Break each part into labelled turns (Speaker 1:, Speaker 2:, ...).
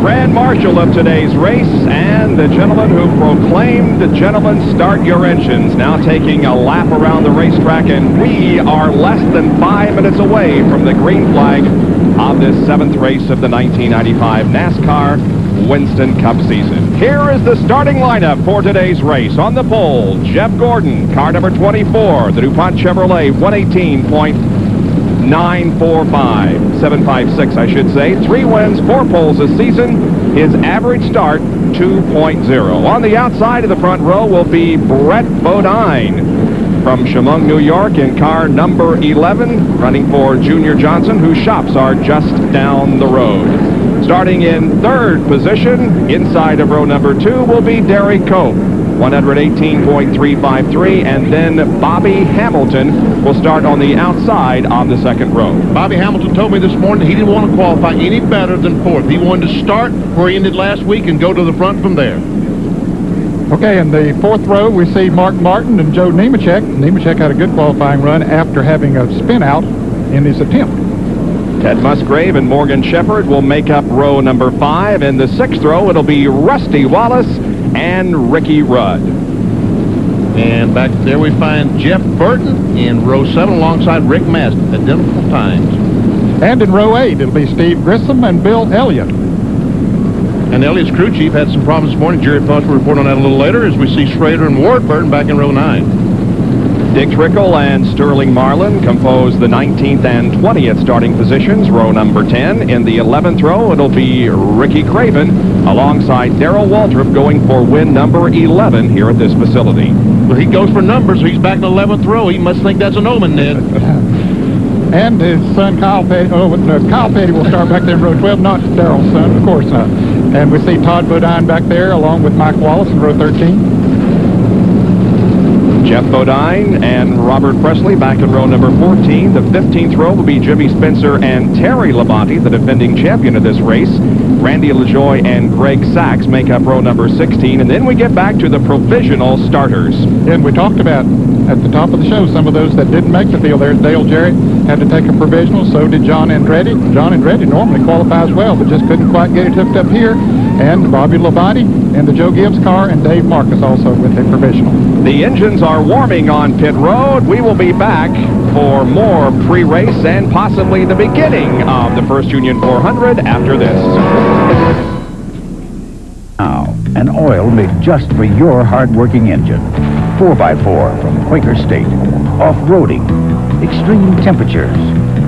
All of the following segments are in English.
Speaker 1: grand marshal of today's race, and the gentleman who proclaimed, "Gentlemen, start your engines," now taking a lap around the racetrack, and we are less than 5 minutes away from the green flag of this 7th race of the 1995 NASCAR Winston Cup season. Here is the starting lineup for today's race. On the pole, Jeff Gordon, car number 24, the DuPont Chevrolet 756, I should say. 3 wins, 4 poles this season. His average start, 2.0. On the outside of the front row will be Brett Bodine from Chemung, New York, in car number 11, running for Junior Johnson, whose shops are just down the road. Starting in 3rd position, inside of row number 2, will be Derek Cope, 118.353, and then Bobby Hamilton will start on the outside of the 2nd row.
Speaker 2: Bobby Hamilton told me this morning he didn't want to qualify any better than 4th. He wanted to start where he ended last week and go to the front from there.
Speaker 3: Okay, in the 4th row, we see Mark Martin and Joe Nemechek. Nemechek had a good qualifying run after having a spin out in his attempt.
Speaker 1: Ted Musgrave and Morgan Shepherd will make up row number 5. In the 6th row, it'll be Rusty Wallace and Ricky Rudd.
Speaker 2: And back there we find Jeff Burton in row 7 alongside Rick Mast, identical times.
Speaker 3: And in row 8, it'll be Steve Grissom and Bill Elliott.
Speaker 2: And Elliott's crew chief had some problems this morning. Jerry Foss will report on that a little later as we see Schrader and Warburton back in row 9.
Speaker 1: Dick Trickle and Sterling Marlin compose the 19th and 20th starting positions, row number 10. In the 11th row, it'll be Ricky Craven alongside Darrell Waltrip going for win number 11 here at this facility.
Speaker 2: Well, he goes for numbers, so he's back in the 11th row. He must think that's an omen, Ned.
Speaker 3: And his son, Kyle Petty. Kyle Petty will start back there in row 12, not Darrell's son, of course not. And we see Todd Bodine back there along with Mike Wallace in row 13.
Speaker 1: Jeff Bodine and Robert Presley back in row number 14. The 15th row will be Jimmy Spencer and Terry Labonte, the defending champion of this race. Randy LaJoie and Greg Sachs make up row number 16. And then we get back to the provisional starters.
Speaker 3: And we talked about at the top of the show some of those that didn't make the field. There's Dale Jarrett, had to take a provisional. So did John Andretti. John Andretti normally qualifies well, but just couldn't quite get it hooked up here. And Bobby Labonte in the Joe Gibbs car, and Dave Marcus also with a provisional.
Speaker 1: The engines are warming on pit road. We will be back for more pre-race and possibly the beginning of the First Union 400 after this.
Speaker 4: Now, an oil made just for your hard-working engine. 4x4 from Quaker State. Off-roading, extreme temperatures,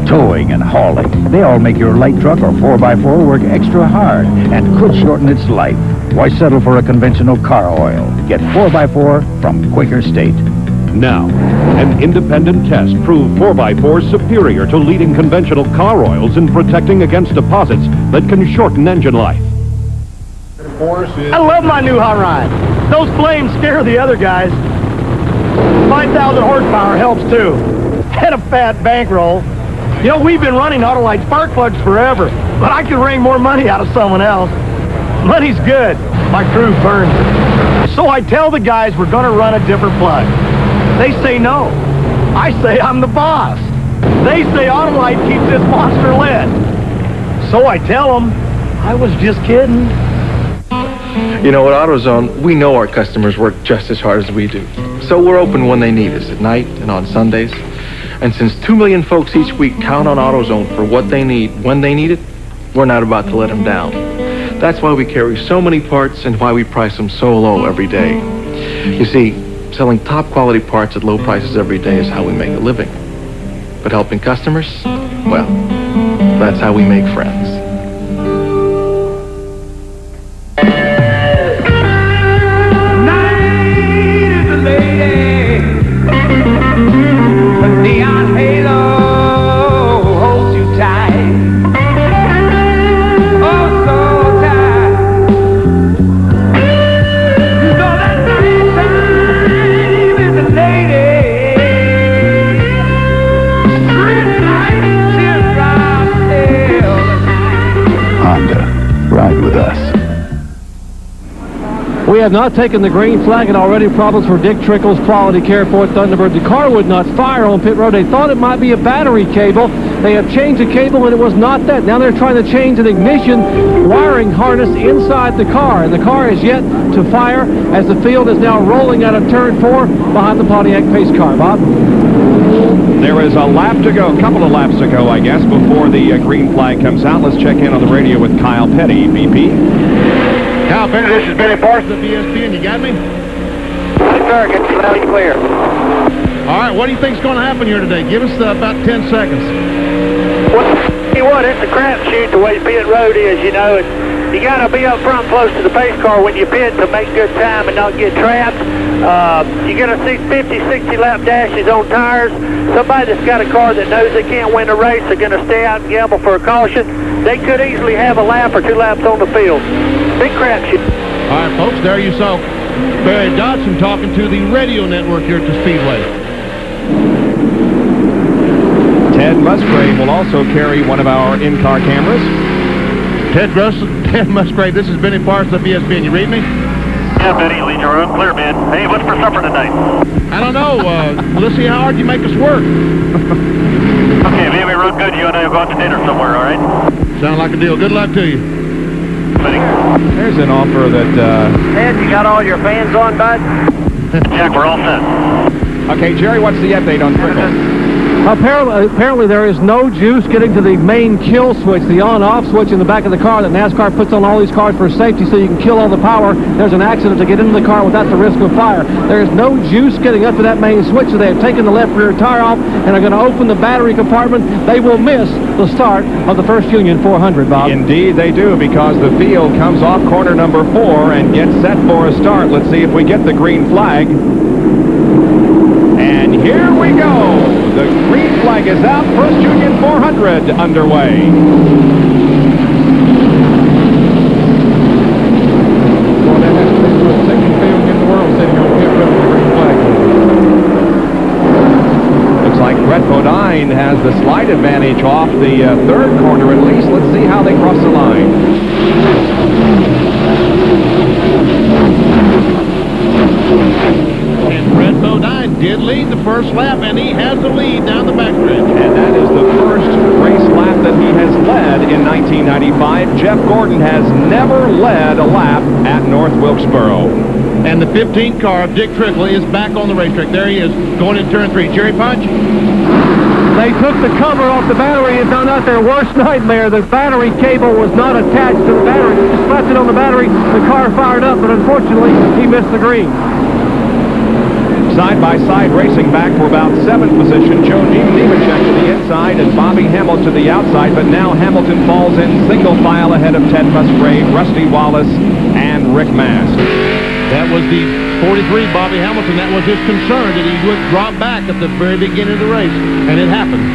Speaker 4: towing and hauling. They all make your light truck or 4x4 work extra hard and could shorten its life. Why settle for a conventional car oil? Get 4x4 from Quaker State.
Speaker 5: Now, an independent test proved 4x4 superior to leading conventional car oils in protecting against deposits that can shorten engine life.
Speaker 6: I love my new hot rod. Those flames scare the other guys. 5,000 horsepower helps too. And a fat bankroll. You know, we've been running Autolite spark plugs forever, but I could wring more money out of someone else. Money's good. My crew burns it. So I tell the guys we're going to run a different plug. They say no. I say I'm the boss. They say Autolite keeps this monster lit. So I tell them I was just kidding.
Speaker 7: You know, at AutoZone, we know our customers work just as hard as we do. So we're open when they need us, at night and on Sundays. And since 2 million folks each week count on AutoZone for what they need, when they need it, we're not about to let them down. That's why we carry so many parts and why we price them so low every day. You see, selling top quality parts at low prices every day is how we make a living. But helping customers, well, that's how we make friends.
Speaker 8: We have not taken the green flag, and already problems for Dick Trickle's Quality Care Ford Thunderbird. The car would not fire on pit road. They thought it might be a battery cable. They have changed the cable, and it was not that. Now they're trying to change an ignition wiring harness inside the car, and the car is yet to fire as the field is now rolling out of turn 4 behind the Pontiac pace car. Bob?
Speaker 1: There is a lap to go, a couple of laps to go, I guess, before the green flag comes out. Let's check in on the radio with Kyle Petty, BP.
Speaker 2: Kyle Petty, this is Benny Parsons of ESPN. You got me?
Speaker 6: Good, sir. Get you loud and clear.
Speaker 2: All right, what do you think's going to happen here today? Give us about 10 seconds.
Speaker 6: Well, it's a crapshoot the way pit road is, you know. You got to be up front close to the pace car when you pit to make good time and not get trapped. You're going to see 50, 60 lap dashes on tires. Somebody that's got a car that knows they can't win the race, they're going to stay out and gamble for a caution. They could easily have a lap or 2 laps on the field. Big crapshoot.
Speaker 2: All right, folks, there you saw Barry Dodson talking to the radio network here at the Speedway.
Speaker 1: Ted Musgrave will also carry one of our in-car cameras.
Speaker 2: Ted Musgrave, this is Benny Parsons of ESPN. You read me?
Speaker 6: Yeah, Benny, lead your room. Clear, man. Hey, what's for supper tonight?
Speaker 2: I don't know. Let's see how hard you make us work.
Speaker 6: Okay, if we rode good, you and I will go out to dinner somewhere, all right?
Speaker 2: Sound like a deal. Good luck to you.
Speaker 6: Benny.
Speaker 1: There's an offer that...
Speaker 6: Ted, you got all your fans on, bud? Jack, we're all set.
Speaker 1: Okay, Jerry, what's the update on Trickle?
Speaker 8: Apparently there is no juice getting to the main kill switch, the on-off switch in the back of the car that NASCAR puts on all these cars for safety so you can kill all the power. There's an accident to get into the car without the risk of fire. There is no juice getting up to that main switch, so they have taken the left rear tire off and are going to open the battery compartment. They will miss the start of the First Union 400, Bob.
Speaker 1: Indeed they do, because the field comes off corner number 4 and gets set for a start. Let's see if we get the green flag. And here we go. The green flag is out. First Union 400 underway.
Speaker 3: Well, that has to be the second field in the world sitting on pit road with the green flag.
Speaker 1: Looks like Brett Bodine has the slight advantage off the third corner at least. Let's see how they cross the line.
Speaker 2: And Brett Bodine did lead the first lap, and he has the lead down the backstretch.
Speaker 1: And that is the first race lap that he has led in 1995. Jeff Gordon has never led a lap at North Wilkesboro.
Speaker 2: And the 15 car of Dick Trickle is back on the racetrack. There he is, going in turn 3. Jerry Punch?
Speaker 8: They took the cover off the battery and found out their worst nightmare. The battery cable was not attached to the battery. They just slapped it on the battery. The car fired up, but unfortunately, he missed the green.
Speaker 1: Side-by-side racing back for about 7th position. Joe Nemechek to the inside and Bobby Hamill to the outside, but now Hamilton falls in single file ahead of Ted Musgrave, Rusty Wallace, and Rick Mast.
Speaker 2: That was the 43, Bobby Hamilton. That was his concern, that he would drop back at the very beginning of the race, and it happened.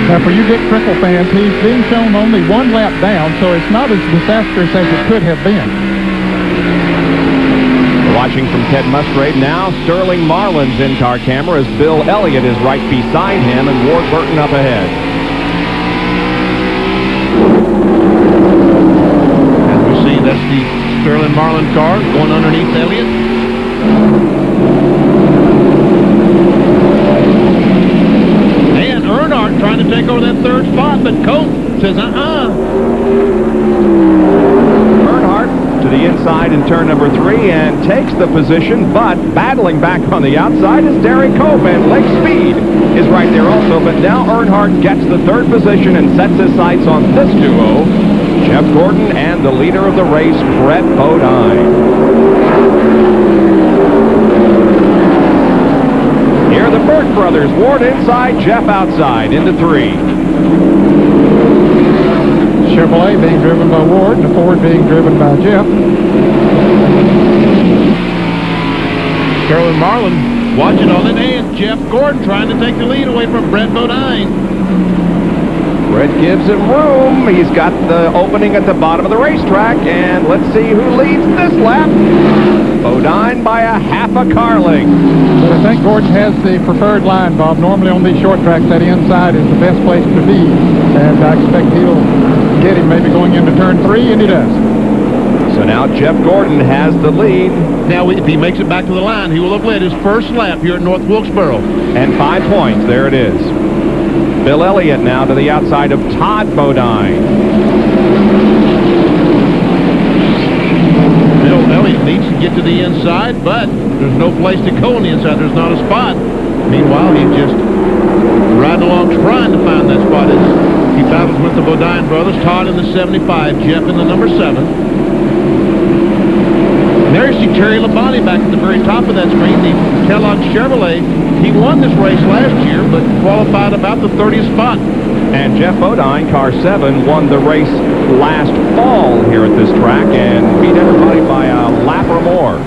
Speaker 3: Now, for you Dick Trickle fans, he's being shown only 1 lap down, so it's not as disastrous as it could have been.
Speaker 1: Watching from Ted Musgrave now, Sterling Marlin's in-car camera as Bill Elliott is right beside him and Ward Burton up ahead.
Speaker 2: As we see, that's the Sterling Marlin car going underneath Elliott. And Earnhardt trying to take over that 3rd spot, but Cope says,
Speaker 1: Earnhardt to the inside in turn number 3 and takes the position, but battling back on the outside is Derek Cope, and Lake Speed is right there also, but now Earnhardt gets the 3rd position and sets his sights on this duo, Jeff Gordon and the leader of the race, Brett Bodine. Here are the Burt brothers, Ward inside, Jeff outside, into 3.
Speaker 3: Chevrolet being driven by Ward and the Ford being driven by Jeff.
Speaker 2: Sterling Marlin watching on it, and Jeff Gordon trying to take the lead away from Brett Bodine.
Speaker 1: Brett gives him room. He's got the opening at the bottom of the racetrack, and let's see who leads this lap. Bodine by a half a car length.
Speaker 3: But I think Gordon has the preferred line, Bob. Normally on these short tracks, that inside is the best place to be, and I expect he'll get him maybe going into turn 3, and he does.
Speaker 1: So now Jeff Gordon has the lead.
Speaker 2: Now, if he makes it back to the line, he will have led his first lap here at North Wilkesboro.
Speaker 1: And 5 points. There it is. Bill Elliott now to the outside of Todd Bodine.
Speaker 2: Bill Elliott needs to get to the inside, but there's no place to go on the inside. There's not a spot. Meanwhile, he's just riding along trying to find that spot. He battles with the Bodine brothers, Todd in the 75, Jeff in the number 7. And there you see Terry Labonte back at the very top of that screen, the Kellogg Chevrolet. He won this race last year, but qualified about the 30th spot.
Speaker 1: And Jeff Bodine, car 7, won the race last fall here at this track and beat everybody by a lap or more.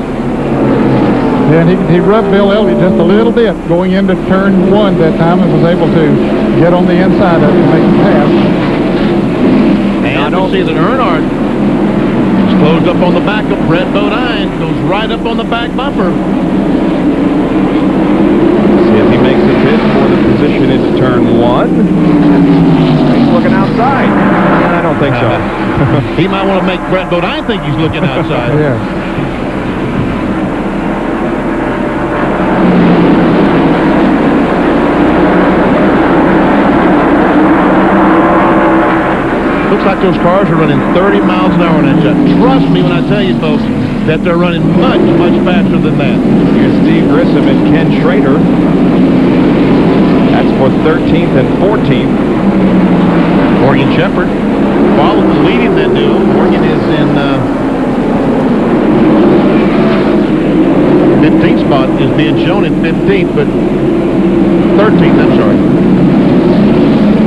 Speaker 3: Yeah, and he rubbed Bill Elliott just a little bit going into turn 1 that time and was able to get on the inside of it and make him pass.
Speaker 2: And you'll see that Earnhardt is closed up on the back of Brett Bodine, goes right up on the back bumper.
Speaker 1: See if he makes a bid for the position into turn 1. He's looking outside. I don't think so.
Speaker 2: He might want to make Brett Bodine think he's looking outside.
Speaker 3: Yeah.
Speaker 2: Looks like those cars are running 30 miles an hour on that shot. Trust me when I tell you, folks, that they're running much, much faster than that.
Speaker 1: Here's Steve Grissom and Ken Schrader. That's for 13th and 14th.
Speaker 2: Morgan Shepherd leading that duo. Morgan is in 15th spot, is being shown in 15th, but 13th, I'm sorry.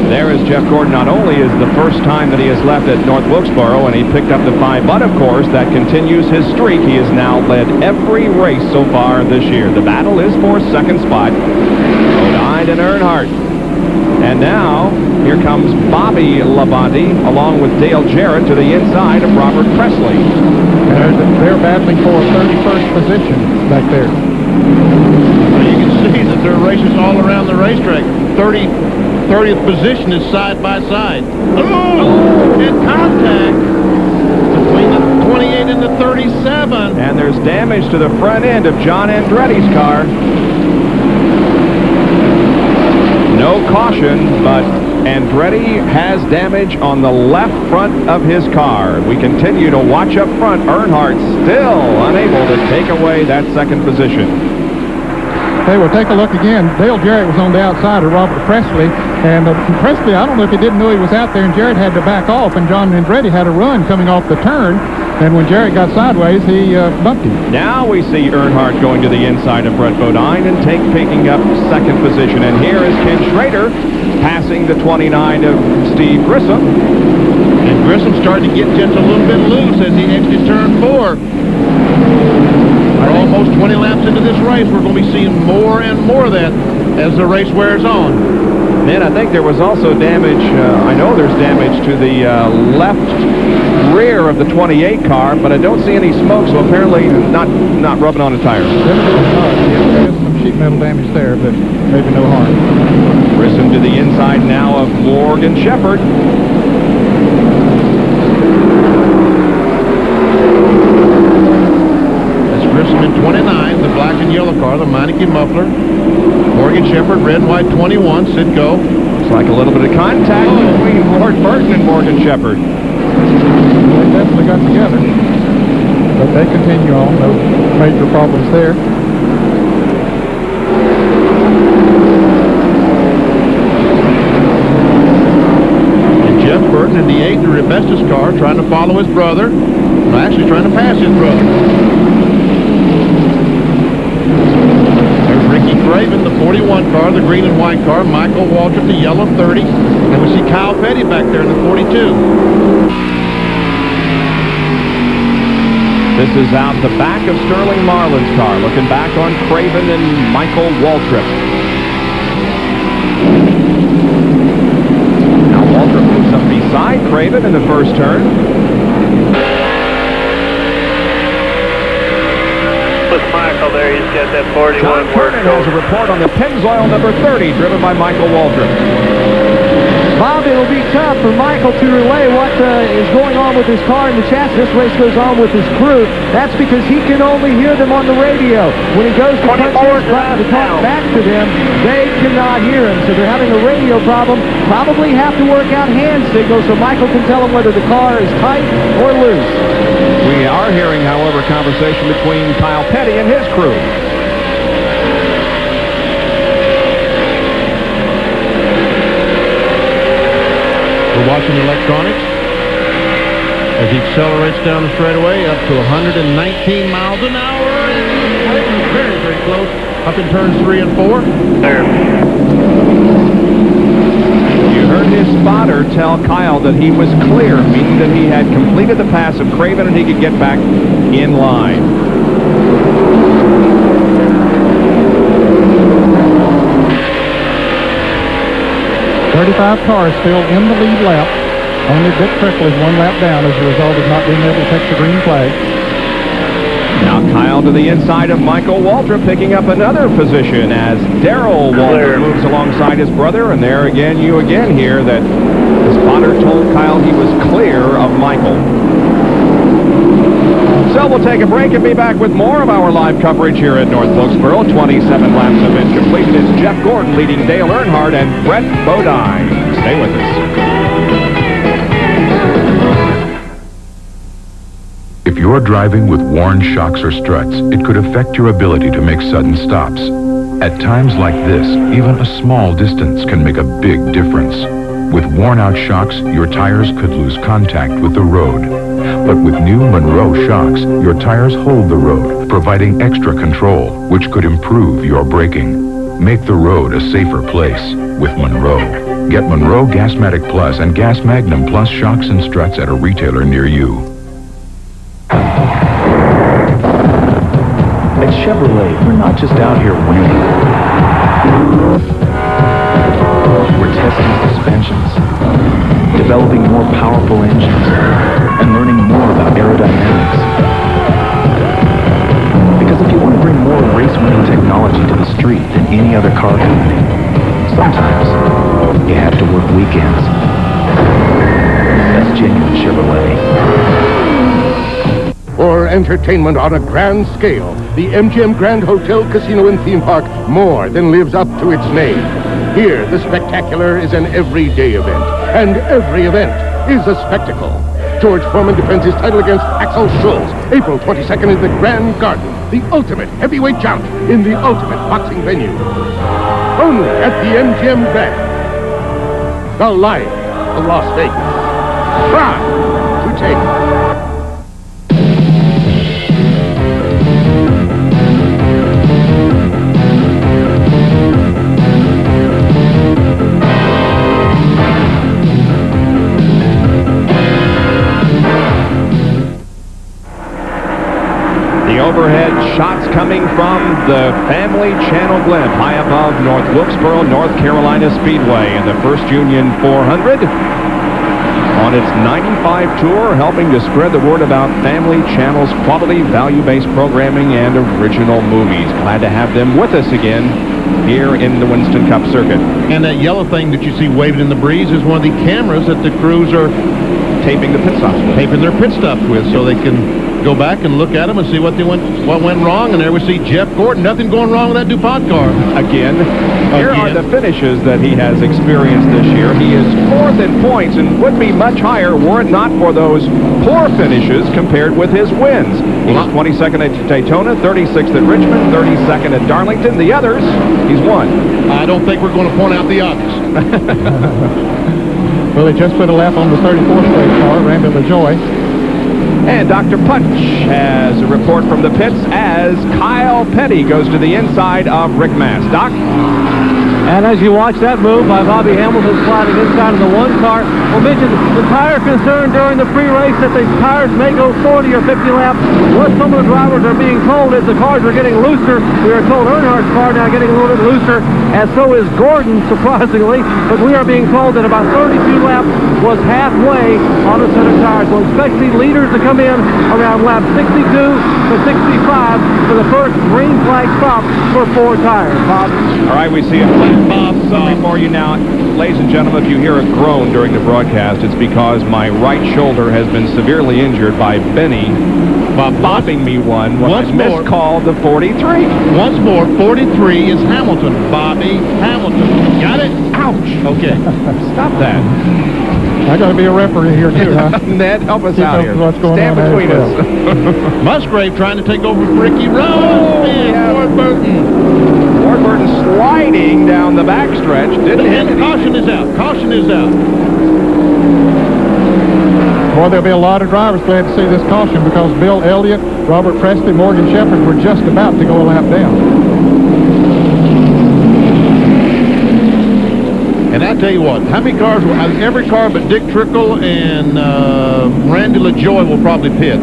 Speaker 1: There is Jeff Gordon. Not only is the first time that he has left at North Wilkesboro and he picked up the 5, but of course that continues his streak. He has now led every race so far this year. The battle is for 2nd spot. Bodine and Earnhardt. And now here comes Bobby Labonte along with Dale Jarrett to the inside of Robert Presley.
Speaker 3: And they're battling for 31st position back there.
Speaker 2: Well, you can see that there are races all around the racetrack. 30th position is side by side. Oh, and contact between the 28 and the 37.
Speaker 1: And there's damage to the front end of John Andretti's car. No caution, but Andretti has damage on the left front of his car. We continue to watch up front. Earnhardt still unable to take away that 2nd position.
Speaker 3: Hey, we'll take a look again. Dale Jarrett was on the outside of Robert Presley, and Presley, I don't know if he didn't know he was out there, and Jarrett had to back off, and John Andretti had a run coming off the turn, and when Jarrett got sideways, he bumped him.
Speaker 1: Now we see Earnhardt going to the inside of Brett Bodine and picking up 2nd position, and here is Ken Schrader passing the 29 of Steve Grissom.
Speaker 2: And Grissom's starting to get just a little bit loose as he exits turn 4. We're almost 20 laps into this race. We're going to be seeing more and more of that as the race wears on.
Speaker 1: Then I think there was also damage, I know there's damage to the left rear of the 28 car, but I don't see any smoke, so apparently not rubbing on a tire.
Speaker 3: There's some sheet metal damage there, but maybe no harm.
Speaker 1: Grissom to the inside now of Morgan Shepherd.
Speaker 2: Grissom in 29, the black and yellow car, the Meineke muffler. Morgan Shepherd, red and white 21, Sitco.
Speaker 1: Looks like a little bit of contact between Ward Burton and Morgan Shepherd.
Speaker 3: They definitely got together, but they continue on. No major problems there.
Speaker 2: And Jeff Burton in the 8, the Rebestos car, trying to follow his brother. Well, actually trying to pass his brother. Ricky Craven, the 41 car, the green and white car. Michael Waltrip, the yellow 30. And we see Kyle Petty back there in the 42.
Speaker 1: This is out the back of Sterling Marlin's car, looking back on Craven and Michael Waltrip. Now Waltrip moves up beside Craven in the first turn.
Speaker 9: Michael there, he's got that 41
Speaker 1: John Kernan has a report on the Pennzoil number 30, driven by Michael Waltrip.
Speaker 8: Bob, it'll be tough for Michael to relay what is going on with his car in the chassis. This race goes on with his crew. That's because he can only hear them on the radio. When he goes to punch his button to talk back to them, they cannot hear him. So they're having a radio problem. Probably have to work out hand signals so Michael can tell them whether the car is tight or loose.
Speaker 1: We are hearing, however, conversation between Kyle Petty and his crew.
Speaker 2: We're watching the electronics as he accelerates down the straightaway up to 119 miles an hour. I think he's very, very close up in turns 3 and 4.
Speaker 1: You heard his spotter tell Kyle that he was clear, meaning that he had completed the pass of Craven and he could get back in line.
Speaker 3: 35 cars still in the lead lap. Only Dick Trickle is 1 lap down as a result of not being able to take the green flag.
Speaker 1: Now Kyle to the inside of Michael Waltrip, picking up another position as Darrell Waltrip moves alongside his brother. And there again, you again hear that the spotter told Kyle he was clear of Michael. So we'll take a break and be back with more of our live coverage here at North Wilkesboro. 27 laps have been completed. It's Jeff Gordon leading Dale Earnhardt and Brett Bodine. Stay with us.
Speaker 10: If you're driving with worn shocks or struts, it could affect your ability to make sudden stops. At times like this, even a small distance can make a big difference. With worn-out shocks, your tires could lose contact with the road. But with new Monroe shocks, your tires hold the road, providing extra control, which could improve your braking. Make the road a safer place with Monroe. Get Monroe Gasmatic Plus and Gas Magnum Plus shocks and struts at a retailer near you.
Speaker 11: At Chevrolet, we're not just out here winning. We're testing suspensions, developing more powerful engines, and learning more about aerodynamics. Because if you want to bring more race-winning technology to the street than any other car company, sometimes you have to work weekends. That's genuine Chevrolet.
Speaker 12: For entertainment on a grand scale, the MGM Grand Hotel Casino and Theme Park more than lives up to its name. Here, the spectacular is an everyday event, and every event is a spectacle. George Foreman defends his title against Axel Schultz, April 22nd in the Grand Garden, the ultimate heavyweight bout in the ultimate boxing venue. Only at the MGM Grand, the Lion of Las Vegas. Try to take it.
Speaker 1: Overhead shots coming from the Family Channel blimp high above North Wilkesboro, North Carolina Speedway in the First Union 400 on its 95 tour, helping to spread the word about Family Channel's quality, value-based programming and original movies. Glad to have them with us again here in the Winston Cup circuit.
Speaker 2: And that yellow thing that you see waving in the breeze is one of the cameras that the crews are
Speaker 1: taping the pit stops with.
Speaker 2: Taping their pit stops with, so they can go back and look at them and see what went wrong. And there we see Jeff Gordon. Nothing going wrong with that DuPont car.
Speaker 1: Again, here are the finishes that he has experienced this year. He is 4th in points and would be much higher were it not for those poor finishes compared with his wins. He was 22nd at Daytona, 36th at Richmond, 32nd at Darlington. The others, he's won.
Speaker 2: I don't think we're going to point out the obvious.
Speaker 3: Well, they just put a lap on the 34th place car, Randy LaJoy.
Speaker 1: And Dr. Punch has a report from the pits as Kyle Petty goes to the inside of Rick Mast. Doc?
Speaker 8: And as you watch that move by Bobby Hamilton sliding inside of the one car, We'll mention the tire concern during the pre-race that the tires may go 40 or 50 laps. What some of the drivers are being told is the cars are getting looser. We are told Earnhardt's car now getting a little bit looser, and so is Gordon, surprisingly. But we are being told that about 32 laps was halfway on a set of tires. So expect the leaders to come in around lap 62 to 65 for the first green flag stop for 4 tires. Bob?
Speaker 1: All right, we see a flat Bob sorry for you now. Ladies and gentlemen, if you hear a groan during the broadcast, it's because my right shoulder has been severely injured by Benny bopping me one when I miscalled the 43.
Speaker 2: Once more, 43 is Hamilton. Bobby Hamilton. Got it? Ouch. Okay.
Speaker 1: Stop that.
Speaker 3: I got to be a referee here, too, huh?
Speaker 1: Ned, help us
Speaker 3: Keep
Speaker 1: out
Speaker 3: up
Speaker 1: here.
Speaker 3: with what's going
Speaker 1: Stand
Speaker 3: on
Speaker 1: between
Speaker 3: as
Speaker 1: us.
Speaker 2: Musgrave trying to take over for Ricky Rowe. Ward Burton.
Speaker 1: Ward Burton sliding down the backstretch. Didn't hit
Speaker 2: And caution is out. Caution is out.
Speaker 3: Boy, there'll be a lot of drivers glad to see this caution because Bill Elliott, Robert Presley, Morgan Shepherd were just about to go a lap down.
Speaker 2: And I tell you what, how many cars? Every car but Dick Trickle and Randy LaJoy will probably pit.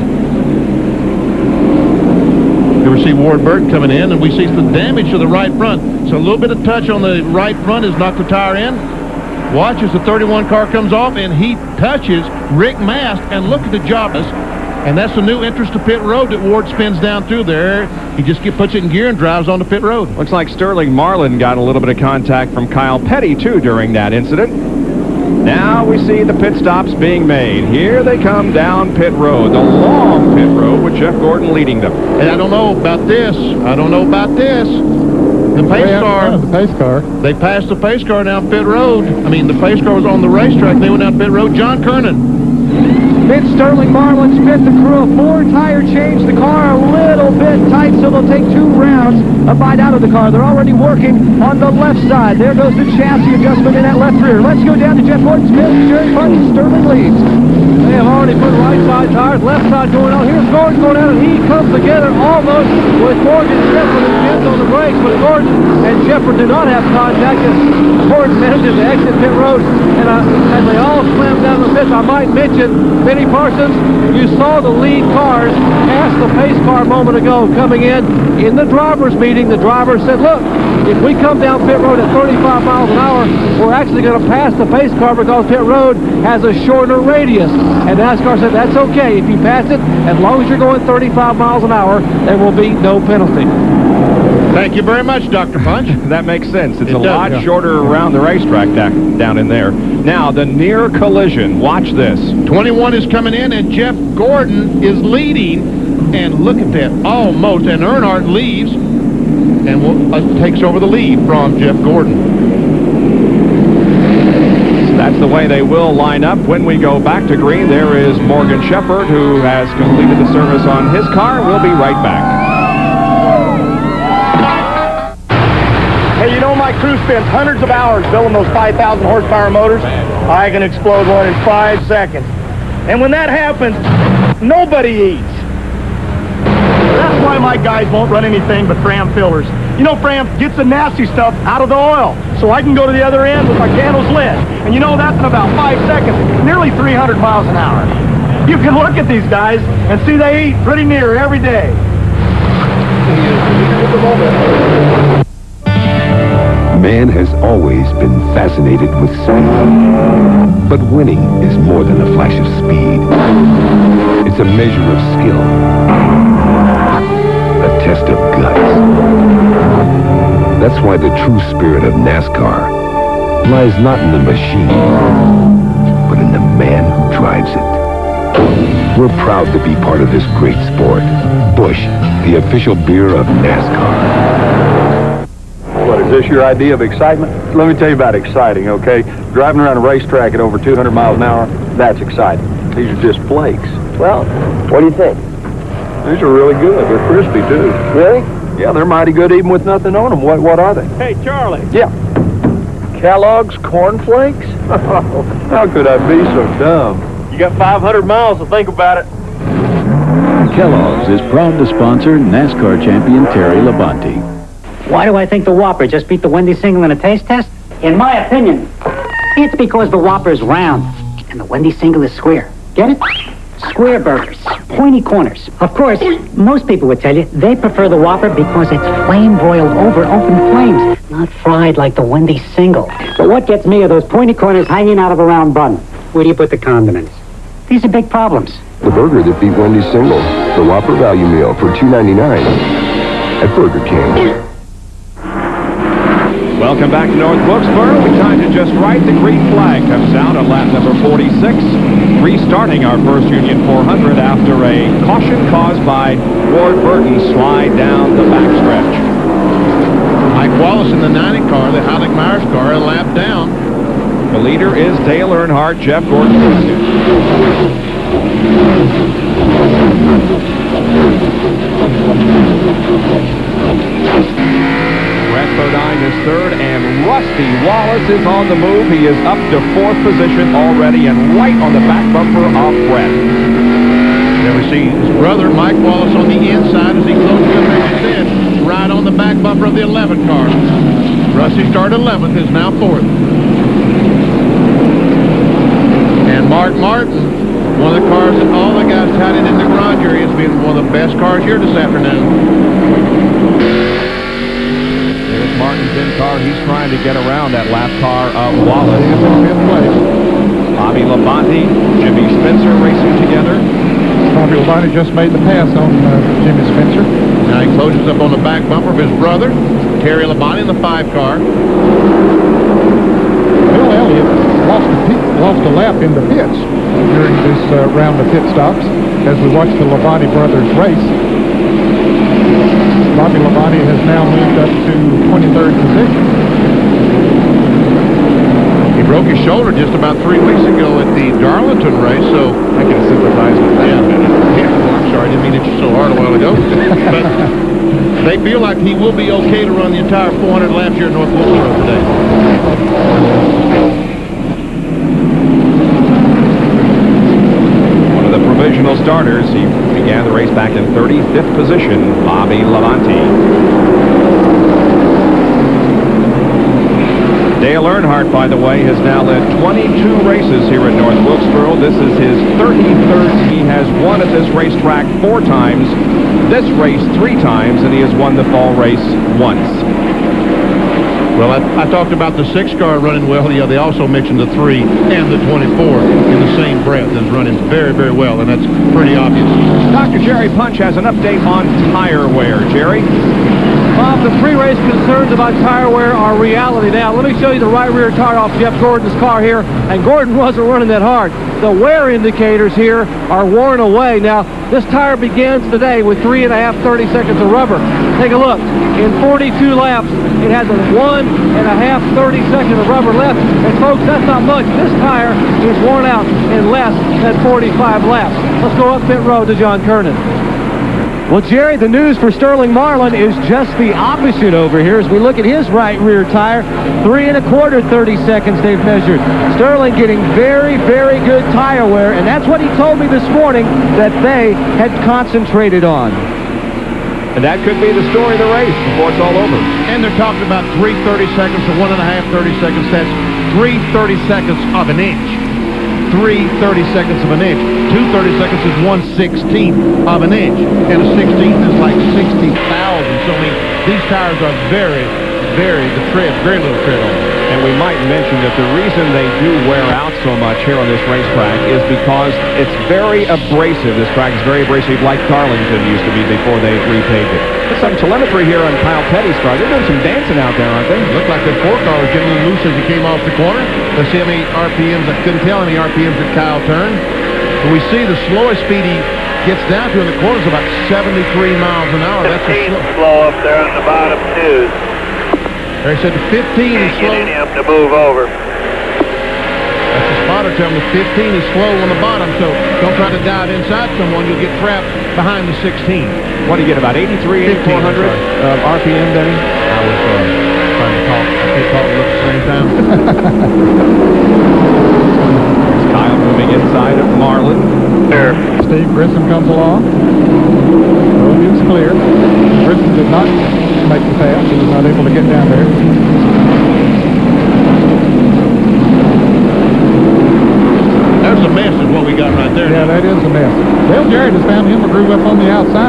Speaker 2: Here we see Ward Burton coming in, and we see some damage to the right front. So a little bit of touch on the right front has knocked the tire in. Watch as the 31 car comes off, and he touches Rick Mast, and look at the jobless. And that's the new entrance to pit road that Ward spins down through there. He just puts it in gear and drives on to pit road.
Speaker 1: Looks like Sterling Marlin got a little bit of contact from Kyle Petty, too, during that incident. Now we see the pit stops being made. Here they come down pit road, the long pit road, with Jeff Gordon leading them.
Speaker 2: And I don't know about this. The pace car.
Speaker 3: The pace car.
Speaker 2: They passed the pace car down pit road. I mean, the pace car was on the racetrack. They went down pit road. John Kernan.
Speaker 8: Pit Sterling Marlin spit the crew. A 4-tire change. The car a little bit tight, so they'll take 2 rounds of bite out of the car. They're already working on the left side. There goes the chassis adjustment in that left rear. Let's go down to Jeff Gordon's pit. Jerry Parkin, Sterling leads. They have already put right side tires, left side going on. Here's Gordon going out, and he comes together almost with Morgan Shepherd and Jens on the brakes, but Gordon and Shepherd do not have contact as Gordon manages to exit pit road, and as they all slam down the pits, I might mention, Benny Parsons, you saw the lead cars pass the pace car a moment ago coming in the drivers' meeting. The driver said, look, if we come down pit road at 35 miles an hour, we're actually going to pass the pace car because pit road has a shorter radius. And NASCAR said, that's okay. If you pass it, as long as you're going 35 miles an hour, there will be no penalty.
Speaker 2: Thank you very much, Dr. Punch.
Speaker 1: That makes sense. It's
Speaker 2: It
Speaker 1: a
Speaker 2: does,
Speaker 1: lot
Speaker 2: yeah.
Speaker 1: shorter around the racetrack down in there. Now, the near collision. Watch this.
Speaker 2: 21 is coming in, and Jeff Gordon is leading. And look at that, almost. And Earnhardt leaves and takes over the lead from Jeff Gordon.
Speaker 1: That's the way they will line up when we go back to green. There is Morgan Shepherd, who has completed the service on his car. We'll be right back.
Speaker 6: Hey, you know my crew spends hundreds of hours building those 5,000 horsepower motors. I can explode one in 5 seconds. And when that happens, nobody eats. That's why my guys won't run anything but Fram fillers. You know, Fram gets the nasty stuff out of the oil, so I can go to the other end with my candles lit. And you know, that's in about 5 seconds, nearly 300 miles an hour. You can look at these guys and see they eat pretty near every day.
Speaker 13: Man has always been fascinated with speed. But winning is more than a flash of speed. It's a measure of skill. A test of guts. That's why the true spirit of NASCAR lies not in the machine, but in the man who drives it. We're proud to be part of this great sport. Busch, the official beer of NASCAR.
Speaker 14: What, is this your idea of excitement? Let me tell you about exciting, okay? Driving around a racetrack at over 200 miles an hour, that's exciting. These are just flakes.
Speaker 15: Well, what do you think?
Speaker 14: These are really good. They're crispy, too.
Speaker 15: Really?
Speaker 14: Yeah, they're mighty good even with nothing on them. What are they?
Speaker 6: Hey, Charlie.
Speaker 14: Yeah. Kellogg's Corn Flakes? How could I be so dumb?
Speaker 6: You got 500 miles to think about it.
Speaker 16: Kellogg's is proud to sponsor NASCAR champion Terry Labonte.
Speaker 17: Why do I think the Whopper just beat the Wendy's single in a taste test? In my opinion, it's because the Whopper's round. And the Wendy's single is square. Get it? Square burgers. Pointy corners. Of course, most people would tell you they prefer the Whopper because it's flame-broiled over open flames, not fried like the Wendy's single. But what gets me are those pointy corners hanging out of a round bun. Where do you put the condiments? These are big problems.
Speaker 13: The burger that beat Wendy's single. The Whopper Value Meal for $2.99 at Burger King.
Speaker 1: Welcome back to North Wilkesboro. We timed it just right. The green flag comes out at lap number 46, restarting our first Union 400 after a caution caused by Ward Burton's slide down the backstretch.
Speaker 2: Mike Wallace in the 90 car, the Heilig Myers car, a lap down.
Speaker 1: The leader is Dale Earnhardt. Jeff Gordon second. Brett Bodine is third, and Rusty Wallace is on the move. He is up to fourth position already and right on the back bumper of Brett.
Speaker 2: There we see his brother, Mike Wallace, on the inside as he closes up, as you said, right on the back bumper of the 11 car. Rusty started 11th, is now 4th. And Mark Martin, one of the cars that all the guys touted in the garage area, has been one of the best cars here this afternoon.
Speaker 1: There's Martin's in car. He's trying to get around that lap car of Wallace. Bobby Labonte, Jimmy Spencer racing together.
Speaker 3: Bobby Labonte just made the pass on Jimmy Spencer.
Speaker 2: Now he closes up on the back bumper of his brother, Terry Labonte, in the 5 car.
Speaker 3: Bill Elliott lost a lap in the pits during this round of pit stops as we watch the Labonte brothers race. Bobby Labonte has now moved up to 23rd position.
Speaker 2: He broke his shoulder just about 3 weeks ago at the Darlington race, so
Speaker 1: I can sympathize with that.
Speaker 2: Yeah, well, I'm sorry, I didn't mean it so hard a while ago. But they feel like he will be okay to run the entire 400 laps here at North Wilkesboro today.
Speaker 1: Provisional starters. He began the race back in 35th position, Bobby Labonte. Dale Earnhardt, by the way, has now led 22 races here at North Wilkesboro. This is his 33rd. He has won at this racetrack 4 times, this race 3 times, and he has won the fall race once.
Speaker 2: Well, I talked about the 6 car running well. Yeah, they also mentioned the 3 and the 24 in the same breath as running very, very well, and that's pretty obvious.
Speaker 1: Dr. Jerry Punch has an update on tire wear. Jerry?
Speaker 8: Bob, the pre-race concerns about tire wear are reality now. Let me show you the right rear tire off Jeff Gordon's car here, and Gordon wasn't running that hard. The wear indicators here are worn away. Now, this tire begins today with 3.5 30 seconds of rubber. Take a look. In 42 laps, it has a 1.5 30 seconds of rubber left. And folks, that's not much. This tire is worn out in less than 45 laps. Let's go up pit road to John Kernan. Well, Jerry, the news for Sterling Marlin is just the opposite over here as we look at his right rear tire. 3.25 30 seconds they've measured. Sterling getting very, very good tire wear, and that's what he told me this morning that they had concentrated on.
Speaker 1: And that could be the story of the race before it's all over.
Speaker 2: And they're talking about 3 30 seconds to 1.5 30 seconds. That's 3 30 seconds of an inch. 3 30 seconds of an inch. 2 30 seconds is 1/16th of an inch. And a 16th is like 60,000. So, I mean, these tires are very, very little tread on them.
Speaker 1: And we might mention that the reason they do wear out so much here on this racetrack is because it's very abrasive. This track is very abrasive, like Darlington used to be before they repaved it. There's some telemetry here on Kyle Petty's car. They're doing some dancing out there, aren't they?
Speaker 2: Looked like the 4 car was getting a little loose as he came off the corner. Let's see how many RPMs. I couldn't tell how many RPMs that Kyle turned. But we see the slowest speed he gets down to in the corner is about 73 miles an hour. That's a
Speaker 9: slow up there on the bottom twos.
Speaker 2: They said the 15 is slow.
Speaker 9: Getting him to move over.
Speaker 2: That's the spotter telling the 15 is slow on the bottom, so don't try to dive inside someone. You'll get trapped behind the 16.
Speaker 1: What do you get, about 83, 8400 RPM, Denny?
Speaker 2: I was trying to talk. I can't talk and look at the same time.
Speaker 1: There's Kyle moving inside of Marlin.
Speaker 9: There.
Speaker 3: Steve Grissom comes along. Road is clear. Grissom did not make the pass. He was not able to get down there.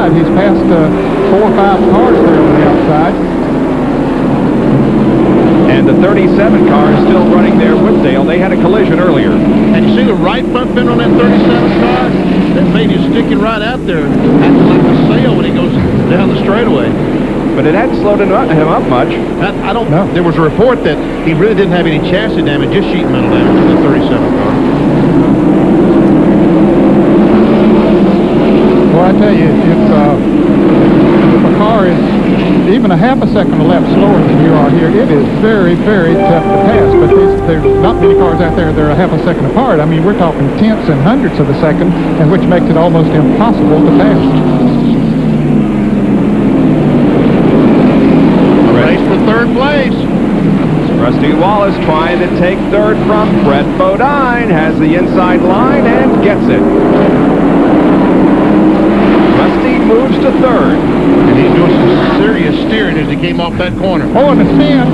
Speaker 3: outside. He's passed 4 or 5 cars there on the outside.
Speaker 1: And the 37 car is still running there with Dale. They had a collision earlier.
Speaker 2: And you see the right front fender on that 37 car? That made you sticking right out there, acting like a sail when he goes down the straightaway.
Speaker 1: But it hadn't slowed him up much.
Speaker 2: I don't know. There was a report that he really didn't have any chassis damage, just sheet metal damage in the 37 car.
Speaker 3: Well, I tell you, if a car is even a half a second or less slower than you are here, it is very, very tough to pass. But there's not many cars out there that are a half a second apart. I mean, we're talking tenths and hundredths of a second, and which makes it almost impossible to pass.
Speaker 2: For third place.
Speaker 1: Rusty Wallace trying to take third from Brett Bodine. Has the inside line and gets it. Rusty moves to third.
Speaker 2: And he's doing some serious steering as he came off that corner.
Speaker 3: Oh, and the spin,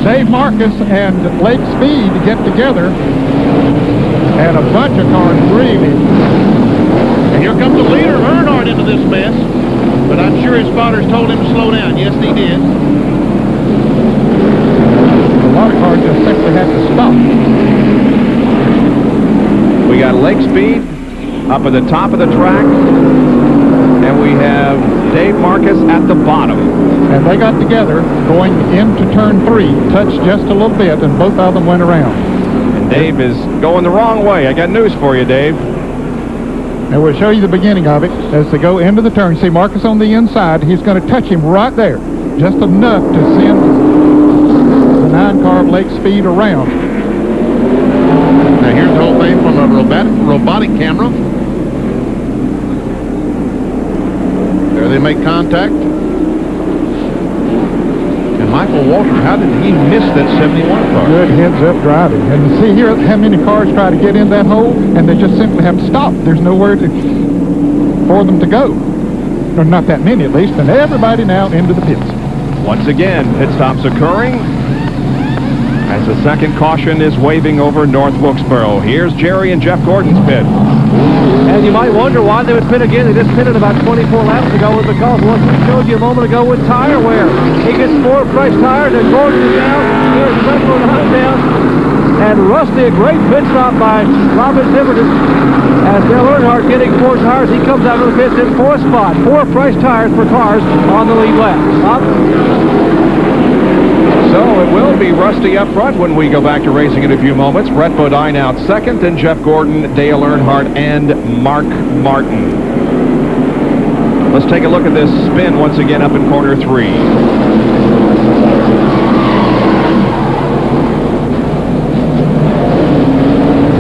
Speaker 3: Dave Marcus and Lake Speed get together. And a bunch of cars really.
Speaker 2: And here comes the leader, Earnhardt, into this mess. But I'm sure his spotters told him to slow down. Yes, he did.
Speaker 3: A lot of cars just simply had to stop.
Speaker 1: We got Lake Speed up at the top of the track, and we have Dave Marcus at the bottom.
Speaker 3: And they got together going into turn 3, touched just a little bit, and both of them went around.
Speaker 1: And Dave is going the wrong way. I got news for you, Dave.
Speaker 3: And we'll show you the beginning of it as they go into the turn. See Marcus on the inside. He's going to touch him right there, just enough to send the 9-car of Lake Speed around.
Speaker 2: Now here's the whole thing from a robotic camera. There they make contact. And Michael Walter, how did he miss that 71 car?
Speaker 3: Good heads-up driving. And see here how many cars try to get in that hole, and they just simply have to stop. There's nowhere for them to go. Or not that many, at least. And everybody now into the pits.
Speaker 1: Once again, pit stops occurring as the second caution is waving over North Wilkesboro. Here's Jerry and Jeff Gordon's pit.
Speaker 8: And you might wonder why they would pit again. They just pitted about 24 laps ago, because what we showed you a moment ago with tire wear. He gets 4 fresh tires, and Gordon is down. Here's Russell and Hunt down. And Rusty, a great pit stop by Robin Tiverton. As Dale Earnhardt getting 4 tires, he comes out of the pits in 4th spot. 4 fresh tires for cars on the lead lap.
Speaker 1: So it will be Rusty up front when we go back to racing in a few moments. Brett Bodine out second, then Jeff Gordon, Dale Earnhardt, and Mark Martin. Let's take a look at this spin once again up in corner 3.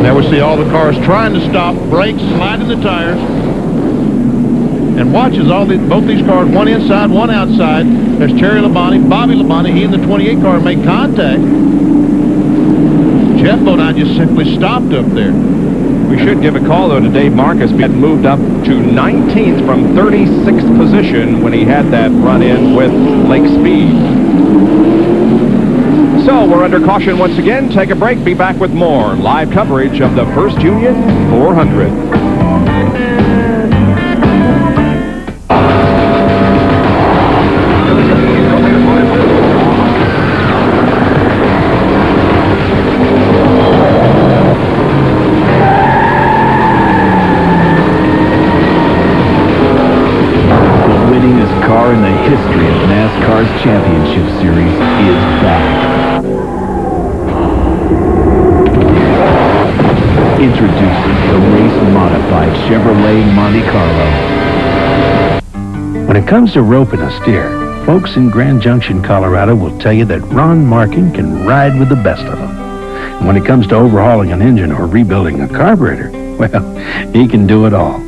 Speaker 2: Now we see all the cars trying to stop, brakes, sliding the tires. And watch as both these cars, one inside, one outside. There's Terry Labonte, Bobby Labonte. He and the 28 car make contact. Jeff Bodine just simply stopped up there.
Speaker 1: We should give a call, though, to Dave Marcus. He had moved up to 19th from 36th position when he had that run-in with Lake Speed. So we're under caution once again. Take a break. Be back with more live coverage of the First Union 400.
Speaker 16: In the history of NASCAR's Championship Series is back. Introducing the race-modified Chevrolet Monte Carlo.
Speaker 4: When it comes to roping a steer, folks in Grand Junction, Colorado will tell you that Ron Markin can ride with the best of them. And when it comes to overhauling an engine or rebuilding a carburetor, well, he can do it all.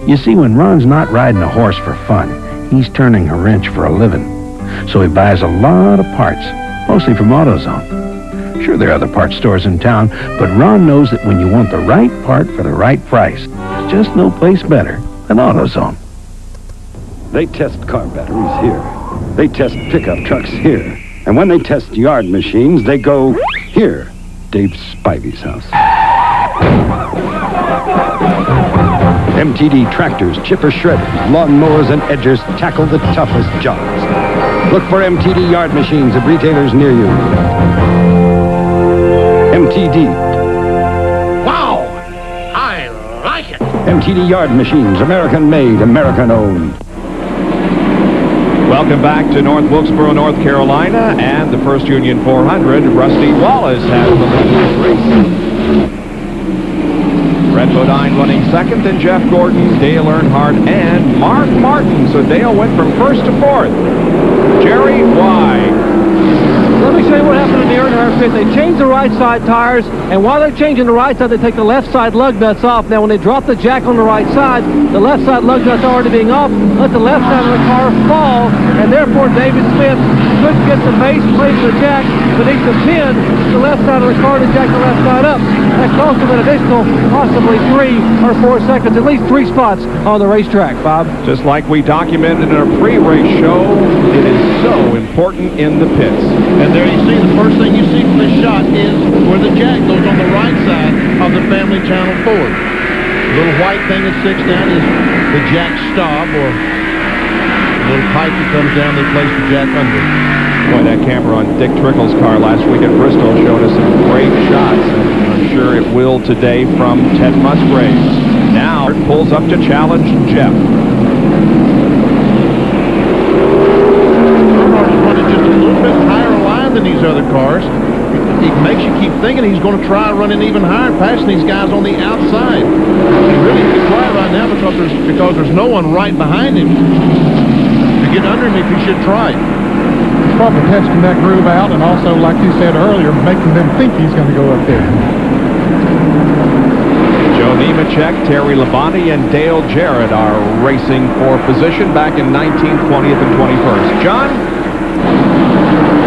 Speaker 4: You see, when Ron's not riding a horse for fun, he's turning a wrench for a living. So he buys a lot of parts, mostly from AutoZone. Sure, there are other parts stores in town, but Ron knows that when you want the right part for the right price, there's just no place better than AutoZone.
Speaker 18: They test car batteries here. They test pickup trucks here. And when they test yard machines, they go here, Dave Spivey's house. MTD tractors, chipper shredders, lawn mowers, and edgers tackle the toughest jobs. Look for MTD yard machines at retailers near you. MTD.
Speaker 2: Wow! I like it!
Speaker 18: MTD yard machines, American made, American owned.
Speaker 1: Welcome back to North Wilkesboro, North Carolina, and the First Union 400. Rusty Wallace has the lead in the race. Brett Bodine running second, then Jeff Gordon, Dale Earnhardt, and Mark Martin. So Dale went from first to fourth. Jerry, why?
Speaker 8: Let me show you what happened in the Earnhardt pit. They changed the right side tires, and while they're changing the right side, they take the left side lug nuts off. Now, when they drop the jack on the right side, the left side lug nuts already being off, let the left side of the car fall, and therefore David Smith couldn't get the base plate of the jack beneath the pin, the left side of the car to jack the left side up. That cost him an additional possibly 3 or 4 seconds, at least 3 spots on the racetrack, Bob.
Speaker 1: Just like we documented in our pre-race show, it is so important in the pits.
Speaker 2: And there you see, the first thing you see from this shot is where the jack goes on the right side of the Family Channel Ford. The little white thing that sticks down is the jack stop, or a little pipe that comes down, they place the jack under.
Speaker 1: Boy, that camera on Dick Trickle's car last week at Bristol showed us some great shots, and I'm sure it will today from Ted Musgraves. Now it pulls up to challenge Jeff.
Speaker 2: Earnhardt's running just a little bit higher line than these other cars. It makes you keep thinking he's going to try running even higher, passing these guys on the outside. He really could try right now because there's no one right behind him. To get underneath, he should try.
Speaker 3: Probably testing that groove out, and also, like you said earlier, making them think he's going to go up there.
Speaker 1: Joe Nemechek, Terry Labonte, and Dale Jarrett are racing for position back in 19th, 20th, and 21st. John?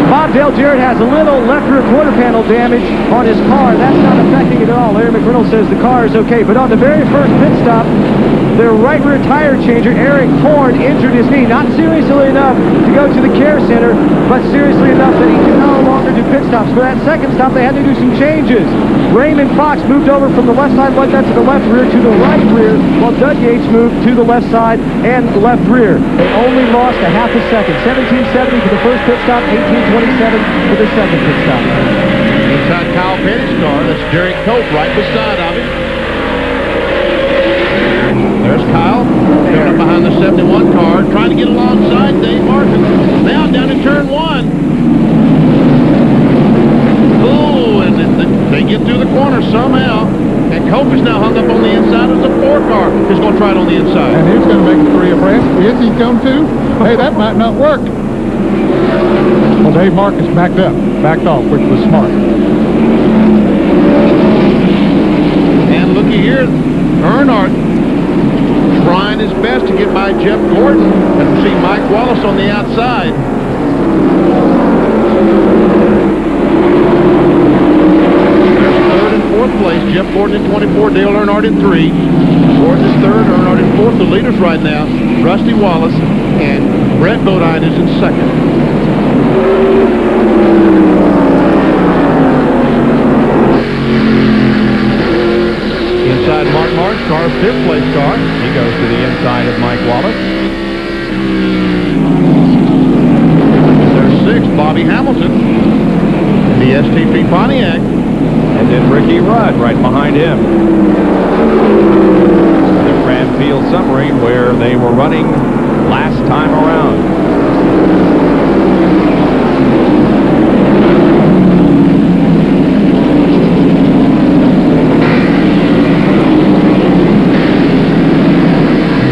Speaker 6: Bob, Dale Jarrett has a little left rear quarter panel damage on his car. That's not affecting it at all. Larry McReynolds says the car is okay. But on the very first pit stop, their right rear tire changer, Eric Horn, injured his knee. Not seriously enough to go to the care center, but seriously enough that he can no longer do pit stops. For that second stop, they had to do some changes. Raymond Fox moved over from the left side lug nut to the left rear to the right rear, while Doug Yates moved to the left side and left rear. They only lost a half a second. 17:70 for the first pit stop, 18:27 for the second pit stop.
Speaker 2: Inside Kyle Petty's car, that's Derek Cope right beside of him. There's Kyle, coming up behind the 71 car, trying to get alongside Dave Martin. Now down to turn 1. Oh, and they get through the corner somehow. And Cope is now hung up on the inside of the 4 car. He's going to try it on the inside.
Speaker 3: And he's going to make 3 abreast. Is he going to? Hey, that might not work. Well, Dave Marcus backed off, which was smart.
Speaker 2: And looky here, Earnhardt trying his best to get by Jeff Gordon, and we see Mike Wallace on the outside. There's 3rd and 4th place. Jeff Gordon in 24, Dale Earnhardt in 3. Gordon is 3rd, Earnhardt in 4th. The leaders right now, Rusty Wallace, and Brett Bodine is in 2nd. Inside Mark Martin's car, 5th place car.
Speaker 1: He goes to the inside of Mike Wallace.
Speaker 2: There's 6th, Bobby Hamilton in the STP Pontiac.
Speaker 1: And then Ricky Rudd right behind him. The Fran Field summary where they were running last time around.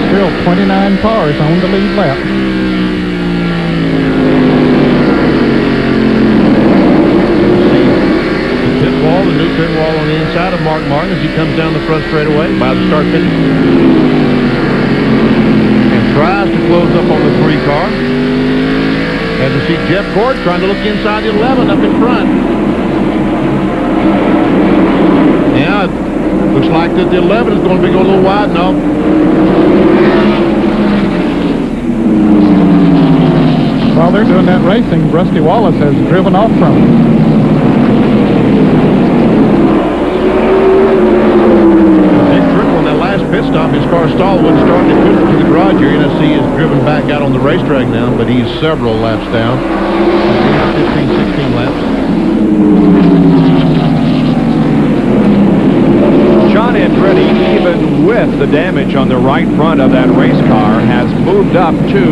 Speaker 3: Still 29 cars on the lead lap.
Speaker 2: The new pit wall on the inside of Mark Martin as he comes down the front straightaway by the start finish. And tries to close up on the 3 car. As we see Jeff Gordon trying to look inside the 11 up in front. Yeah, it looks like that the 11 is going to be going a little wide now.
Speaker 3: While they're doing that racing, Rusty Wallace has driven off from him.
Speaker 2: Pit stop stop. His car stalled, wouldn't start. They pushed it to the garage area, and I see he's driven back out on the racetrack now, but he's several laps down. 15, 16 laps.
Speaker 1: John Andretti, even with the damage on the right front of that race car, has moved up to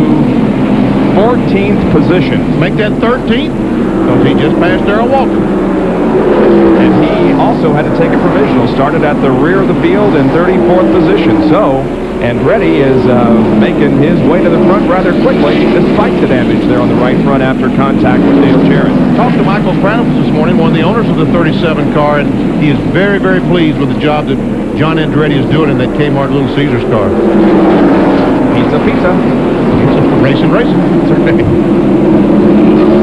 Speaker 1: 14th position.
Speaker 2: Make that 13th, because he just passed Darrell Walker.
Speaker 1: And he also had to take a provisional. Started at the rear of the field in 34th position. So Andretti is making his way to the front rather quickly, despite the damage there on the right front after contact with Dale Jarrett.
Speaker 2: Talked to Michael Kratos this morning, one of the owners of the 37 car, and he is very, very pleased with the job that John Andretti is doing in that Kmart Little Caesars car.
Speaker 1: Pizza.
Speaker 2: Racing.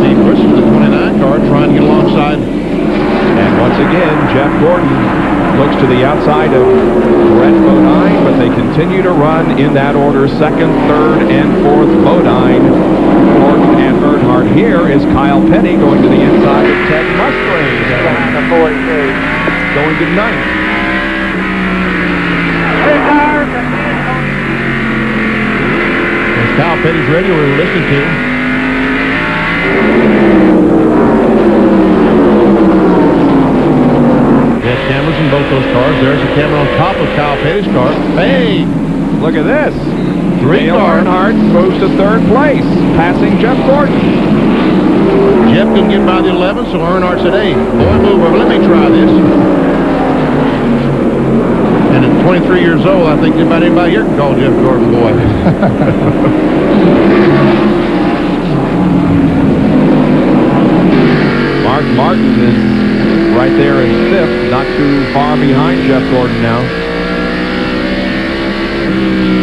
Speaker 2: Steve Bristol, the 29 car, trying to get alongside.
Speaker 1: And once again, Jeff Gordon looks to the outside of Brett Bodine, but they continue to run in that order, second, third, and fourth. Bodine, Gordon, and Earnhardt. Here is Kyle Petty going to the inside of Ted Musgrave. Going to ninth.
Speaker 2: That's Kyle Petty's radio we were listening to. Cameras in both those cars. There's a camera on top of Kyle Petty's car. Hey!
Speaker 1: Look at this.
Speaker 2: Dale
Speaker 1: Earnhardt moves to third place, passing Jeff Gordon.
Speaker 2: Jeff couldn't get by the 11, so Earnhardt said, hey, boy, move over. Let me try this. And at 23 years old, I think anybody here can call Jeff Gordon boy.
Speaker 1: Mark Martin is right there in fifth, not too far behind Jeff Gordon now.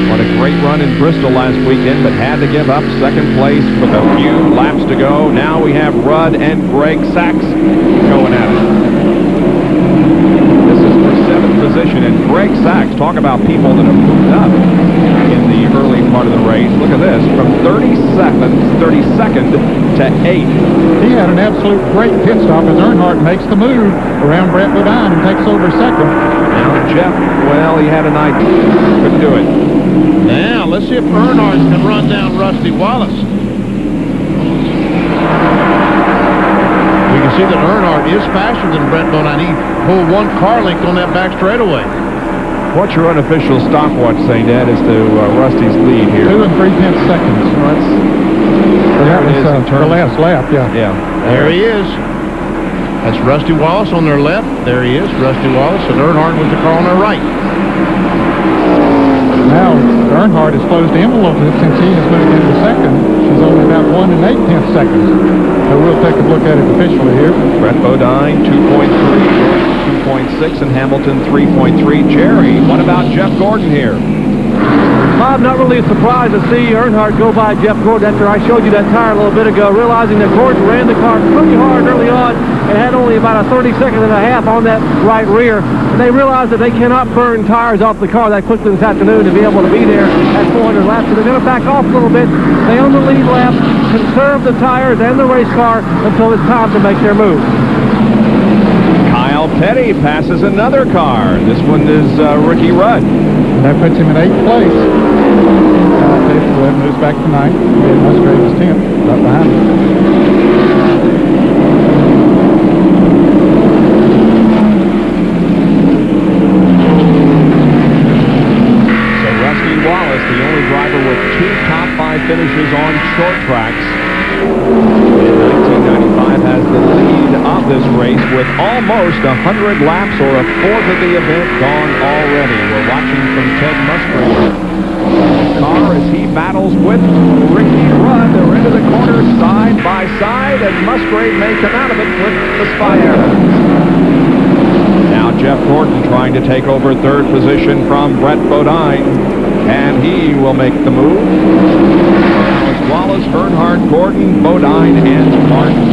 Speaker 1: What a great run in Bristol last weekend, but had to give up second place with a few laps to go. Now we have Rudd and Greg Sachs going at it. This is for seventh position, and Greg Sachs, talk about people that have moved up in the early part of the race. Look at this, from 32nd to 8th.
Speaker 3: He had an absolute great pit stop as Earnhardt makes the move around Brett Bodine and takes over second.
Speaker 1: Now Jeff, well, he had a night, couldn't do it.
Speaker 2: Now, let's see if Earnhardt can run down Rusty Wallace. We can see that Earnhardt is faster than Brett Bodine. He pulled one car length on that back straightaway.
Speaker 1: What's your unofficial stopwatch say, Dad, as to Rusty's lead here?
Speaker 3: 2 3/10 seconds.
Speaker 1: Well,
Speaker 3: that was the last lap, yeah.
Speaker 2: There he is. That's Rusty Wallace on their left. There he is, Rusty Wallace, and Earnhardt with the car on their right.
Speaker 3: Now, Earnhardt has closed in a little bit since he has moved into second. She's only about 1 8/10 seconds. So we'll take a look at it officially here.
Speaker 1: Brett Bodine, 2.3, 2.6, and Hamilton, 3.3. Jerry, what about Jeff Gordon here?
Speaker 8: I'm not really surprised to see Earnhardt go by Jeff Gordon after I showed you that tire a little bit ago, realizing that Gordon ran the car pretty hard early on and had only about a 32nd and a half on that right rear. And they realized that they cannot burn tires off the car that quickly this afternoon to be able to be there at 400 laps. So they're going to back off a little bit, stay on the lead lap, conserve the tires and the race car until it's time to make their move.
Speaker 1: Kyle Petty passes another car. This one is Ricky Rudd.
Speaker 3: That puts him in 8th place. Rudd moves back to 9th. And Musgrave is 10th, right behind him.
Speaker 1: So Rusty Wallace, the only driver with 2 top 5 finishes on short tracks in 1995, has the lead of this race with almost 100 laps or a fourth of the event gone already. We're watching from Ted Musgrave car as he battles with Ricky Rudd. They're into the corner side by side, and Musgrave may come out of it with the fire. Now Jeff Gordon trying to take over third position from Brett Bodine, and he will make the move. It's Wallace, Earnhardt, Gordon, Bodine, and Martin.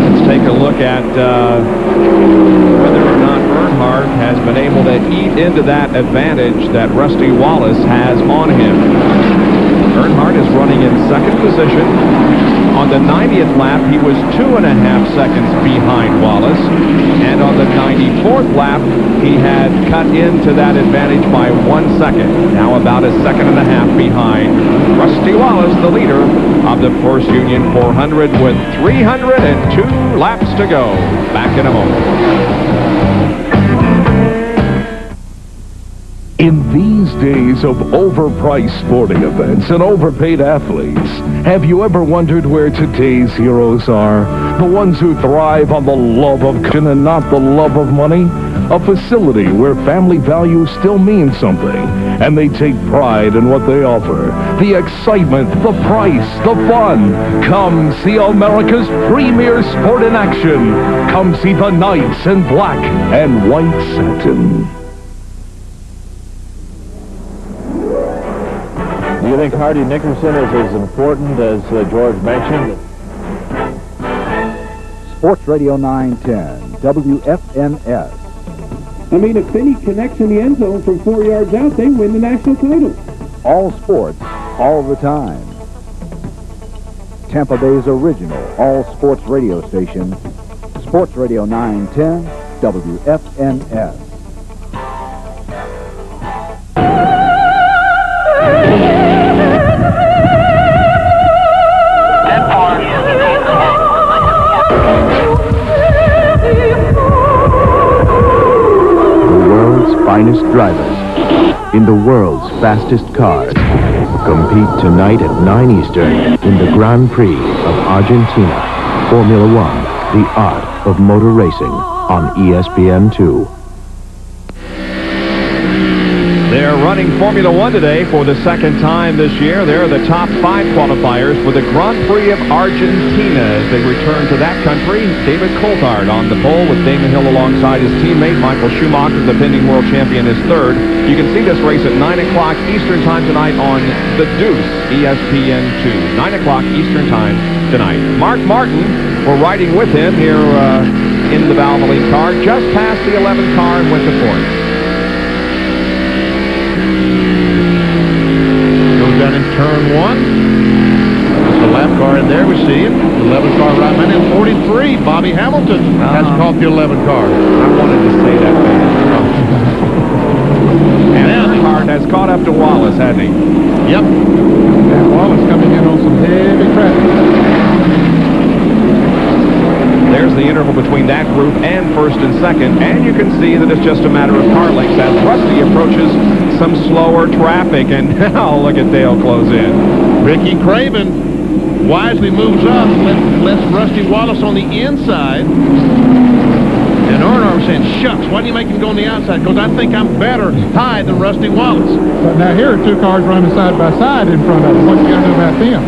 Speaker 1: Let's take a look at whether or not Earnhardt has been able to eat into that advantage that Rusty Wallace has on him. Earnhardt is running in second position On the 90th lap, he was 2.5 seconds behind Wallace. And on the 94th lap, he had cut into that advantage by 1 second. Now about a second and a half behind Rusty Wallace, the leader of the Force Union 400 with 302 laps to go. Back in a moment.
Speaker 19: In these days of overpriced sporting events and overpaid athletes, have you ever wondered where today's heroes are? The ones who thrive on the love of action and not the love of money? A facility where family values still mean something, and they take pride in what they offer. The excitement, the price, the fun. Come see America's premier sport in action. Come see the Knights in black and white satin.
Speaker 20: Do you think Hardy Nickerson is as important as George mentioned?
Speaker 21: Sports Radio 910, WFNS.
Speaker 22: I mean, if Finney connects in the end zone from 4 yards out, they win the national title.
Speaker 21: All sports, all the time. Tampa Bay's original all-sports radio station, Sports Radio 910, WFNS.
Speaker 23: Finest drivers in the world's fastest cars compete tonight at 9 Eastern in the Grand Prix of Argentina. Formula One, the art of motor racing on ESPN2.
Speaker 1: They're running Formula One today for the second time this year. They're the top 5 qualifiers for the Grand Prix of Argentina as they return to that country. David Coulthard on the pole with Damon Hill alongside his teammate Michael Schumacher, the defending world champion, is third. You can see this race at 9 o'clock Eastern time tonight on The Deuce, ESPN2. 9 o'clock Eastern time tonight. Mark Martin, we're riding with him here in the Valvoline car, just past the 11th car and went to 4th.
Speaker 2: Down in turn 1. There's the lap car in there. We see it. The 11 car right behind him. 43. Bobby Hamilton has caught the 11 car.
Speaker 1: I wanted to say that. And Earnhardt has caught up to Wallace, hasn't he?
Speaker 2: Yep.
Speaker 3: And Wallace coming in on some heavy traffic.
Speaker 1: There's the interval between that group and first and second, and you can see that it's just a matter of car lengths as Rusty approaches some slower traffic, and now look at Dale close in.
Speaker 2: Ricky Craven wisely moves up, lets Rusty Wallace on the inside, and Earnhardt was saying, shucks, why do you make him go on the outside? Because I think I'm better high than Rusty Wallace.
Speaker 3: But now here are 2 cars running side by side in front of them. What you going to do about them?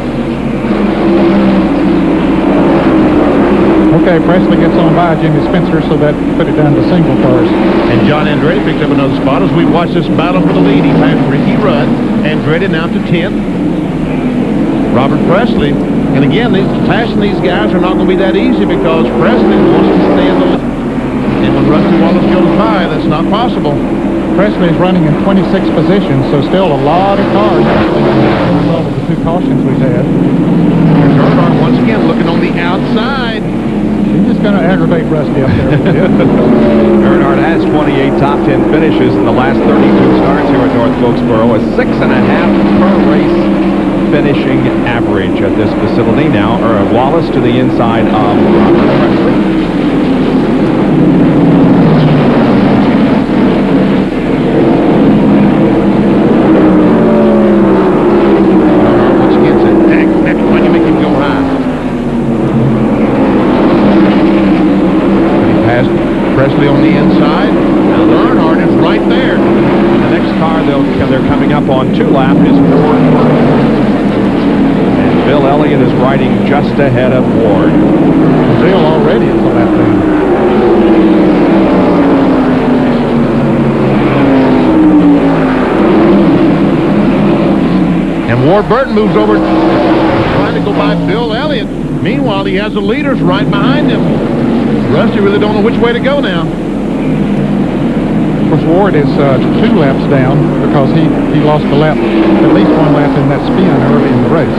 Speaker 3: Okay, Presley gets on by Jimmy Spencer, so that put it down to single cars.
Speaker 2: And John Andretti picked up another spot as we watch this battle for the lead. He passed Ricky Rudd. Andretti now to 10th. Robert Presley. And again, passing these guys are not going to be that easy because Presley wants to stay in the lead. And when Rusty Wallace goes by, that's not possible.
Speaker 3: Presley is running in 26th position, so still a lot of cars as a result of the 2 cautions we've had.
Speaker 2: Here's Earnhardt once again looking on the outside.
Speaker 3: He's just going to aggravate Rusty up there.
Speaker 1: Earnhardt has 28 top 10 finishes in the last 32 starts here at North Wilkesboro. A 6.5 per race finishing average at this facility. Now, Wallace to the inside of Robert Presley.
Speaker 2: Presley on the inside. Now Earnhardt is right there.
Speaker 1: The next car they're coming up on 2 lap is Ward. And Bill Elliott is riding just ahead of Ward.
Speaker 3: Bill already is a lap down.
Speaker 2: And Ward Burton moves over trying to go by Bill Elliott. Meanwhile, he has the leaders right behind him. Rusty really don't know which way to go now.
Speaker 3: Of course, Ward is 2 laps down because he lost a lap, at least 1 lap in that spin early in the race.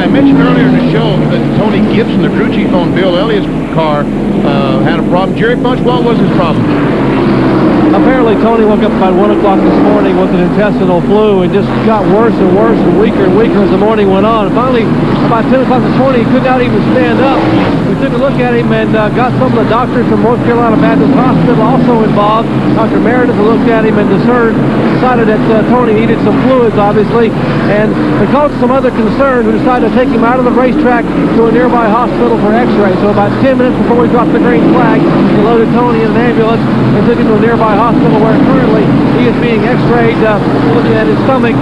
Speaker 2: I mentioned earlier in the show that Tony Gibson, the crew chief on Bill Elliott's car, had a problem. Jerry Bunch, what was his problem?
Speaker 8: Apparently, Tony woke up about 1 o'clock this morning with an intestinal flu and just got worse and worse and weaker as the morning went on. Finally, about 10 o'clock this morning, he could not even stand up. We took a look at him and got some of the doctors from North Carolina Baptist Hospital also involved. Dr. Meredith looked at him and decided that Tony needed some fluids, obviously. And because of some other concerns, we decided to take him out of the racetrack to a nearby hospital for x-ray. So about 10 minutes before we dropped the green flag, we loaded Tony in an ambulance and took him to a nearby hospital where currently he is being x-rayed, looking at his stomach,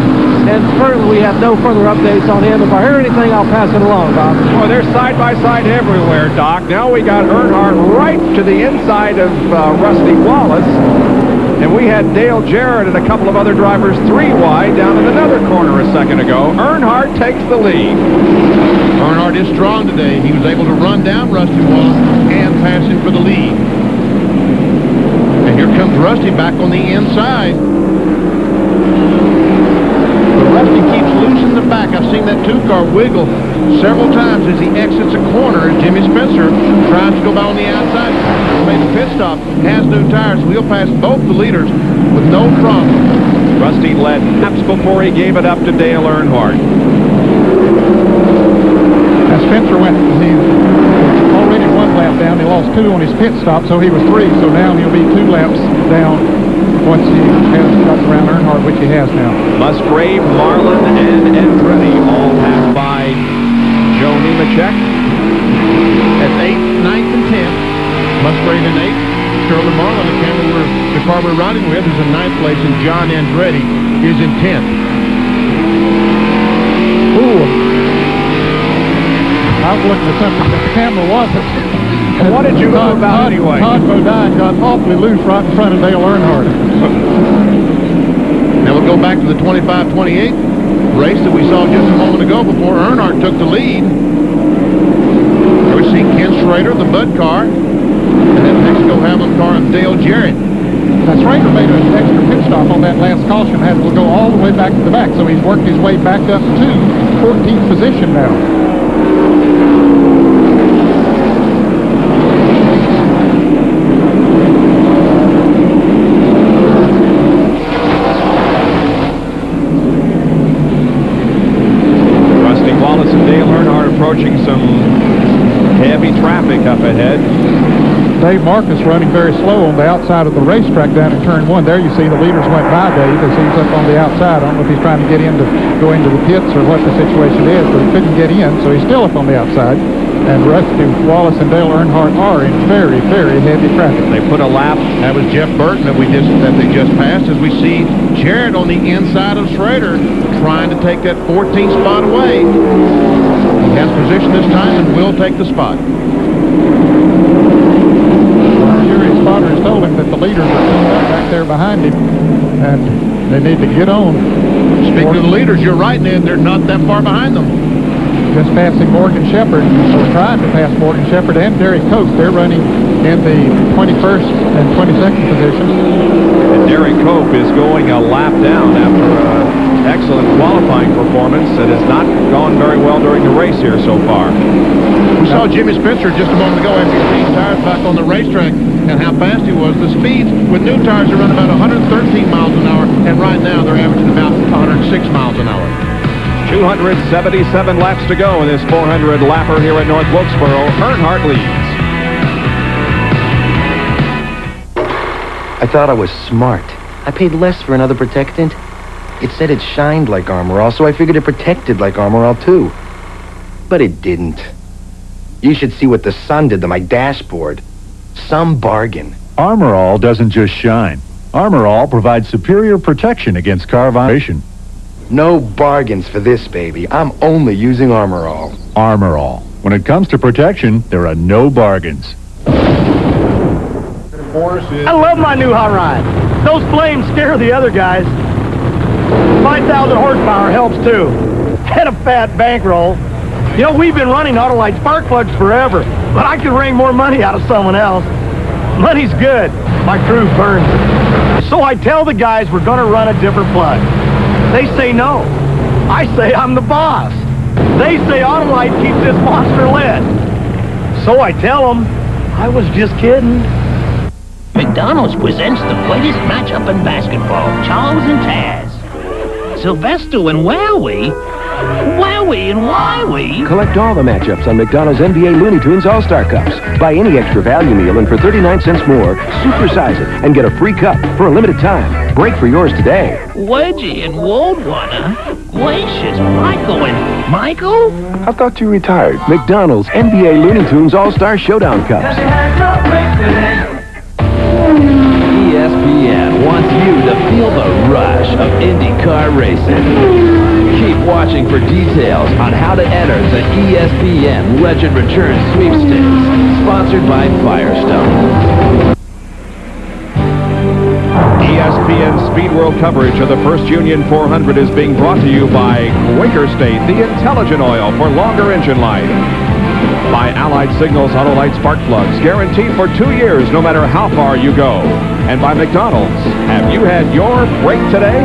Speaker 8: and currently we have no further updates on him. If I hear anything, I'll pass it along, Bob.
Speaker 1: Well, they're side by side everywhere, Doc. Now we got Earnhardt right to the inside of Rusty Wallace, and we had Dale Jarrett and a couple of other drivers 3 wide down in another corner a second ago. Earnhardt takes the lead.
Speaker 2: Earnhardt is strong today. He was able to run down Rusty Wallace and pass him for the lead. And here comes Rusty back on the inside. But Rusty keeps losing the back. I've seen that 2-car wiggle several times as he exits a corner as Jimmy Spencer tries to go by on the outside. He made a pit stop, has new tires, so he'll pass both the leaders with no problem.
Speaker 1: Rusty led laps before he gave it up to Dale Earnhardt.
Speaker 3: As Spencer went, he already 1 lap down. He lost 2 on his pit stop, so he was 3. So now he'll be 2 laps down once he has got around Earnhardt, which he has now.
Speaker 1: Musgrave, Marlin, and Andretti all passed by Joe Nemechek.
Speaker 2: That's 8th, 9th, and 10th. Musgrave in 8th. Sterling Marlin, the car we're riding with, is in 9th place, and John Andretti is in 10th.
Speaker 3: Ooh. I was looking at something that the camera wasn't.
Speaker 1: And what did you know about anyway?
Speaker 3: Todd Bodine got awfully loose right in front of Dale Earnhardt.
Speaker 2: Now we'll go back to the 25-28 race that we saw just a moment ago before Earnhardt took the lead. There we see Ken Schrader, the Bud car, and that Mexico Hamlin car of Dale Jarrett.
Speaker 3: Now, Schrader made an extra pit stop on that last caution, had to go all the way back to the back, so he's worked his way back up to 14th position now.
Speaker 1: Approaching some heavy traffic up ahead.
Speaker 3: Dave Marcus running very slow on the outside of the racetrack down in turn 1. There you see the leaders went by Dave as he's up on the outside. I don't know if he's trying to go into the pits or what the situation is, but he couldn't get in, so he's still up on the outside. And Rusty Wallace and Dale Earnhardt are in very, very heavy traffic.
Speaker 1: They put a lap.
Speaker 2: That was Jeff Burton that they just passed, as we see Jarrett on the inside of Schrader trying to take that 14th spot away. He has position this time and will take the spot.
Speaker 3: Jerry's spotter has told him that the leaders are coming back there behind him, and they need to get on.
Speaker 2: Speaking of the leaders, you're right, Ned. They're not that far behind them.
Speaker 3: Just passing Morgan Shepherd, or trying to pass Morgan Shepherd and Derek Cope. They're running in the 21st and 22nd positions.
Speaker 1: And Derek Cope is going a lap down after an excellent qualifying performance that has not gone very well during the race here so far.
Speaker 2: We saw Jimmy Spencer just a moment ago after he put his tires back on the racetrack and how fast he was. The speeds with new tires are running about 113 miles an hour, and right now they're averaging about 106 miles an hour.
Speaker 1: 277 laps to go in this 400 lapper here at North Wilkesboro. Earnhardt leads.
Speaker 15: I thought I was smart. I paid less for another protectant. It said it shined like Armor All, so I figured it protected like Armor All too. But it didn't. You should see what the sun did to my dashboard. Some bargain.
Speaker 5: Armor All doesn't just shine. Armor All provides superior protection against car vibration.
Speaker 15: No bargains for this, baby. I'm only using Armor All.
Speaker 5: Armor All. When it comes to protection, there are no bargains.
Speaker 6: I love my new hot ride. Those flames scare the other guys. 5,000 horsepower helps too. And a fat bankroll. You know, we've been running Autolite spark plugs forever, but I can wring more money out of someone else. Money's good. My crew burns it. So I tell the guys we're going to run a different plug. They say no. I say I'm the boss. They say Autolite keeps this monster lit. So I tell them, I was just kidding.
Speaker 7: McDonald's presents the greatest matchup in basketball, Charles and Taz. Sylvester and Wowie? Wowie and Wowie?
Speaker 13: Collect all the matchups on McDonald's NBA Looney Tunes All-Star Cups. Buy any extra value meal and for 39 cents more, supersize it and get a free cup for a limited time. Break for yours today.
Speaker 7: Wedgie and Woldwater? Gracious, Michael?
Speaker 13: I thought you retired. McDonald's NBA Looney Tunes All-Star Showdown Cups.
Speaker 16: ESPN wants you to feel the rush of IndyCar racing. Keep watching for details on how to enter the ESPN Legend Return Sweepstakes, sponsored by Firestone.
Speaker 1: ESPN Speed World coverage of the First Union 400 is being brought to you by Quaker State, the intelligent oil for longer engine life. By Allied Signals Autolite Spark Plugs, guaranteed for 2 years no matter how far you go. And by McDonald's, have you had your break today?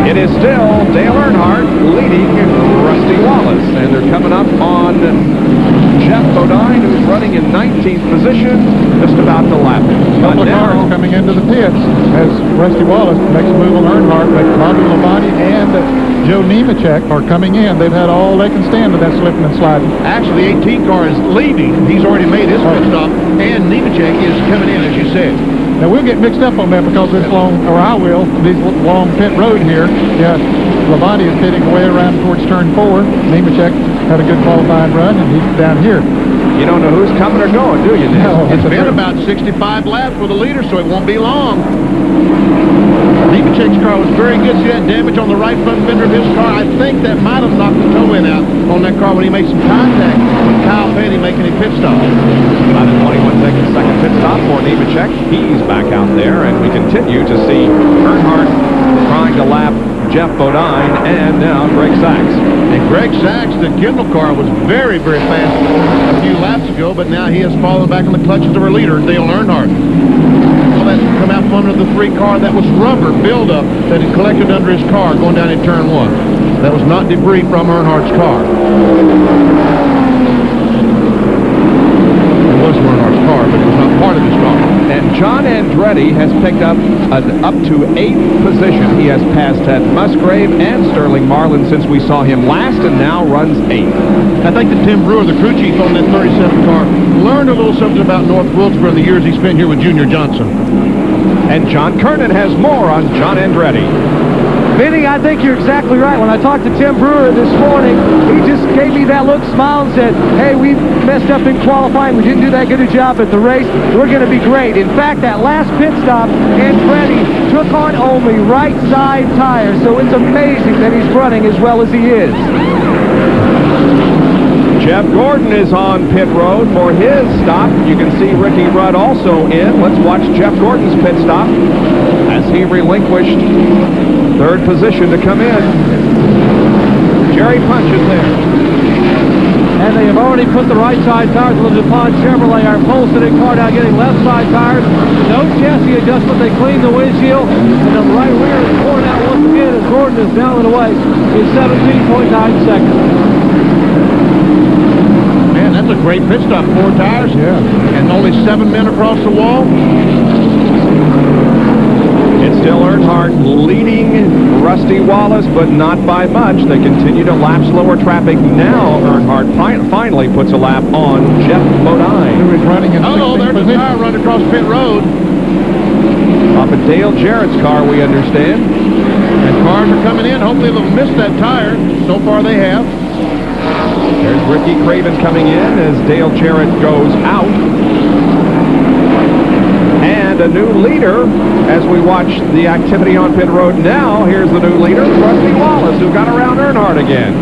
Speaker 1: It is still Dale Earnhardt leading Rusty Wallace, and they're coming up on Jeff Bodine, who's running in 19th position, just about to lap him.
Speaker 3: A couple of cars coming into the pits as Rusty Wallace makes a move on Earnhardt, but Bobby Labonte and Joe Nemechek are coming in. They've had all they can stand with that slipping and sliding.
Speaker 2: Actually, the 18 car is leaving. He's already made his pit stop, and Nemechek is coming in, as you said.
Speaker 3: Now, we'll get mixed up on that because this long, or I will, this long pit road here. Yeah, Labonte is pitting away around towards turn 4. Nemechek had a good qualifying run, and he's down here.
Speaker 1: You don't know who's coming or going, do you, Nick?
Speaker 3: No,
Speaker 2: It's been about 65 laps with the leader, so it won't be long. Nemechek's car was very good. See that damage on the right front fender of his car? I think that might have knocked the toe in out on that car when he made some contact with Kyle Petty making a pit stop.
Speaker 1: About a 21-second pit stop for Nemechek. He's back out there, and we continue to see Earnhardt trying to lap Jeff Bodine and now Greg Sachs.
Speaker 2: And Greg Sachs, the Kendall car, was very, very fast a few laps ago, but now he has fallen back in the clutches of her leader, Dale Earnhardt. All that come out from under the 3 car, that was rubber buildup that had collected under his car going down in turn 1. That was not debris from Earnhardt's car. It was Earnhardt's car, but it was not part of his car.
Speaker 1: And John Andretti has picked up an up to 8th position. He has passed Ted Musgrave and Sterling Marlin since we saw him last, and now runs 8th.
Speaker 2: I think that Tim Brewer, the crew chief on that 37 car, learned a little something about North Wilkesboro in the years he spent here with Junior Johnson.
Speaker 1: And John Kernan has more on John Andretti.
Speaker 8: Vinny, I think you're exactly right. When I talked to Tim Brewer this morning, he just gave me that look, smile, and said, hey, we messed up in qualifying. We didn't do that good a job at the race. We're going to be great. In fact, that last pit stop, Andretti took on only right side tires, so it's amazing that he's running as well as he is.
Speaker 1: Jeff Gordon is on pit road for his stop. You can see Ricky Rudd also in. Let's watch Jeff Gordon's pit stop as he relinquished 3rd position to come in. Jerry Punch is there.
Speaker 8: And they have already put the right side tires on the DuPont Chevrolet. Our pole-sitting car now getting left side tires. No chassis adjustment. They cleaned the windshield. And the right rear is pouring out once again as Gordon is down and away in 17.9 seconds.
Speaker 2: Man, that's a great pit stop. 4 tires.
Speaker 3: Yeah.
Speaker 2: And only 7 men across the wall.
Speaker 1: It's still Earnhardt leading Rusty Wallace, but not by much. They continue to lap slower traffic. Now Earnhardt finally puts a lap on Jeff Bodine,
Speaker 3: who is running in 16th
Speaker 2: there's
Speaker 3: position.
Speaker 2: a tire running across pit road.
Speaker 1: Off of Dale Jarrett's car, we understand.
Speaker 2: And cars are coming in. Hopefully they'll miss that tire. So far they have.
Speaker 1: There's Ricky Craven coming in as Dale Jarrett goes out. And a new leader as we watch the activity on pit road now. Here's the new leader, Rusty Wallace, who got around Earnhardt again.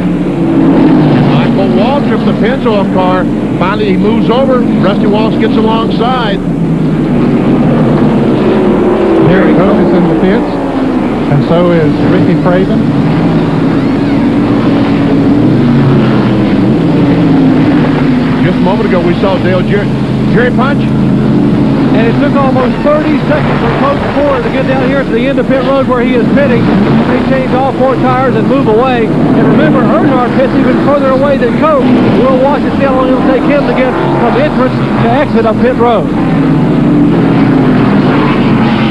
Speaker 2: Michael Waltrip, the Pennzoil car, finally he moves over. Rusty Wallace gets alongside.
Speaker 3: Derek Hope is in the pits, and so is Ricky Craven.
Speaker 2: Just a moment ago we saw Dale Jerry Punch.
Speaker 8: and it took almost 30 seconds for Coach Ford to get down here to the end of pit road where he is pitting. They change all 4 tires and move away. And remember, Earnhardt pits even further away than Coach. We'll watch and see how long it'll take him to get from entrance to exit of pit road.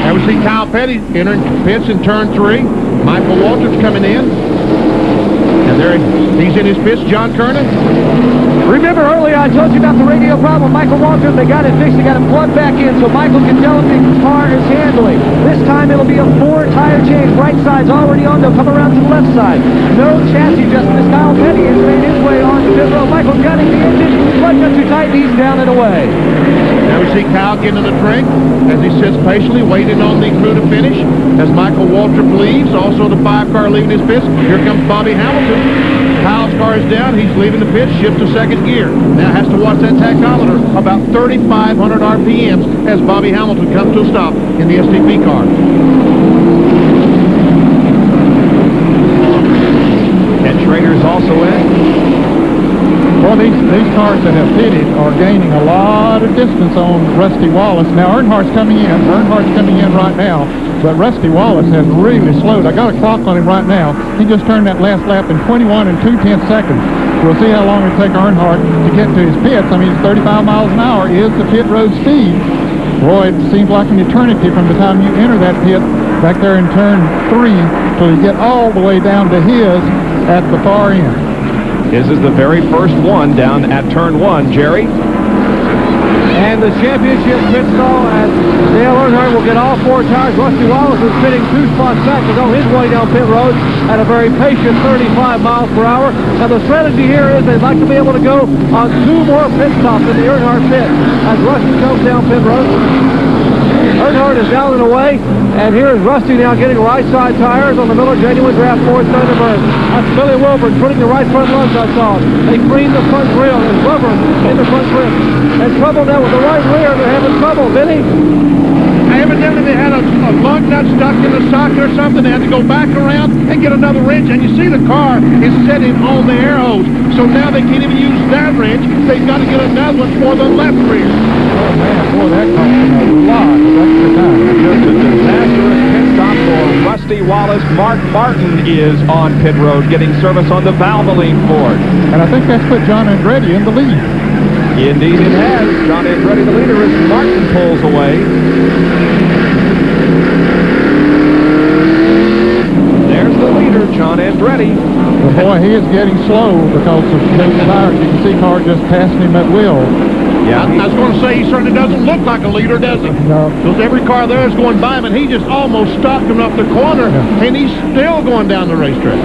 Speaker 2: There we see Kyle Petty entering pits in turn 3. Michael Waltrip's coming in. And there he's in his pits, John Kernan.
Speaker 8: Remember earlier I told you about the radio problem. Michael Waltrip, they got it fixed. They got it plugged back in so Michael can tell him the car is handling. This time it'll be a 4-tire change. Right side's already on. They'll come around to the left side. No chassis adjustment as Kyle Petty has made his way on to pit road. Michael's gunning the engine. Clutch got too tight. He's down and away.
Speaker 2: Now we see Kyle get in the drink as he sits patiently waiting on the crew to finish. As Michael Waltrip leaves, also the 5-car leaving his pits. Here comes Bobby Hamilton. Kyle's car is down. He's leaving the pit, shift to second gear. Now has to watch that tachometer, about 3,500 RPMs as Bobby Hamilton comes to a stop in the STP car.
Speaker 1: Ken Schrader's also in.
Speaker 3: Well, these cars that have pitted are gaining a lot of distance on Rusty Wallace. Now, Earnhardt's coming in. Earnhardt's coming in right now. But Rusty Wallace has really slowed. I got a clock on him right now. He just turned that last lap in 21 and 2/10 seconds. We'll see how long it'll take Earnhardt to get to his pits. I mean, 35 miles an hour is the pit road speed. Boy, it seems like an eternity from the time you enter that pit back there in turn 3 till you get all the way down to his at the far end.
Speaker 1: His is the very first one down at turn 1, Jerry.
Speaker 8: And the championship pit stall as Dale Earnhardt will get all 4 tires. Rusty Wallace is pitting 2 spots back. He's on his way down pit road at a very patient 35 miles per hour. Now the strategy here is they'd like to be able to go on 2 more pit stops in the Earnhardt pit as Rusty comes down pit road. Earnhardt is down and away, and here is Rusty now getting right side tires on the Miller Genuine Draft Ford Thunderbird. That's Billy Wilburn putting the right front lugs on. They clean the front grill. There's rubber in the front grill. And trouble now with the right rear. They're having trouble. Vinny?
Speaker 2: Evidently they had a lug nut stuck in the socket or something. They had to go back around and get another wrench. And you see the car is sitting on the air hose. So now they can't even use that wrench. They've got to get another one for the left rear.
Speaker 3: Oh, man, boy, that cost him a lot of extra time.
Speaker 1: Just a disastrous pit stop for Rusty Wallace. Mark Martin is on pit road getting service on the Valvoline Ford.
Speaker 3: And I think that's put John Andretti in the lead.
Speaker 1: Indeed it has. John Andretti the leader as Martin pulls away. There's the leader, John Andretti.
Speaker 3: Well, boy, he is getting slow because of those tires. You can see cars just passing him at will.
Speaker 2: Yeah, I was going to say, he certainly doesn't look like a leader, does he?
Speaker 3: No.
Speaker 2: Because every car there is going by him, and he just almost stopped him up the corner, and he's still going down the racetrack.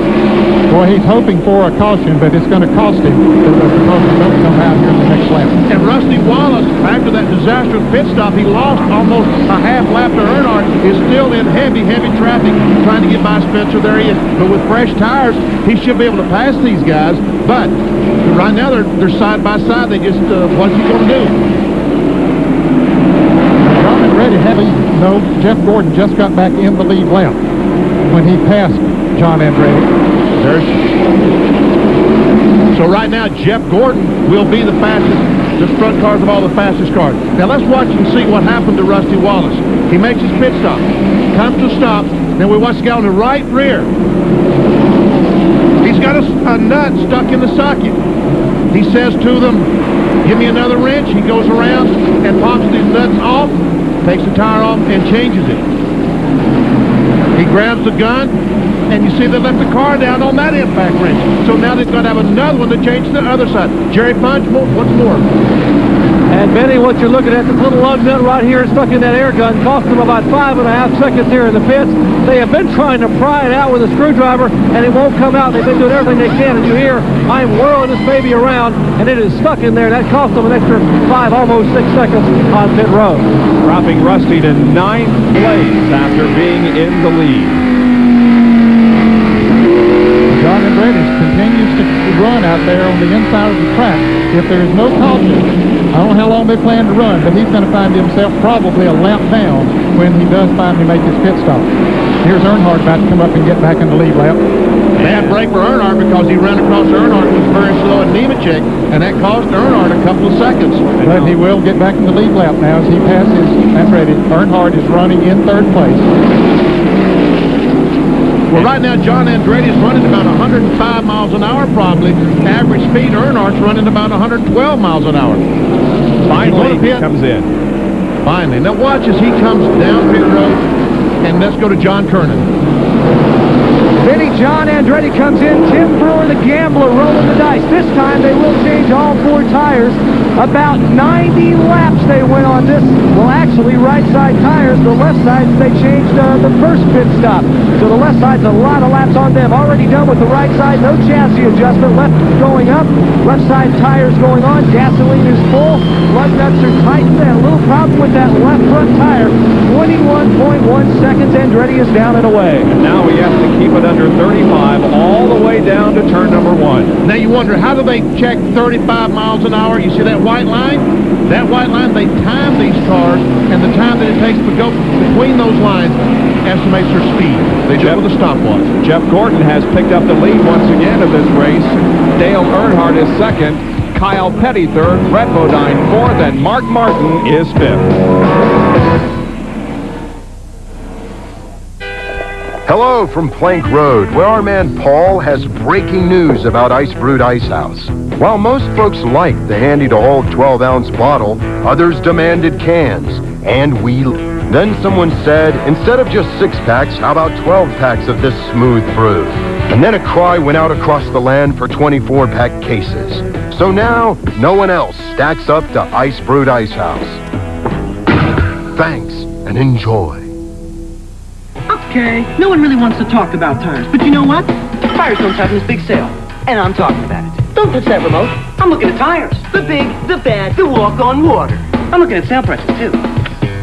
Speaker 3: Boy, he's hoping for a caution, but it's going to cost him because the caution don't come out here in the next lap.
Speaker 2: And Rusty Wallace, after that disastrous pit stop, he lost almost a half lap to Earnhardt, is still in heavy, heavy traffic trying to get by Spencer. There he is. But with fresh tires, he should be able to pass these guys. But right now, they're side by side. They just, what's he going to do?
Speaker 3: John Andretti no, Jeff Gordon just got back in the lead lap when he passed John Andretti.
Speaker 2: So right now, Jeff Gordon will be the fastest, the front cars of all the fastest cars. Now let's watch and see what happened to Rusty Wallace. He makes his pit stop, comes to stop, then we watch the guy on the right rear. He's got a nut stuck in the socket. He says to them, give me another wrench. He goes around and pops these nuts off, takes the tire off, and changes it. He grabs the gun, and you see they left the car down on that impact wrench. So now they've got to have another one to change to the other side. Jerry Punch, what's more?
Speaker 8: And Benny, what you're looking at, this little lug nut right here stuck in that air gun, cost them about 5.5 seconds here in the pits. They have been trying to pry it out with a screwdriver, and it won't come out. They've been doing everything they can, and you hear, I'm whirling this baby around, and it is stuck in there. That cost them an extra 5, almost 6 seconds on pit road.
Speaker 1: Dropping Rusty to 9th place after being in the lead.
Speaker 3: John Andretti continues to run out there on the inside of the track. If there is no caution, I don't know how long they plan to run, but he's going to find himself probably a lap down when he does finally make his pit stop. Here's Earnhardt about to come up and get back in the lead lap.
Speaker 2: Bad break for Earnhardt because he ran across Earnhardt, who was very slow at Nemechek, and that cost Earnhardt a couple of seconds.
Speaker 3: But he will get back in the lead lap now as he passes Andretti. Earnhardt is running in third place.
Speaker 2: Well, right now, John Andretti is running about 105 miles an hour, probably. Average speed, Earnhardt's running about 112 miles an hour.
Speaker 1: Finally, he comes in.
Speaker 2: Finally. Now watch as he comes down pit road, and let's go to John Kernan.
Speaker 8: Vinny, John Andretti comes in. Tim Brewer, the gambler, rolling the dice. This time they will change all four tires. About 90 laps they went on this. Well, actually, right side tires. The left side, they changed the first pit stop. So the left side's a lot of laps on them. Already done with the right side. No chassis adjustment. Left going up. Left side tires going on. Gasoline is full. Lug nuts are tightened. And a little problem with that left front tire. 21.1 seconds. Andretti is down and away.
Speaker 1: And now he has to keep it under 35 all the way down to turn number 1.
Speaker 2: Now you wonder, how do they check 35 miles an hour? You see that white line? That white line, they time these cars, and the time that it takes to go between those lines estimates their speed. They do it with a stopwatch.
Speaker 1: Jeff Gordon has picked up the lead once again of this race. Dale Earnhardt is second, Kyle Petty third, Brett Bodine fourth, and Mark Martin is fifth.
Speaker 10: Hello from Plank Road, where our man Paul has breaking news about Ice Brewed Ice House. While most folks liked the handy-to-hold 12-ounce bottle, others demanded cans, and then someone said, instead of just 6-packs, how about 12-packs of this smooth brew? And then a cry went out across the land for 24-pack cases. So now, no one else stacks up to Ice Brewed Ice House. Thanks, and enjoy.
Speaker 11: Okay, no one really wants to talk about tires, but you know what? Firestone's having this big sale, and I'm talking about it. Don't touch that remote. I'm looking at tires. The big, the bad, the walk on water. I'm looking at sale prices, too.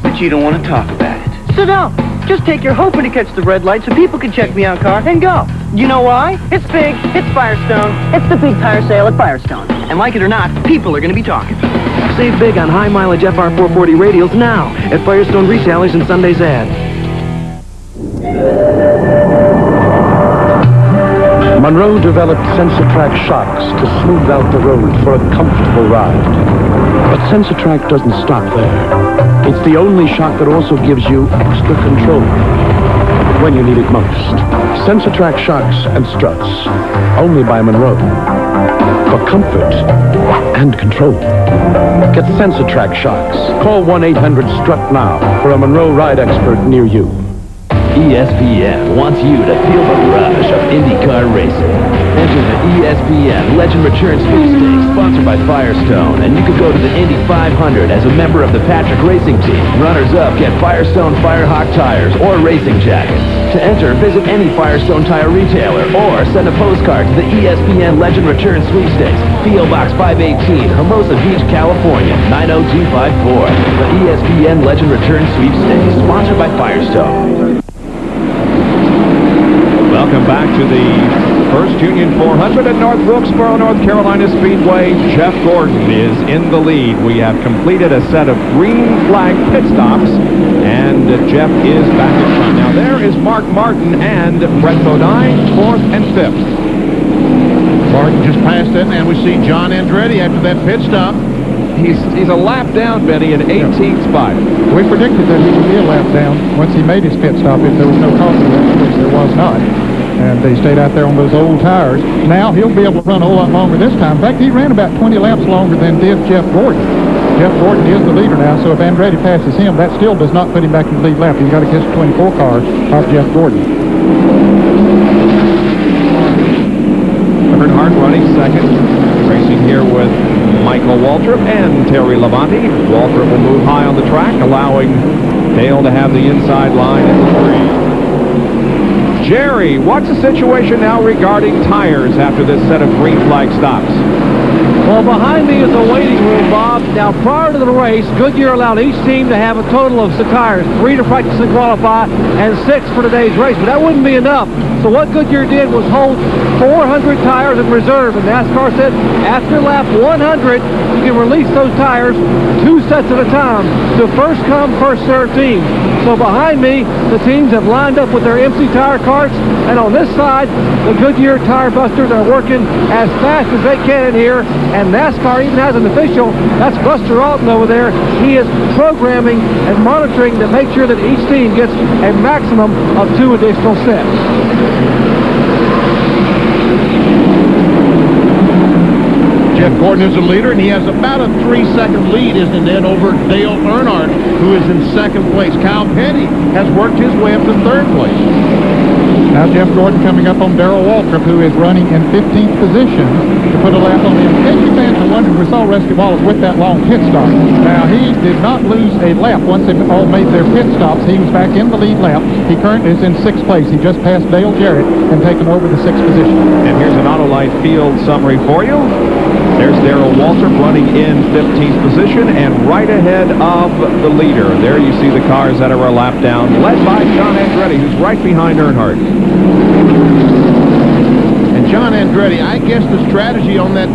Speaker 11: But you don't want to talk about it. So don't. Just take your hoping to catch the red light so people can check me out car and go. You know why? It's big, it's Firestone. It's the big tire sale at Firestone. And like it or not, people are going to be talking.
Speaker 12: Save big on high-mileage FR440 radials now at Firestone retailers and Sunday's ad.
Speaker 24: Monroe developed Sensatrack shocks to smooth out the road for a comfortable ride. But Sensatrack doesn't stop there. It's the only shock that also gives you extra control when you need it most. Sensatrack shocks and struts, only by Monroe. For comfort and control. Get Sensatrack shocks. Call 1-800-STRUT now for a Monroe ride expert near you.
Speaker 16: ESPN wants you to feel the rush of IndyCar racing. Enter the ESPN Legend Return Sweepstakes, sponsored by Firestone, and you can go to the Indy 500 as a member of the Patrick Racing Team. Runners-up get Firestone Firehawk tires or racing jackets. To enter, visit any Firestone tire retailer or send a postcard to the ESPN Legend Return Sweepstakes, P.O. Box 518, Hermosa Beach, California, 90254. The ESPN Legend Return Sweepstakes, sponsored by Firestone.
Speaker 1: Welcome back to the First Union 400 at North Wilkesboro, North Carolina Speedway. Jeff Gordon is in the lead. We have completed a set of green flag pit stops, and Jeff is back in front. Now there is Mark Martin and Brett Bodine, fourth and fifth.
Speaker 2: Martin just passed it, and we see John Andretti after that pit stop.
Speaker 1: He's a lap down, Benny, in 18th spot.
Speaker 3: We predicted that he would be a lap down once he made his pit stop if there was no caution, which there was not. And they stayed out there on those old tires. Now he'll be able to run a whole lot longer this time. In fact, he ran about 20 laps longer than did Jeff Gordon. Jeff Gordon is the leader now, so if Andretti passes him, that still does not put him back in the lead lap. He's got to catch the 24 car off Jeff Gordon.
Speaker 1: Earnhardt running second, racing here with Michael Waltrip and Terry Labonte. Waltrip will move high on the track, allowing Dale to have the inside line in the three. Jerry, what's the situation now regarding tires after this set of green flag stops?
Speaker 8: Well, behind me is a waiting room, Bob. Now, prior to the race, Goodyear allowed each team to have a total of 6 tires, 3 to practice and qualify, and 6 for today's race. But that wouldn't be enough. So what Goodyear did was hold 400 tires in reserve. And NASCAR said after lap 100, you can release those tires 2 sets at a time to first come, first serve teams. So behind me, the teams have lined up with their empty tire carts. And on this side, the Goodyear tire busters are working as fast as they can in here. And NASCAR even has an official. That's Buster Alton over there. He is programming and monitoring to make sure that each team gets a maximum of 2 additional sets.
Speaker 2: Jeff Gordon is the leader, and he has about a 3-second lead, isn't it, Ned, over Dale Earnhardt, who is in 2nd place. Kyle Petty has worked his way up to 3rd place.
Speaker 3: Now Jeff Gordon coming up on Darrell Waltrip, who is running in 15th position to put a lap on him. As you fans are wondering, we saw Rusty Wallace with that long pit stop. Now he did not lose a lap once they all made their pit stops. He was back in the lead lap. He currently is in 6th place. He just passed Dale Jarrett and taken over the 6th position.
Speaker 1: And here's an Autolite field summary for you. There's Darrell Waltrip running in 15th position and right ahead of the leader. There you see the cars that are a lap down, led by John Andretti, who's right behind Earnhardt.
Speaker 2: And John Andretti, I guess the strategy on that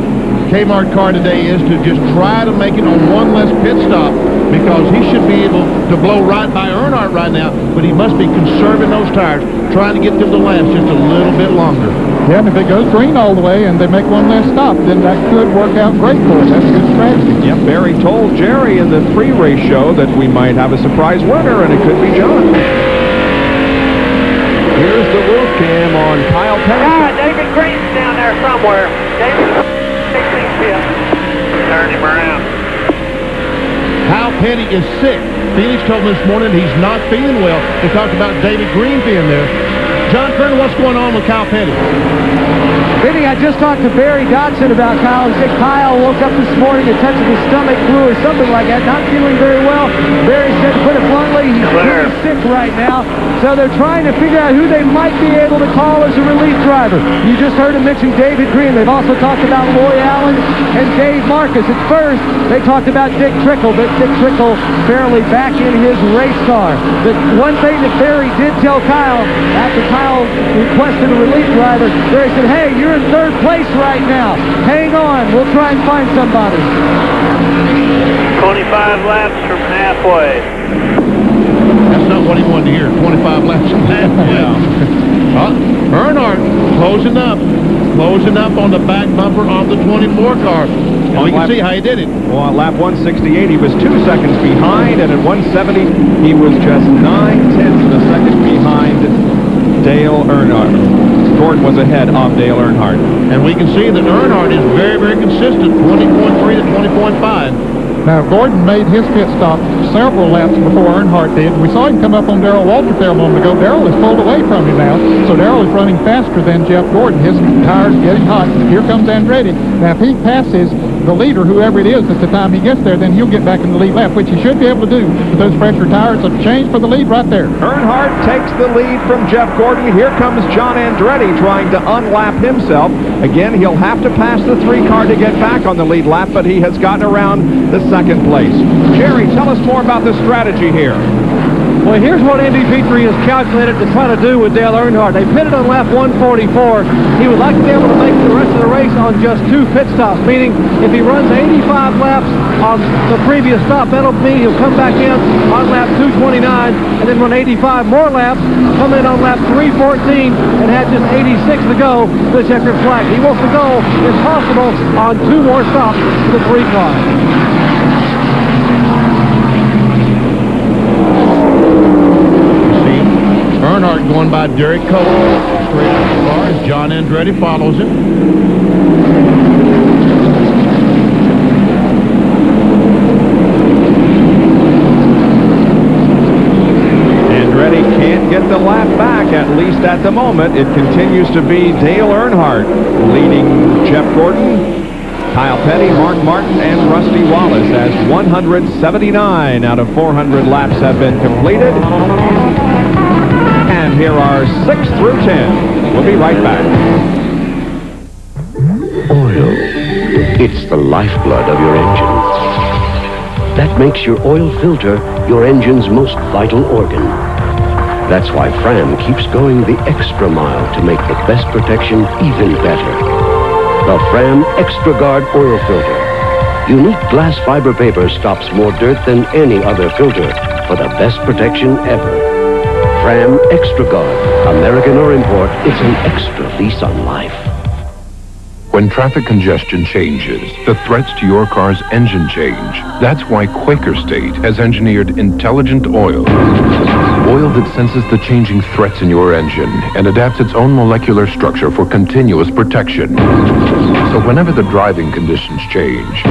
Speaker 2: Kmart car today is to just try to make it on one less pit stop, because he should be able to blow right by Earnhardt right now, but he must be conserving those tires, trying to get them to last just a little bit longer.
Speaker 3: Yeah, and if it goes green all the way and they make one less stop, then that could work out great for us. That's a good strategy.
Speaker 1: Yep, Barry told Jerry in the pre-race show that we might have a surprise winner, and it could be John. Here's the roof cam on Kyle Petty.
Speaker 6: David Green's down there somewhere. David, 16th. Turn him around.
Speaker 2: Kyle Petty is sick. Phoenix told me this morning he's not feeling well. They talked about David Green being there. John Kerner, what's going on with Kyle Petty?
Speaker 8: Vinny, I just talked to Barry Dodson about Kyle. He said Kyle woke up this morning and touched his stomach flu or something like that, not feeling very well. Barry said, to put it bluntly, he's pretty sick right now. So they're trying to figure out who they might be able to call as a relief driver. You just heard him mention David Green. They've also talked about Roy Allen and Dave Marcus. At first, they talked about Dick Trickle, but Dick Trickle barely back in his race car. The one thing that Barry did tell Kyle, after Kyle requested a relief driver, Barry said, hey, you're in 3rd place right now. Hang on. We'll try and find somebody.
Speaker 6: 25 laps from halfway.
Speaker 2: That's not what he wanted to hear. 25 laps from halfway. Earnhardt closing up on the back bumper of the 24 car. And we can see how he did it.
Speaker 1: Well, on lap 168, he was 2 seconds behind, and at 170, he was just 9/10 of a second behind Dale Earnhardt. Gordon was ahead of Dale Earnhardt.
Speaker 2: And we can see that Earnhardt is very, very consistent, 20.3 to 20.5.
Speaker 3: Now, Gordon made his pit stop several laps before Earnhardt did. We saw him come up on Darrell Waltrip there a moment ago. Darrell is pulled away from him now, so Darrell is running faster than Jeff Gordon. His tires are getting hot. Here comes Andretti. Now, if he passes the leader, whoever it is, at the time he gets there, then he'll get back in the lead lap, which he should be able to do with those pressure tires. A change for the lead right there.
Speaker 1: Earnhardt takes the lead from Jeff Gordon. Here comes John Andretti trying to unlap himself. Again, he'll have to pass the 3 car to get back on the lead lap, but he has gotten around the 2nd place. Jerry, tell us more about the strategy here.
Speaker 8: Well, here's what Andy Petrie has calculated to try to do with Dale Earnhardt. They pitted on lap 144. He would like to be able to make the rest of the race on just 2 pit stops, meaning if he runs 85 laps on the previous stop, that'll mean he'll come back in on lap 229 and then run 85 more laps, come in on lap 314 and have just 86 to go to the checkered flag. He wants to go, if possible, on 2 more stops for the 3 car.
Speaker 2: Earnhardt going by Derek Cole. Straight out the car as John Andretti follows him.
Speaker 1: Andretti can't get the lap back, at least at the moment. It continues to be Dale Earnhardt leading Jeff Gordon, Kyle Petty, Mark Martin, and Rusty Wallace as 179 out of 400 laps have been completed. And here are 6 through 10. We'll be right back.
Speaker 13: Oil,
Speaker 24: It's the lifeblood of your engine. That makes your oil filter your engine's most vital organ. That's why Fram keeps going the extra mile to make the best protection even better. The Fram Extra Guard oil filter. Unique glass fiber paper stops more dirt than any other filter for the best protection ever. Fram Extra Guard. American or import, it's an extra lease on life.
Speaker 4: When traffic congestion changes, the threats to your car's engine change. That's why Quaker State has engineered intelligent oil. Oil that senses the changing threats in your engine and adapts its own molecular structure for continuous protection. So whenever the driving conditions change,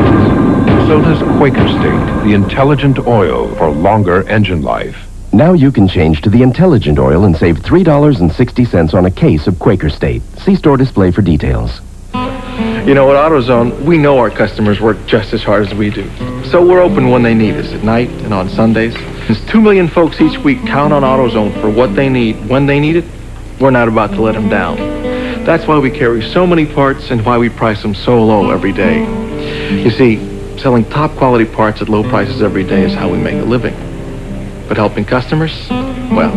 Speaker 4: so does Quaker State, the intelligent oil for longer engine life.
Speaker 23: Now you can change to the intelligent oil and save $3.60 on a case of Quaker State. See store display for details.
Speaker 9: You know, at AutoZone, we know our customers work just as hard as we do. So we're open when they need us, at night and on Sundays. Since 2 million folks each week count on AutoZone for what they need when they need it, we're not about to let them down. That's why we carry so many parts and why we price them so low every day. You see, selling top quality parts at low prices every day is how we make a living. But helping customers, well,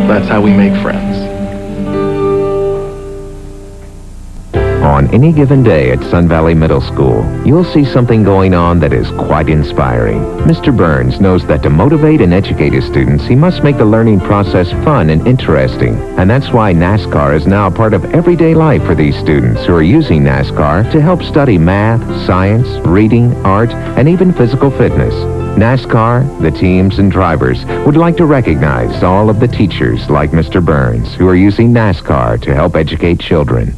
Speaker 9: that's how we make friends.
Speaker 23: On any given day at Sun Valley Middle School, you'll see something going on that is quite inspiring. Mr. Burns knows that to motivate and educate his students, he must make the learning process fun and interesting. And that's why NASCAR is now a part of everyday life for these students who are using NASCAR to help study math, science, reading, art, and even physical fitness. NASCAR, the teams, and drivers would like to recognize all of the teachers like Mr. Burns who are using NASCAR to help educate children.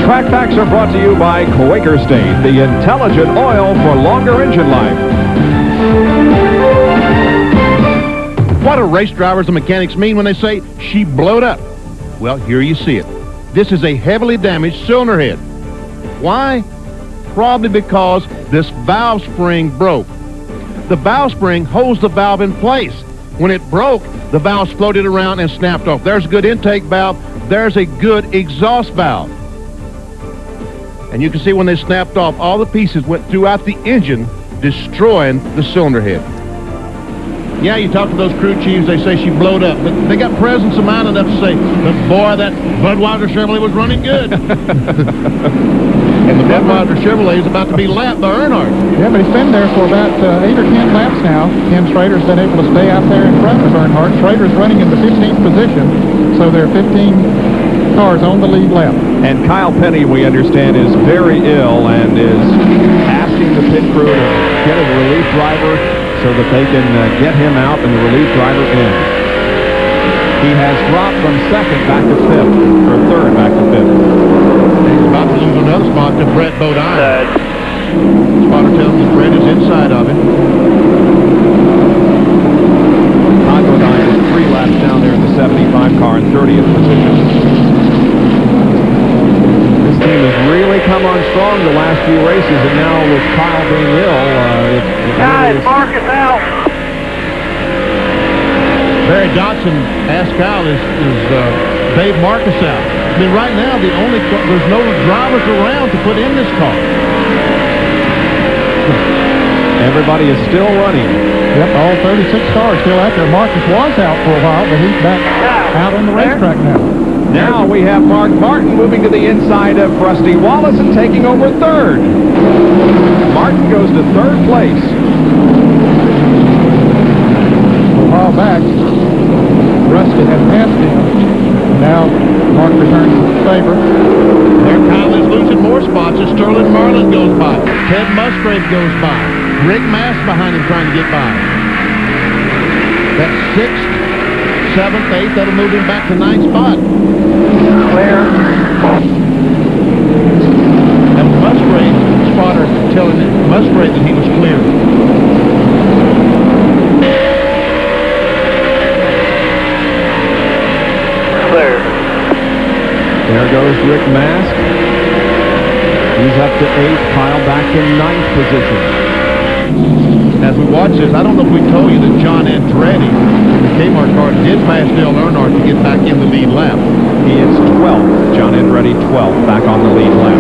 Speaker 1: Track Facts are brought to you by Quaker State, the intelligent oil for longer engine life.
Speaker 2: What do race drivers and mechanics mean when they say, she blowed up? Well, here you see it. This is a heavily damaged cylinder head. Why? Probably because this valve spring broke. The valve spring holds the valve in place. When it broke, the valves floated around and snapped off. There's a good intake valve. There's a good exhaust valve. And you can see when they snapped off, all the pieces went throughout the engine, destroying the cylinder head. Yeah, you talk to those crew chiefs, they say she blowed up, but they got presence of mind enough to say, but boy, that Budweiser Chevrolet was running good. And the Budweiser Chevrolet is about to be lapped by Earnhardt.
Speaker 3: Yeah, but he's been there for about 8 or 10 laps now. Ken Schrader's been able to stay out there in front of Earnhardt. Schrader's running in the 15th position, so there are 15 cars on the lead lap.
Speaker 1: And Kyle Penny, we understand, is very ill and is asking the pit crew to get a relief driver so that they can get him out and the relief driver in. He has dropped from second back to fifth, or third back to fifth.
Speaker 2: He's about to lose another spot to Brett Bodine. Spotter tells me Brett is inside of him.
Speaker 1: Todd Bodine is 3 laps down there in the 75 car in 30th position. This team has really come on strong the last few races, and now with Kyle being ill,
Speaker 6: Guys, Marcus out.
Speaker 2: Barry Dodson asked Kyle, is Dave Marcus out? I mean, right now, there's no drivers around to put in this car.
Speaker 1: Everybody is still running.
Speaker 3: Yep, all 36 cars still out there. Marcus was out for a while, but he's back out on the racetrack now.
Speaker 1: Now we have Mark Martin moving to the inside of Rusty Wallace and taking over third. Martin goes to third place.
Speaker 3: A while back, Rusty had passed him. Now Mark returns to favor.
Speaker 2: There Kyle is losing more spots as Sterling Marlin goes by. Ted Musgrave goes by. Rick Mast behind him trying to get by. That's 6th, 7th, 8th. That'll move him back to 9th spot.
Speaker 6: Clear.
Speaker 2: And Musgrave, spotter telling Musgrave that he was clear.
Speaker 6: Clear.
Speaker 1: There goes Rick Mast. He's up to 8th, Kyle back to 9th position.
Speaker 2: As we watch this, I don't know if we told you that John Andretti in the Kmart car did pass Dale Earnhardt to get back in the lead lap.
Speaker 1: He Andretti 12th, back on the lead lap.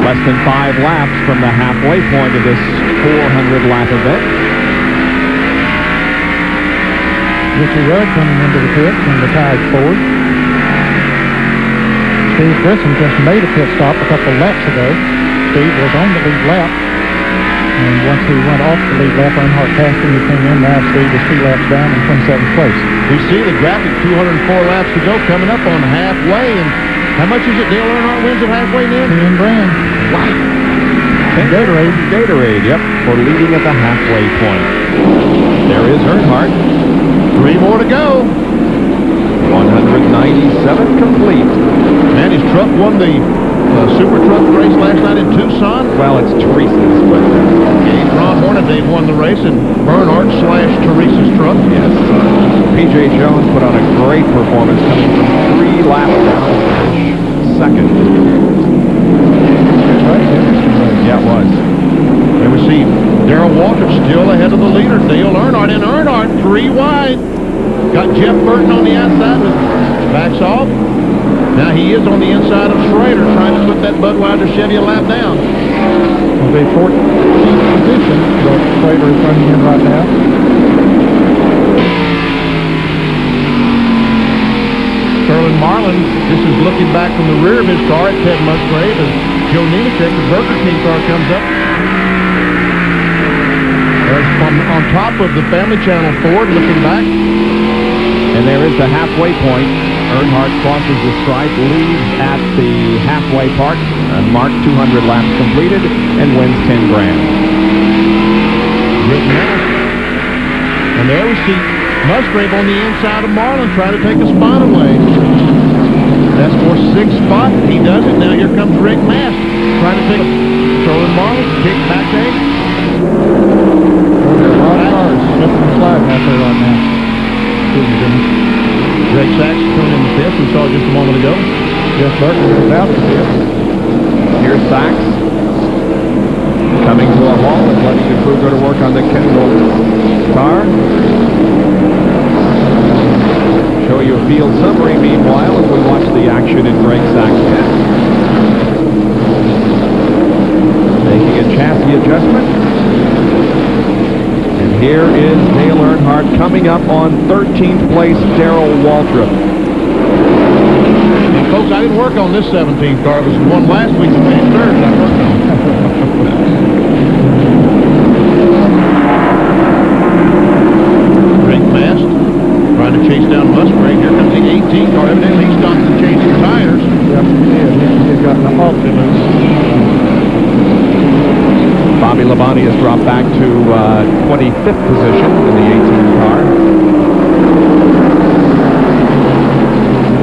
Speaker 1: Less than 5 laps from the halfway point of this 400-lap event.
Speaker 3: Richie Rudd coming into the pit from the Tide Ford. Steve Grissom just made a pit stop a couple laps ago. Steve was on the lead lap. And once he went off the lead lap, Earnhardt passed him. He came in. Now Steve is 2 laps down in 27th place.
Speaker 2: We see the graphic, 204 laps to go, coming up on halfway. And how much is it Dale Earnhardt wins at halfway, Ned?
Speaker 3: $10 grand.
Speaker 2: Wow.
Speaker 1: And Gatorade, yep, for leading at the halfway point. There is Earnhardt.
Speaker 2: 3 more to go.
Speaker 1: 197 complete.
Speaker 2: Man, his truck won the Super Truck race last night in Tucson.
Speaker 1: Well, it's Teresa's, but...
Speaker 2: Ron Hornaday won the race, and Bernhardt / Teresa's truck.
Speaker 1: Yes. P.J. Jones put on a great performance, coming from 3 laps down to finish second. Yeah, it was.
Speaker 2: There we see Darrell Waltrip still ahead of the leader, Dale Earnhardt, and Earnhardt 3 wide. Got Jeff Burton on the outside, but backs off. Now he is on the inside of Schrader, trying to put that Budweiser Chevy a lap down.
Speaker 3: Well, the 14th position that Schrader is running in right now.
Speaker 2: Sterling Marlin, this is looking back from the rear of his car at Ted Musgrave as Joe Nemechek, the Burger King car, comes up. There's on top of the Family Channel Ford, looking back.
Speaker 1: And there is the halfway point. Earnhardt crosses the stripe, leads at the halfway part, mark 200 laps completed, and wins 10 grand.
Speaker 2: And there we see Musgrave on the inside of Marlin trying to take a spot away. That's for 6th spot. He does it. Now here comes Rick Mast trying to take a Sterling Marlin, kick back to 8.
Speaker 3: There are a lot of cars slipping and sliding out there right now.
Speaker 2: Greg Sachs coming in the fifth, we saw just a moment ago.
Speaker 3: Jeff Burton is out the fifth.
Speaker 1: Here's Sachs coming to a halt and letting the crew go to work on the Kendall car. Show you a field summary, meanwhile, as we watch the action in Greg Sachs' pit. Making a chassis adjustment. And here is Dale Earnhardt coming up on 13th place, Darrell Waltrip.
Speaker 2: And folks, I didn't work on this 17th car. It was the one last week that finished third that I worked on. Rick Mast trying to chase down Musgrave. Here comes the 18th car. Evidently he's gone to change the tires.
Speaker 3: Yes, he did. He's gotten the halt loose.
Speaker 1: Bobby Labonte has dropped back to 25th position in the 18 car.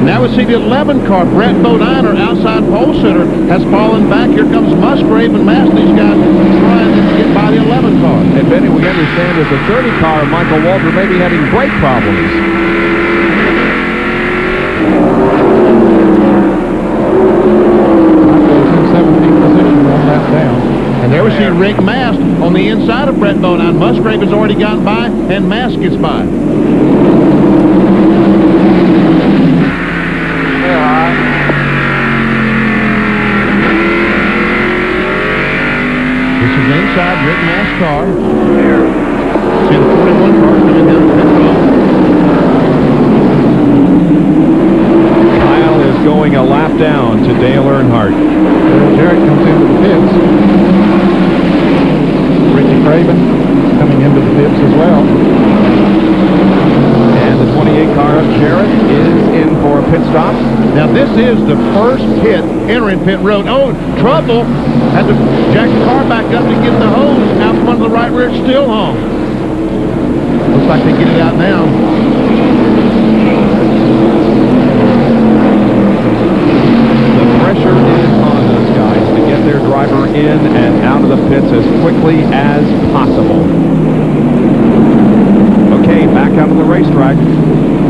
Speaker 2: Now we see the 11 car. Brett Bodine, outside pole sitter, has fallen back. Here comes Musgrave and Mast. These guys trying to get by the 11 car.
Speaker 1: And Benny, we understand that the 30 car, Michael Walter, may be having brake problems.
Speaker 3: Michael's in 17th position, 1 lap down.
Speaker 2: And there we see Rick Mast on the inside of Brett Bodine. Musgrave has already gotten by, and Mast gets by. This is inside Rick Mast's car. See the 41 car coming down the pit road.
Speaker 1: Kyle is going a lap down to Dale Earnhardt.
Speaker 3: Jarrett comes into the pits. Richie Craven coming into the pits as well.
Speaker 1: And the 28 car of Jarrett is in for a pit stop.
Speaker 2: Now this is the first pit entering pit road. Oh, trouble. Had to jack the car back up to get the hose out from under the right rear. It's still hung. Looks like they get it out now.
Speaker 1: The pressure is on those guys to get their driver in and out of the pits as quickly as possible. Okay, back out of the racetrack.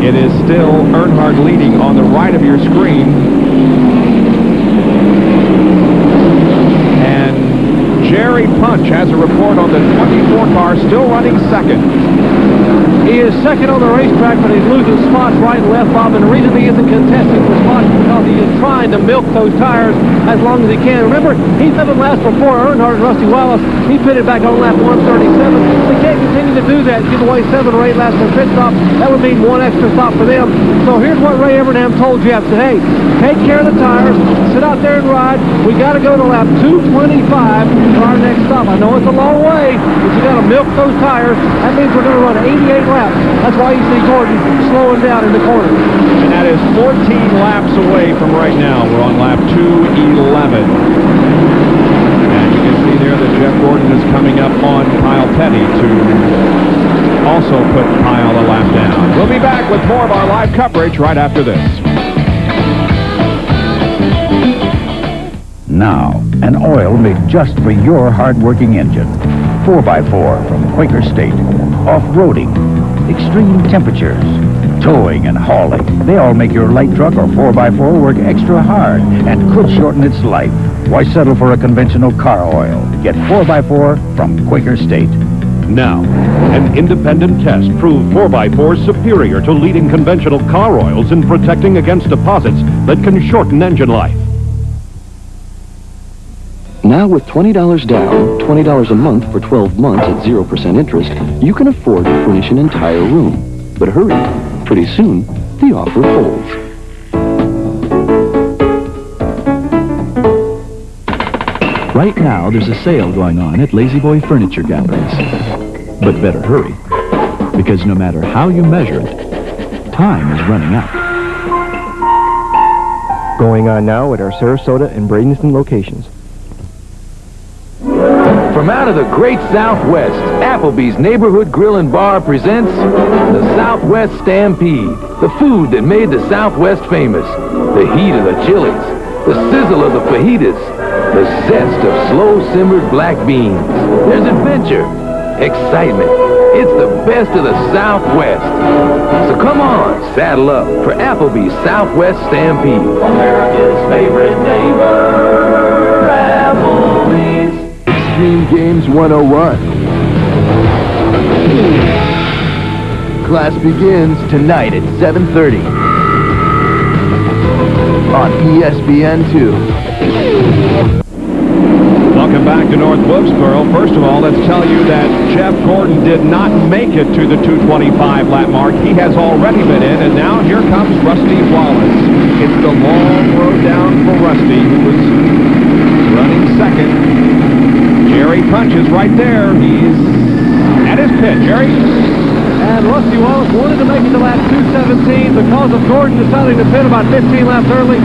Speaker 1: It is still Earnhardt leading on the right of your screen. And Jerry Punch has a report on the 24 car still running second.
Speaker 8: He is second on the racetrack, but he's losing spots right and left, Bob. And the reason he isn't contesting the spots because he is trying to milk those tires as long as he can. Remember, he's 7 laps before Earnhardt and Rusty Wallace. He pitted back on lap 137. They can't continue to do that, give away 7 or 8 laps for pit stop. That would mean 1 extra stop for them. So here's what Ray Evernham told Jeff. Said, hey, take care of the tires, sit out there and ride. We got to go to lap 225 for our next stop. I know it's a long way, but you got to milk those tires. That means we're going to run 88 laps. That's why you see Gordon slowing down in the corner.
Speaker 1: And that is 14 laps away from right now. We're on lap 211. And you can see there that Jeff Gordon is coming up on Kyle Petty to also put Kyle a lap down. We'll be back with more of our live coverage right after this.
Speaker 21: Now, an oil made just for your hard-working engine. 4x4 from Quaker State. Off-roading, extreme temperatures, towing and hauling. They all make your light truck or 4x4 work extra hard and could shorten its life. Why settle for a conventional car oil? Get 4x4 from Quaker State.
Speaker 14: Now, an independent test proved 4x4 superior to leading conventional car oils in protecting against deposits that can shorten engine life.
Speaker 12: Now with $20 down, $20 a month for 12 months at 0% interest, you can afford to furnish an entire room. But hurry, pretty soon, the offer folds.
Speaker 5: Right now, there's a sale going on at Lazy Boy Furniture Galleries. But better hurry, because no matter how you measure it, time is running out.
Speaker 17: Going on now at our Sarasota and Bradenton locations.
Speaker 16: From out of the great Southwest, Applebee's Neighborhood Grill and Bar presents the Southwest Stampede, the food that made the Southwest famous. The heat of the chilies, the sizzle of the fajitas, the zest of slow-simmered black beans. There's adventure, excitement. It's the best of the Southwest. So come on, saddle up for Applebee's Southwest Stampede. America's favorite neighbor, Applebee's.
Speaker 23: Extreme Games 101. Class begins tonight at 7:30 on ESPN2.
Speaker 1: Welcome back to North Wilkesboro. First of all, let's tell you that Jeff Gordon did not make it to the 225 lap mark. He has already been in, and now here comes Rusty Wallace. It's the long road down for Rusty, who was running second. Jerry punches right there. He's at his pit. Jerry?
Speaker 8: And Rusty Wallace wanted to make it to lap 217 because of Gordon deciding to pit about 15 laps early.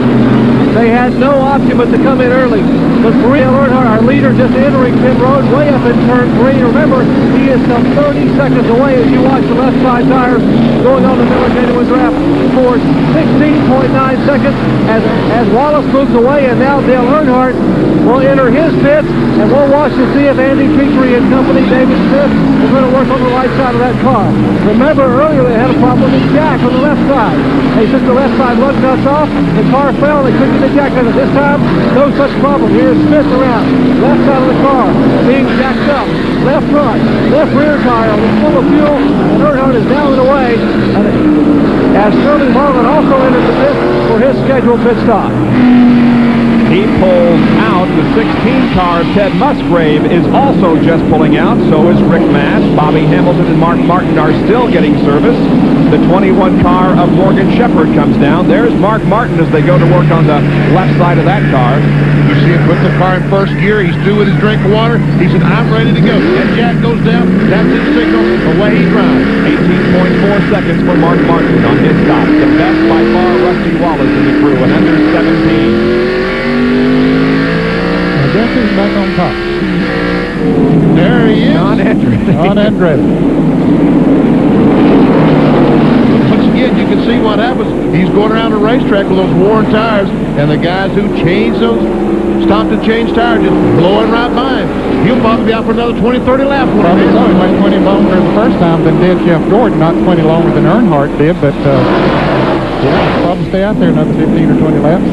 Speaker 8: They had no option but to come in early. But Dale Earnhardt, our leader, just entering pit road way up in turn 3. Remember, he is some 30 seconds away as you watch the left side tires going on the Miller Genuine Draft for 16.9 seconds as Wallace moves away, and now Dale Earnhardt will enter his pits, and we'll watch to see if Andy Petrie and company, David Smith, is going to work on the right side of that car. Remember, earlier they had a problem with the jack on the left side. They took the left side lug nuts off, the car fell, they couldn't get the jack on it. This time, no such problem. Here's Smith around, left side of the car, being jacked up, left front, left rear tire, full of fuel, and Earnhardt is down and away, as Sterling Marlin also entered the pit for his scheduled pit stop.
Speaker 1: He pulls out. The 16 car of Ted Musgrave is also just pulling out. So is Rick Mass. Bobby Hamilton and Mark Martin are still getting service. The 21 car of Morgan Shepherd comes down. There's Mark Martin as they go to work on the left side of that car.
Speaker 2: You see him put the car in first gear. He's through with his drink of water. He said, I'm ready to go. That jack goes down. That's his signal. Away he drives.
Speaker 1: 18.4 seconds for Mark Martin on his stop. The best by far, Rusty Wallace in the crew, and under 17.
Speaker 3: Jeff is back on top.
Speaker 2: There he is.
Speaker 3: John Andretti.
Speaker 2: Once again, you can see what happens. He's going around the racetrack with those worn tires, and the guys who changed those, stopped to change tires, just blowing right by him. He'll probably be out for another 20, 30 laps.
Speaker 3: Probably so. He went 20 longer the first time than did Jeff Gordon. Not 20 longer than Earnhardt did, but yeah, probably stay out there another 15 or 20 laps.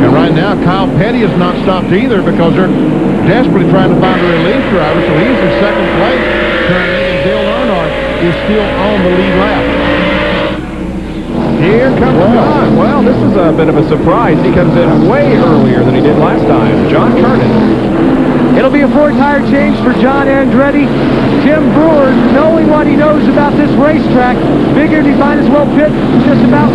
Speaker 2: And right now, Kyle Petty has not stopped either because they're desperately trying to find a relief driver, so he's in second place currently, and Dale Earnhardt is still on the lead lap.
Speaker 1: Here comes John. Well, this is a bit of a surprise. He comes in way earlier than he did last time. John Kernan.
Speaker 8: It'll be a 4-tire change for John Andretti. Tim Brewer, knowing what he knows about this racetrack, figured he might as well pit just about.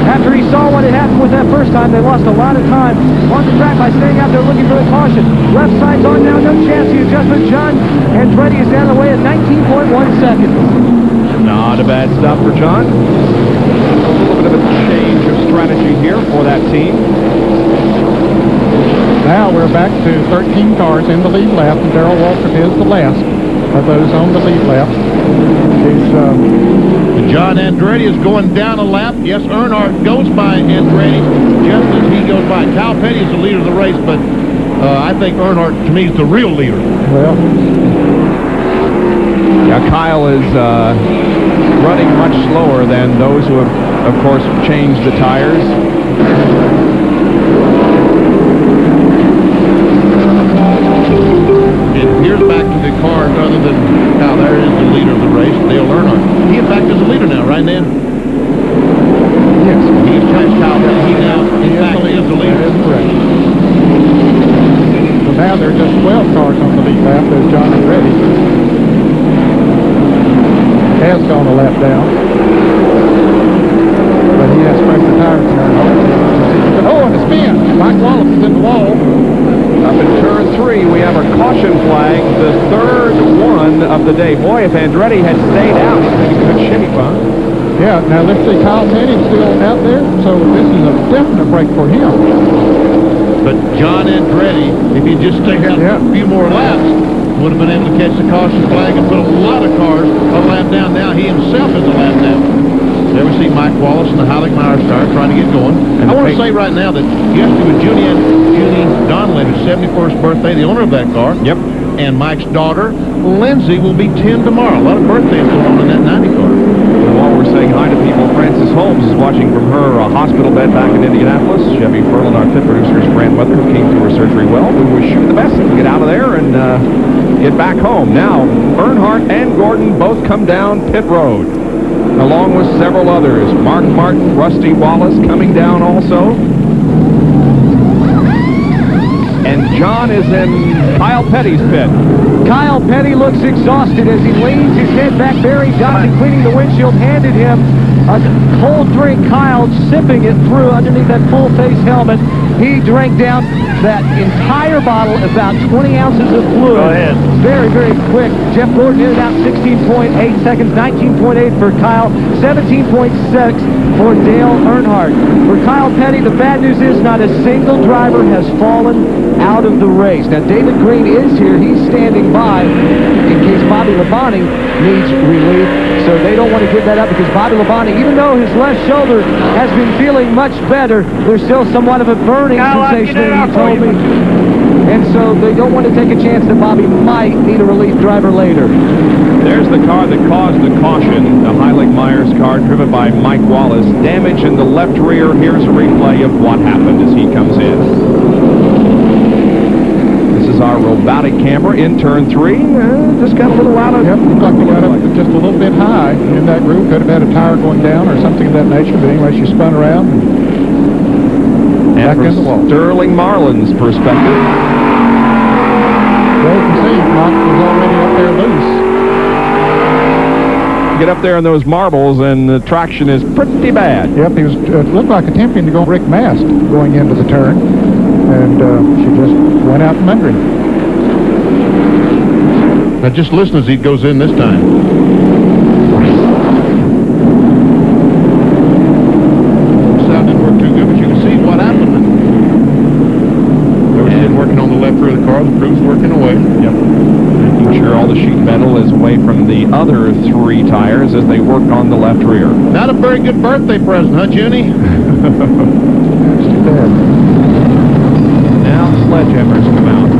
Speaker 8: After he saw what had happened with that first time, they lost a lot of time on the track by staying out there looking for the caution. Left side's on now, no chance the adjustment. John Andretti is down the way at 19.1 seconds.
Speaker 1: Not a bad stop for John. A little bit of a change of strategy here for that team.
Speaker 3: Now we're back to 13 cars in the lead lap, and Darrell Waltrip is the last of those on the lead lap.
Speaker 2: John Andretti is going down a lap. Yes, Earnhardt goes by Andretti just as he goes by. Kyle Petty is the leader of the race, but I think Earnhardt, to me, is the real leader.
Speaker 3: Well,
Speaker 1: yeah, Kyle is running much slower than those who have, of course, changed the tires.
Speaker 2: And here's back to the cars other than Kyle. There is the leader of the race, Dale Earnhardt. He, in fact, is the leader now, right, Dan?
Speaker 3: yes.
Speaker 2: He's changed Kyle Petty. He now, in fact, is the leader.
Speaker 3: That is correct. So now there are just 12 cars on the lead lap. There's John Andretti. Has gone a lap down. But he has pressed the tires in there. Oh, and a spin. Mike Wallace is in the wall.
Speaker 1: Up in turn 3, we have our caution flag, the third one of the day. Boy, if Andretti had stayed out, he's going to be a good shimmy bump.
Speaker 3: Yeah, now let's see, Kyle Petty's still out there, so this is a definite break for him.
Speaker 2: But John Andretti, if he just stayed out a few more laps, would have been able to catch the caution flag and put a lot of cars a lap down. Now he himself is a lap down. There we see Mike Wallace and the Heilig-Myers car trying to get going. And I want to say right now that yesterday was Junie Donnelly, whose 71st birthday, the owner of that car.
Speaker 1: Yep.
Speaker 2: And Mike's daughter, Lindsay, will be 10 tomorrow. A lot of birthdays going on in that 90 car.
Speaker 1: And while we're saying hi to people, Frances Holmes is watching from her hospital bed back in Indianapolis. Chevy Furlan, our pit producer's grandmother, who came through her surgery well. We wish you the best to get out of there and get back home. Now, Earnhardt and Gordon both come down pit road, along with several others. Mark Martin, Rusty Wallace coming down also. And John is in Kyle Petty's pit.
Speaker 8: Kyle Petty looks exhausted as he leans his head back. Barry Johnson, cleaning the windshield, handed him a cold drink. Kyle sipping it through underneath that full-face helmet. He drank down that entire bottle, about 20 ounces of fluid.
Speaker 6: Go ahead.
Speaker 8: Very, very quick. Jeff Gordon in and out 16.8 seconds, 19.8 for Kyle, 17.6 for Dale Earnhardt. For Kyle Petty, the bad news is not a single driver has fallen out of the race. Now, David Green is here. He's standing by in case Bobby Labonte needs relief. So they don't want to give that up because Bobby Labonte, even though his left shoulder has been feeling much better, there's still somewhat of a burning sensation that he told me. And so they don't want to take a chance that Bobby might need a relief driver later.
Speaker 1: There's the car that caused the caution, the Heilig-Myers car driven by Mike Wallace. Damage in the left rear. Here's a replay of what happened as he comes in. This is our robotic camera in turn 3. Just got a little out of...
Speaker 3: Yep, looked like we got up just a little bit high in that groove. Could have had a tire going down or something of that nature, but anyway, she spun around and back in the wall.
Speaker 1: Sterling Marlin's perspective.
Speaker 3: Well, you can see, Mike was already up there loose.
Speaker 1: Get up there in those marbles, and the traction is pretty bad.
Speaker 3: Yep, he was looked like attempting to go Rick Mast going into the turn, and she just went out from under him.
Speaker 2: Now just listen as he goes in this time. Sound didn't work too good, but you can see what happened. They were working on the left rear of the car. The crew's working away.
Speaker 1: Yep. Making sure all the sheet metal is away from the other 3 tires as they work on the left rear.
Speaker 2: Not a very good birthday present, huh, Junie?
Speaker 3: That's too bad.
Speaker 1: Now the sledgehammers come out.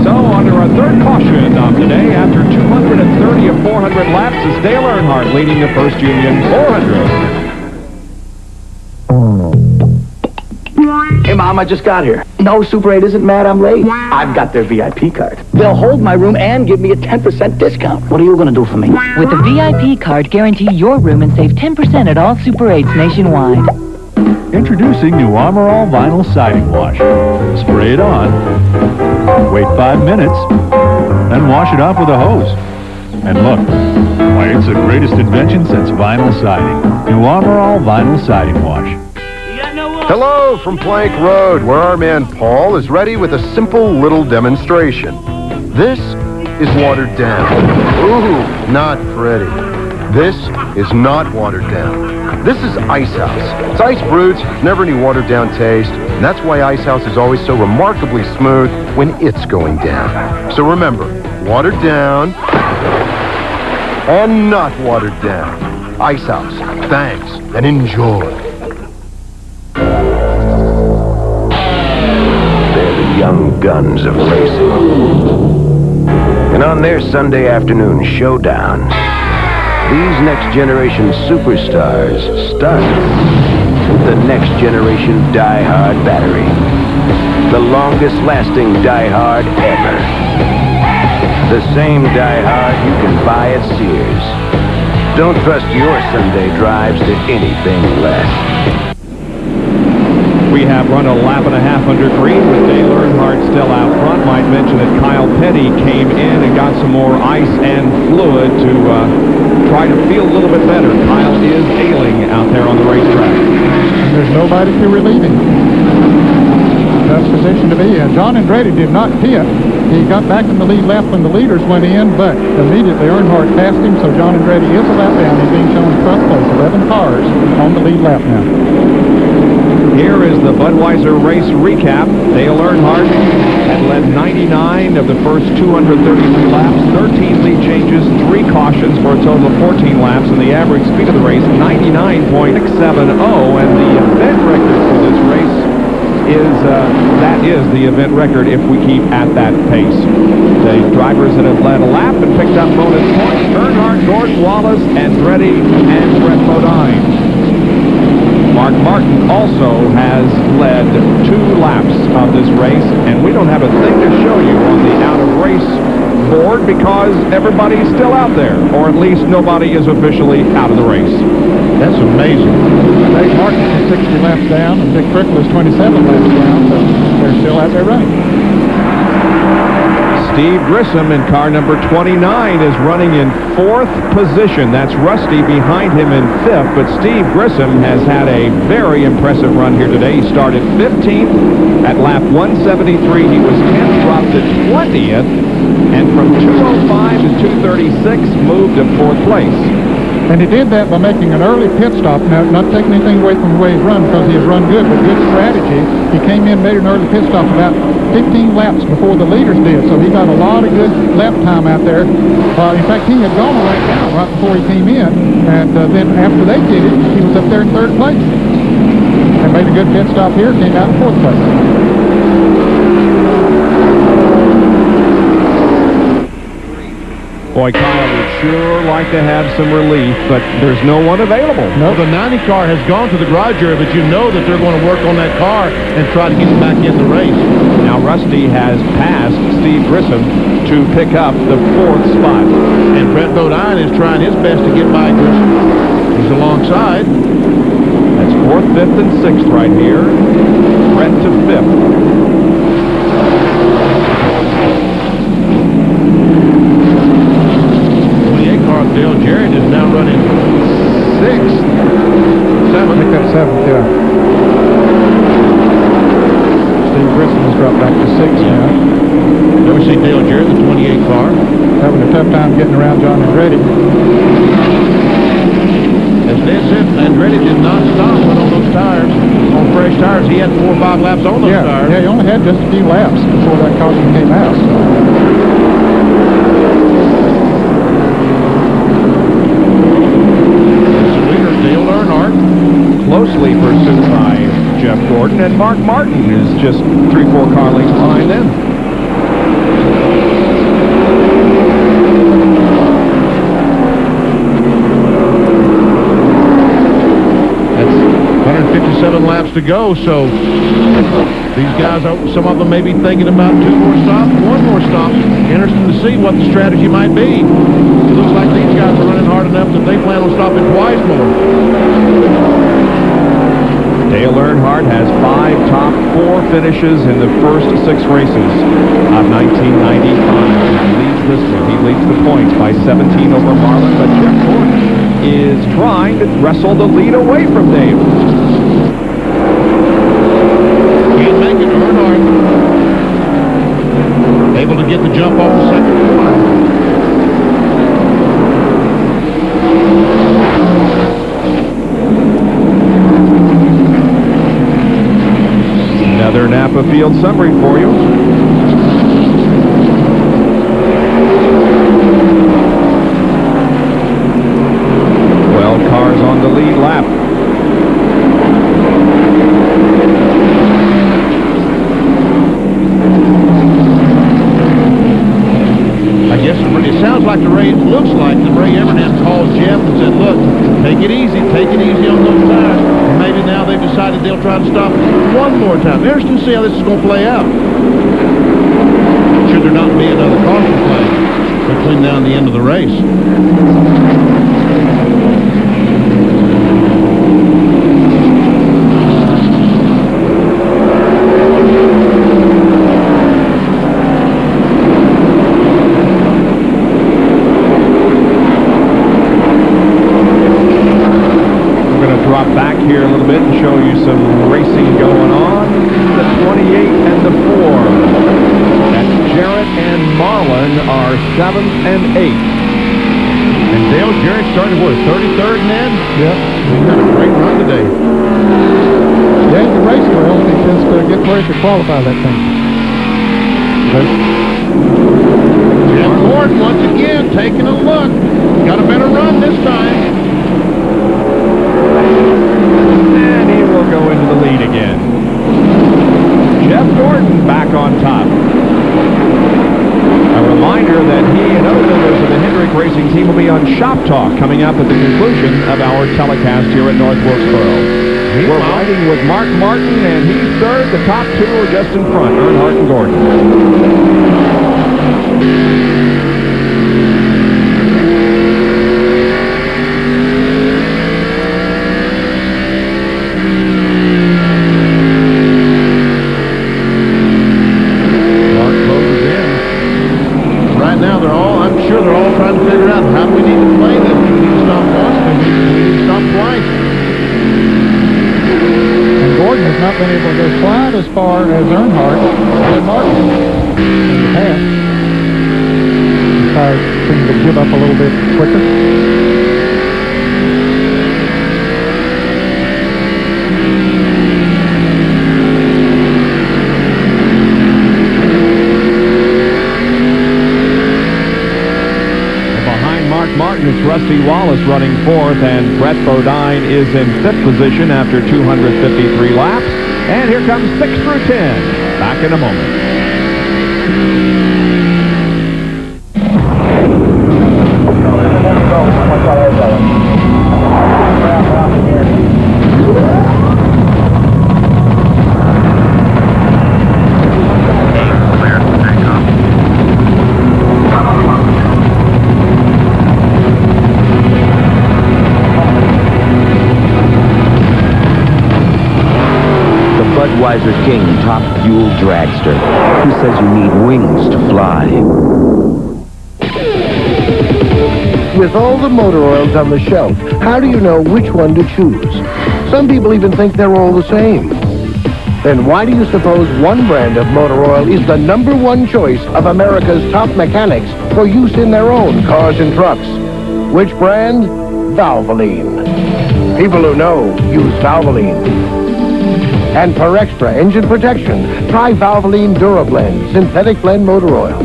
Speaker 1: So, under our third caution of the day, after 230 of 400 laps, is Dale Earnhardt leading the First Union 400.
Speaker 11: Hey, Mom.
Speaker 18: Tom, I just got here. No, Super 8 isn't mad I'm late. I've got their VIP card. They'll hold my room and give me a 10% discount. What are you going to do for me?
Speaker 19: With the VIP card, guarantee your room and save 10% at all Super 8s nationwide.
Speaker 5: Introducing new Armor All Vinyl Siding Wash. Spray it on, wait 5 minutes, then wash it off with a hose. And look, why, it's the greatest invention since vinyl siding. New Armor All Vinyl Siding Wash.
Speaker 10: Hello from Plank Road, where our man Paul is ready with a simple little demonstration. This is watered down. Ooh, not pretty. This is not watered down. This is Ice House. It's ice brewed, never any watered down taste, and that's why Ice House is always so remarkably smooth when it's going down. So remember, watered down and not watered down. Ice House. Thanks and enjoy.
Speaker 23: Young guns of racing. And on their Sunday afternoon showdown, these next generation superstars start with the next generation die-hard battery. The longest lasting die-hard ever. The same die-hard you can buy at Sears. Don't trust your Sunday drives to anything less.
Speaker 1: We have run a lap and a half under green with Dale Earnhardt still out front. Might mention that Kyle Petty came in and got some more ice and fluid to try to feel a little bit better. Kyle is ailing out there on the racetrack.
Speaker 3: And there's nobody to relieve him. Tough position to be in. John Andretti did not pit. He got back in the lead lap when the leaders went in, but immediately Earnhardt passed him, so John Andretti is a lap down. He's being shown in front place. 11 cars on the lead lap now.
Speaker 1: Here is the Budweiser race recap. Dale Earnhardt had led 99 of the first 233 laps, 13 lead changes, 3 cautions for a total of 14 laps, and the average speed of the race, 99.670, and the event record for this race is the event record if we keep at that pace. The drivers that have led a lap and picked up bonus points, Earnhardt, Gordon Wallace, Andretti, and Brett Bodine. Mark Martin also has led 2 laps of this race, and we don't have a thing to show you on the out-of-race board because everybody's still out there, or at least nobody is officially out of the race.
Speaker 2: That's amazing.
Speaker 3: Dave Martin is 60 laps down, and Dick Trickle is 27 laps down, so they're still out there running.
Speaker 1: Steve Grissom in car number 29 is running in 4th position. That's Rusty behind him in 5th, but Steve Grissom has had a very impressive run here today. He started 15th at lap 173. He was 10th, dropped to 20th, and from 205 to 236 moved to 4th place.
Speaker 3: And he did that by making an early pit stop. Now, not taking anything away from the way he's run, because he has run good, but good strategy. He came in, made an early pit stop about 15 laps before the leaders did, so he got a lot of good lap time out there. In fact, he had gone right before he came in, and then after they did it, he was up there in 3rd place. And made a good pit stop here, came out in 4th place.
Speaker 1: Boy, Kyle would sure like to have some relief, but there's no one available.
Speaker 2: No, the 90 car has gone to the garage area, but you know that they're going to work on that car and try to get it back in the race.
Speaker 1: Now Rusty has passed Steve Grissom to pick up the 4th spot.
Speaker 2: And Brett Bodine is trying his best to get by Grissom. He's alongside.
Speaker 1: That's 4th, 5th, and 6th right here. Brett to 5th.
Speaker 2: Dale Jarrett is now running 6th. 7th.
Speaker 3: I think that's 7th, yeah. Steve Grissom has dropped back to 6th now.
Speaker 2: Then we see Dale Jarrett, the 28 car.
Speaker 3: Having a tough time getting around John Andretti.
Speaker 2: As Ned said, Andretti did not stop on those tires. On fresh tires, he had 4 or 5 laps on those tires.
Speaker 3: Yeah, he only had just a few laps before that caution came out.
Speaker 1: Closely pursued by Jeff Gordon, and Mark Martin is just 3-4 car lengths behind them.
Speaker 2: That's 157 laps to go, so These guys, some of them may be thinking about 2 more stops, 1 more stop. Interesting to see what the strategy might be. It looks like these guys are running hard enough that they plan on stopping twice more.
Speaker 1: Dale Earnhardt has 5 top 4 finishes in the first 6 races of 1995. He leads this one. He leads the points by 17 over Marlin, but Jeff Gordon is trying to wrestle the lead away from Dale.
Speaker 2: Can't make it. Earnhardt able to get the jump off the second corner.
Speaker 1: Another Napa Field summary for you. Cars on the lead lap.
Speaker 2: I guess it sounds like looks like the Ray Evernham called Jeff and said, look, take it easy on those tires. And maybe now they've decided they'll try to stop 1 more time. Interesting to see how this is going to play out. Should there not be another caution play between now and the end of the race?
Speaker 1: Back here a little bit and show you some racing going on. The 28 and the 4. That's Jarrett and Marlin are 7th and 8th.
Speaker 2: And Dale Jarrett started, 33rd, Ned?
Speaker 3: Yep.
Speaker 2: He had a great run today.
Speaker 3: Yeah, the race well. He just get where he could qualify that thing.
Speaker 2: Jeff Gordon once again taking a look. Got a better run this time.
Speaker 1: And he will go into the lead again. Jeff Gordon back on top. A reminder that he and other members of the Hendrick Racing team will be on Shop Talk coming up at the conclusion of our telecast here at North Wilkesboro. We're riding with Mark Martin, and he's third. The top 2 are just in front, Earnhardt and Gordon.
Speaker 3: Not been able to go quite as far as Earnhardt or Martin in the past. The tires seem to give up a little bit quicker.
Speaker 1: Behind Mark Martin, it's Rusty Wallace running 4th, and Brett Bodine is in 5th position after 253 laps. And here comes 6 through 10. Back in a moment.
Speaker 23: Budweiser King Top Fuel Dragster. Who says you need wings to fly?
Speaker 24: With all the motor oils on the shelf, how do you know which one to choose? Some people even think they're all the same. Then why do you suppose one brand of motor oil is the #1 choice of America's top mechanics for use in their own cars and trucks? Which brand? Valvoline. People who know use Valvoline. And for extra engine protection, try Valvoline DuraBlend Synthetic Blend Motor Oil.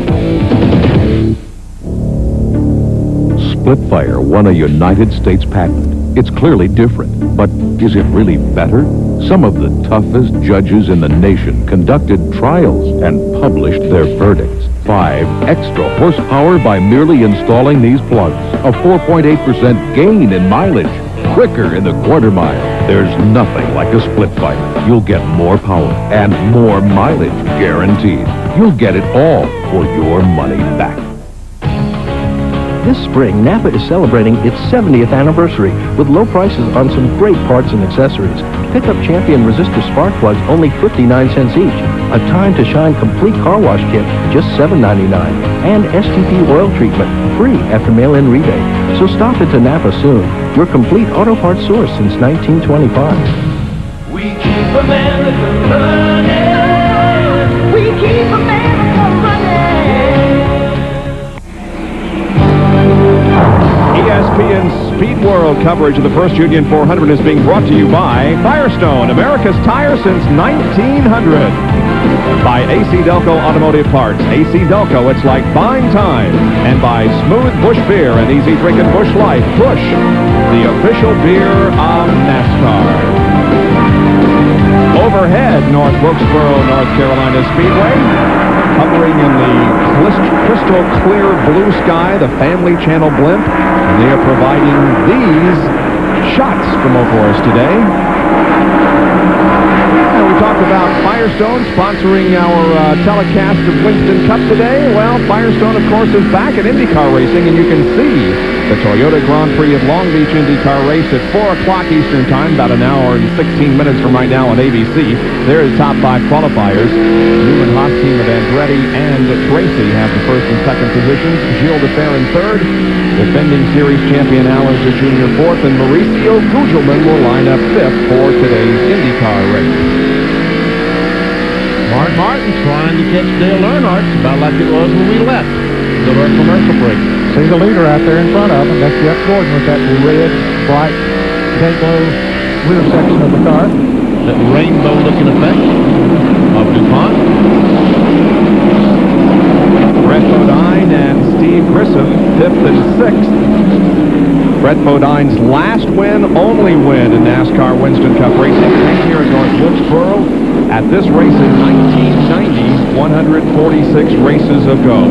Speaker 13: Splitfire won a United States patent. It's clearly different, but is it really better? Some of the toughest judges in the nation conducted trials and published their verdicts. 5 extra horsepower by merely installing these plugs. A 4.8% gain in mileage. Quicker in the quarter mile.
Speaker 14: There's nothing like a split fight. You'll get more power and more mileage guaranteed. You'll get it all for your money back.
Speaker 17: This spring, Napa is celebrating its 70th anniversary with low prices on some great parts and accessories. Pick up Champion resistor spark plugs, only 59 cents each. A Time to Shine complete car wash kit, just $7.99. And STP oil treatment, free after mail-in rebate. So stop into Napa soon, your complete auto parts source since 1925.
Speaker 16: We keep America running. We keep America running.
Speaker 1: ESPN Speed World coverage of the First Union 400 is being brought to you by Firestone, America's tire since 1900. By AC Delco Automotive Parts. AC Delco, it's like buying time. And by Smooth Bush Beer and Easy Drinking Bush Life. Bush, the official beer of NASCAR. Overhead, North Wilkesboro, North Carolina Speedway. Hovering in the crystal clear blue sky, the Family Channel blimp. And they are providing these shots from over us today. We talked about Firestone sponsoring our telecast of Winston Cup today. Well, Firestone, of course, is back in IndyCar racing, and you can see the Toyota Grand Prix of Long Beach IndyCar race at 4 o'clock Eastern Time, about an hour and 16 minutes from right now on ABC. There are the top 5 qualifiers. Newman Haas team of Andretti and Tracy have the first and second positions. Gilles Defer in third. Defending series champion Allen Jr. fourth, and Mauricio Gugelmin will line up fifth for today's IndyCar race.
Speaker 2: Mark Martin trying to catch Dale Earnhardt, about like it was when we left. Go to our commercial break.
Speaker 3: See the leader out there in front of him. That's Jeff Gordon with that red, bright, Day-Glo rear section of the car.
Speaker 2: That rainbow-looking effect of DuPont.
Speaker 1: Brett Bodine and Steve Grissom, 5th and 6th. Brett Bodine's last win, only win in NASCAR Winston Cup racing came here in North Wilkesboro at this race in 1990, 146 races ago.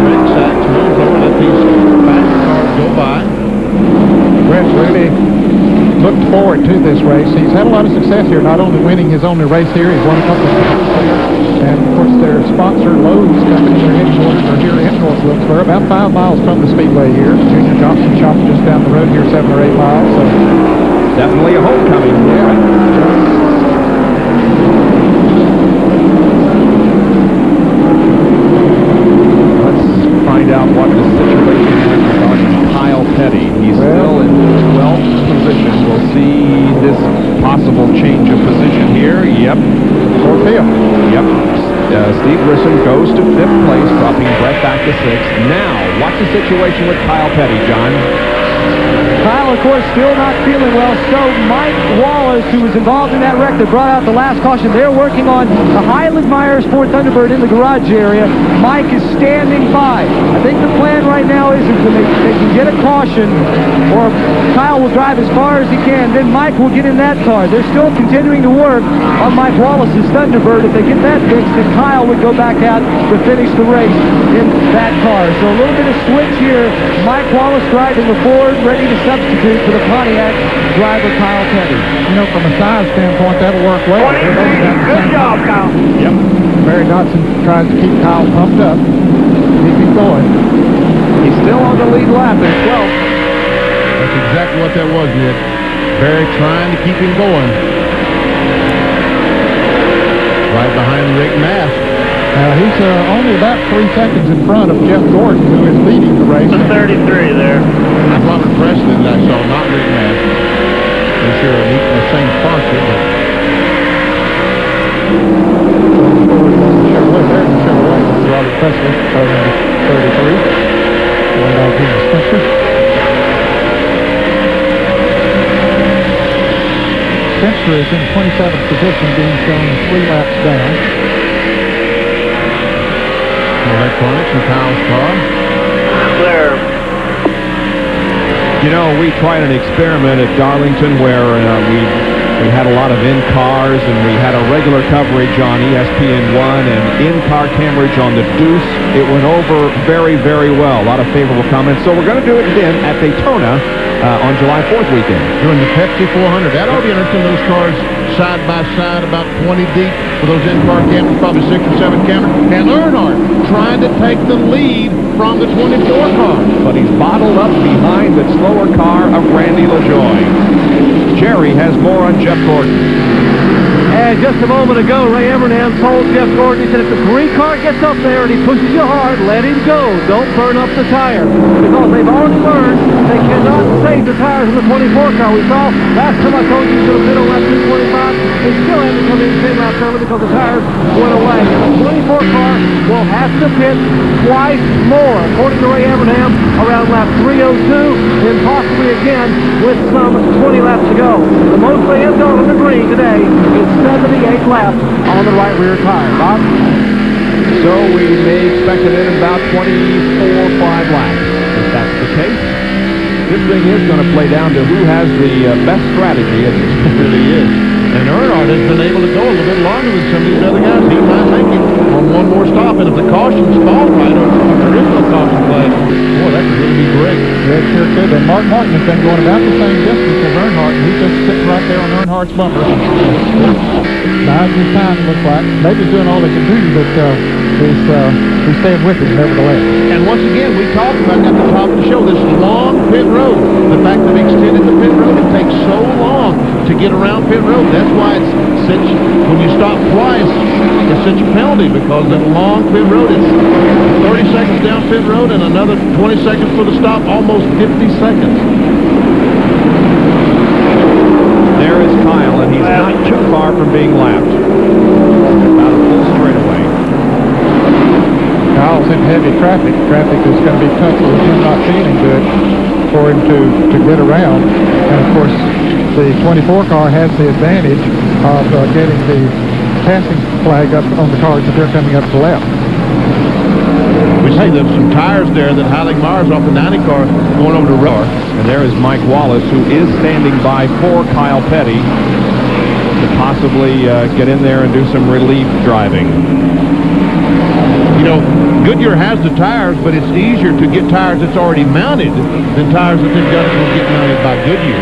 Speaker 2: Red Sox moves over, let these fast cars go by.
Speaker 3: Brett's really looked forward to this race. He's had a lot of success here, not only winning his only race here, he's won a couple of races here. And, of course, their sponsor, Lowe's Company, are here in North Wilkesboro, about 5 miles from the Speedway here. Junior Johnson shop just down the road here, 7 or 8 miles. So
Speaker 1: definitely a homecoming.
Speaker 3: Yeah.
Speaker 1: Let's find out what the situation is regarding Kyle Petty. He's still in 12th position. We'll see this possible change of position here. Yep.
Speaker 3: Or 5th.
Speaker 1: Yep. Steve Grissom goes to 5th place, dropping Brett back to 6th. Now, what's the situation with Kyle Petty, John?
Speaker 8: Kyle, of course, still not feeling well. So Mike Wallace, who was involved in that wreck that brought out the last caution, they're working on the Highland Myers Ford Thunderbird in the garage area. Mike is standing by. I think the plan right now is if they can get a caution, or Kyle will drive as far as he can, then Mike will get in that car. They're still continuing to work on Mike Wallace's Thunderbird. If they get that fixed, then Kyle would go back out to finish the race in that car. So a little bit of switch here. Mike Wallace driving the Ford, ready to substitute for the Pontiac driver Kyle Petty.
Speaker 3: You know, from a size standpoint, that'll work well.
Speaker 6: Good job, Kyle.
Speaker 1: Yep.
Speaker 3: Barry Dodson tries to keep Kyle pumped up, keep him going.
Speaker 1: He's still on the lead lap in 12th.
Speaker 2: That's exactly what that was, Nick. Barry trying to keep him going. Right behind Rick Mast.
Speaker 3: He's only about 3 seconds in front of Jeff Gordon, who is leading the race.
Speaker 6: 33 there.
Speaker 2: That's Robert Preston that I saw, not Rick Mast. They sure are the same sponsor, but...
Speaker 3: Chevrolet, there's the Chevrolet. Robert Preston, 33. Going down to the Spencer. Spencer is in 27th position, being shown 3 laps down.
Speaker 2: Electronics in Kyle's car.
Speaker 6: There.
Speaker 1: You know, we tried an experiment at Darlington where we had a lot of in-cars, and we had a regular coverage on ESPN1 and in-car coverage on the Deuce. It went over very, very well. A lot of favorable comments. So we're going to do it again at Daytona on July 4th weekend.
Speaker 2: During the Pepsi 400. That ought to be interesting, those cars side by side, about 20 deep, with those in-car cameras, probably 6 or 7 cameras. And Earnhardt trying to take the lead from the 24 car.
Speaker 1: But he's bottled up behind the slower car of Randy LaJoie. Jerry has more on Jeff Gordon.
Speaker 8: And just a moment ago, Ray Evernham told Jeff Gordon, he said, if the green car gets up there and he pushes you hard, let him go. Don't burn up the tire. Because they've already learned they cannot save the tires in the 24 car. We saw last time I told you should have been on lap 225. They still had to come in 10 laps early because the tires went away. The 24 car will have to pit twice more, according to Ray Evernham, around lap 302, and possibly again with some 20 laps to go. The most they have done on the green today is 78 laps on the right rear tire. Bob?
Speaker 1: So we may expect it in about 24 or 5 laps. If that's the case, this thing is going to play down to who has the best strategy. It really is.
Speaker 2: And Earnhardt has been able to go a little bit longer than some of these other guys. He might make it on one more stop. And if the cautions fall right, or if there is no caution flag, boy, that could really be great.
Speaker 3: Yeah, it sure could. And Mark Martin has been going about the same distance as Earnhardt, and he's just sitting right there on Earnhardt's bumper. Biding his time, it looks like. Maybe he's doing all he can do, but he's staying with him nevertheless.
Speaker 2: And once again, we talked about at the top of the show, this long pit road. The fact that they extended the pit road, it takes so long to get around pit road. That's why it's such, when you stop twice, it's such a penalty, because that long pit road is 30 seconds down pit road and another 20 seconds for the stop, almost 50 seconds.
Speaker 1: There is Kyle, and he's not too far from being lapped. About a full straightaway.
Speaker 3: Kyle's in heavy traffic. Traffic is going to be tough with him not feeling good for him to get around. And, of course, the 24 car has the advantage of getting the passing flag up on the cars that they're coming up to the left.
Speaker 2: We see there's some tires there that Heilig Mars off the 90 car going over to Roar.
Speaker 1: And there is Mike Wallace, who is standing by for Kyle Petty to possibly get in there and do some relief driving.
Speaker 2: You know, Goodyear has the tires, but it's easier to get tires that's already mounted than tires that they've got to go get mounted by Goodyear.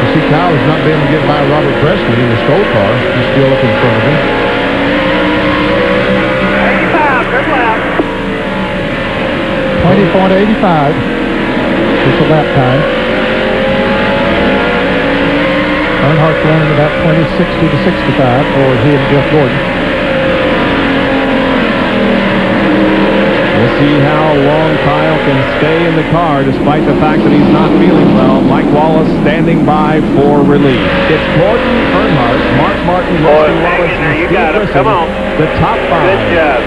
Speaker 2: You see, Kyle has not been able to get by Robert Presley in the Stoll car. He's still up in front of him.
Speaker 3: 20.85 is the lap time. Earnhardt's running about 20.60 to 65 for he and Jeff Gordon.
Speaker 1: We'll see how long Kyle can stay in the car despite the fact that he's not feeling well. Mike Wallace standing by for relief. It's Gordon, Earnhardt, Mark Martin, Rusty Wallace, and Steve Grissom,
Speaker 6: Come on.
Speaker 1: the top 5.
Speaker 6: Good job.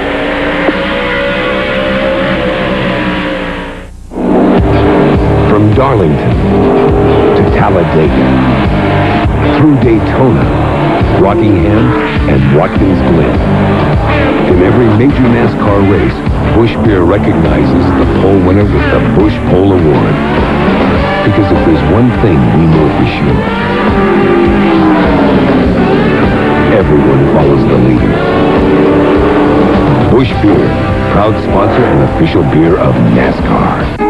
Speaker 13: From Darlington to Talladega, through Daytona, Rockingham, and Watkins Glen. In every major NASCAR race, Busch Beer recognizes the pole winner with the Busch Pole Award. Because if there's one thing we know for sure, everyone follows the leader. Busch Beer, proud sponsor and official beer of NASCAR.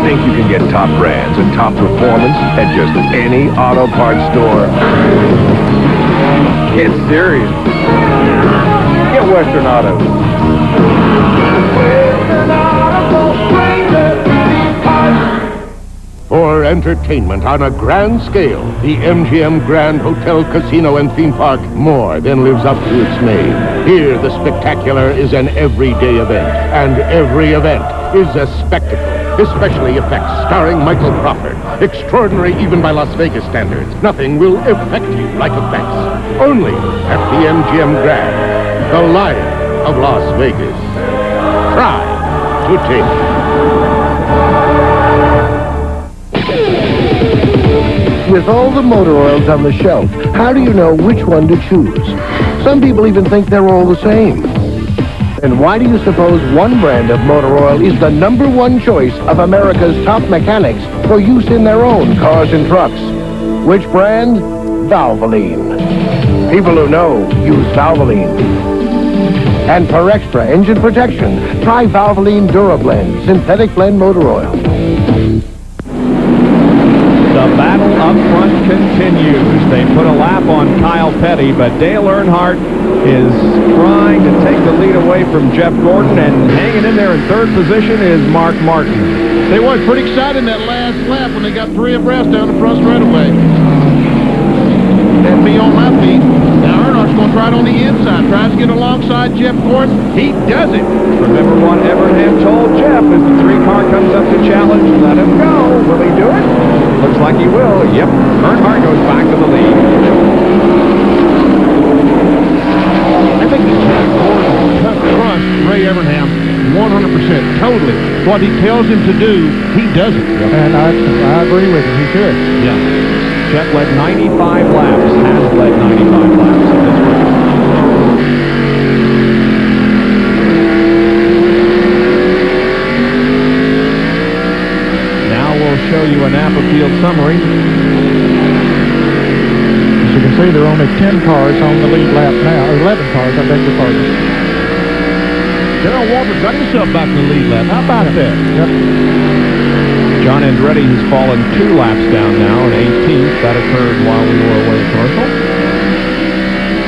Speaker 13: Think you can get top brands and top performance at just any auto parts store? Get serious. Get Western Auto.
Speaker 7: For entertainment on a grand scale, the MGM Grand Hotel, Casino, and Theme Park more than lives up to its name. Here, the spectacular is an everyday event, and every event is a spectacle. Especially effects starring Michael Crawford. Extraordinary even by Las Vegas standards. Nothing will affect you like effects. Only at the MGM Grand, the Lion of Las Vegas. Try to take.
Speaker 15: With all the motor oils on the shelf, how do you know which one to choose? Some people even think they're all the same.
Speaker 24: And why do you suppose one brand of motor oil is the #1 choice of America's top mechanics for use in their own cars and trucks? Which brand? Valvoline. People who know use Valvoline. And for extra engine protection, try Valvoline DuraBlend Synthetic Blend Motor Oil.
Speaker 1: The battle up front continues. They put a lap on Kyle Petty, but Dale Earnhardt is trying to take the lead away from Jeff Gordon, and hanging in there in third position is Mark Martin.
Speaker 2: They were pretty excited in that last lap when they got 3 abreast down the front straightaway. And me on my feet. Now Earnhardt's going to try it on the inside. Tries to get alongside Jeff Gordon. He does it.
Speaker 1: Remember what Evernham told Jeff as the 3-car comes up to challenge, let him go. Will he do it? Looks like he will. Yep. Earnhardt goes back to the lead.
Speaker 2: I think Jeff Gordon trusts Ray Evernham 100%. Totally. What he tells him to do, he does it.
Speaker 3: And I agree with him. He should.
Speaker 1: Yeah. Jeff led 95 laps, has led 95 laps in this race. Now we'll show you a Napa Field summary.
Speaker 3: As you can see, there are only 10 cars on the lead lap now, or 11 cars, I beg your pardon.
Speaker 2: Darrell Waltrip got himself back in the lead lap. How about that?
Speaker 3: Yep.
Speaker 1: John Andretti has fallen 2 laps down now in 18th. That occurred while we were away at commercial.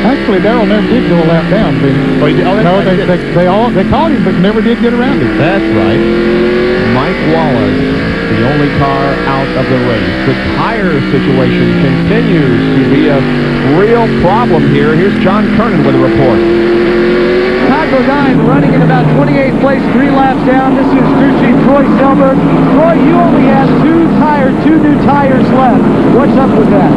Speaker 3: Actually, Darrell never did go a lap down, did he?
Speaker 2: Oh, he did? Oh,
Speaker 3: No, they caught him, but never did get around him.
Speaker 1: That's right. Mike Wallace, the only car out of the race. The tire situation continues to be a real problem here. Here's John Kernan with a report.
Speaker 8: Todd Bodine running in about 28th place, 3 laps down. This is crew chief Troy Selberg. Troy, you only have 2 new tires left. What's up with that?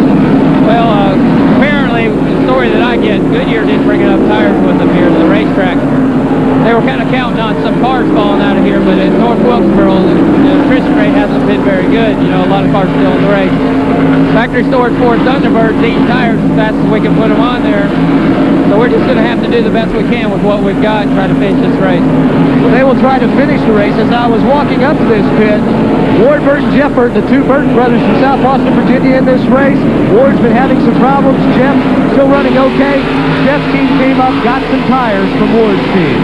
Speaker 4: Well, apparently, the story that I get, Goodyear didn't bring enough tires with them here to the racetrack. They were kind of counting on some cars falling out of here, but at North Wilkesboro, the nutrition rate hasn't been very good. You know, a lot of cars still in the race. Factory storage Ford Thunderbird's eating tires as fast as we can put them on there. So we're just going to have to do the best we can with what we've got and try to finish this race.
Speaker 8: Well, they will try to finish the race. As I was walking up to this pit, Ward Burton, Jeff Burton, the 2 Burton brothers from South Boston, Virginia in this race. Ward's been having some problems. Jeff still running okay. Jeff's team came up, got some tires from Ward's team.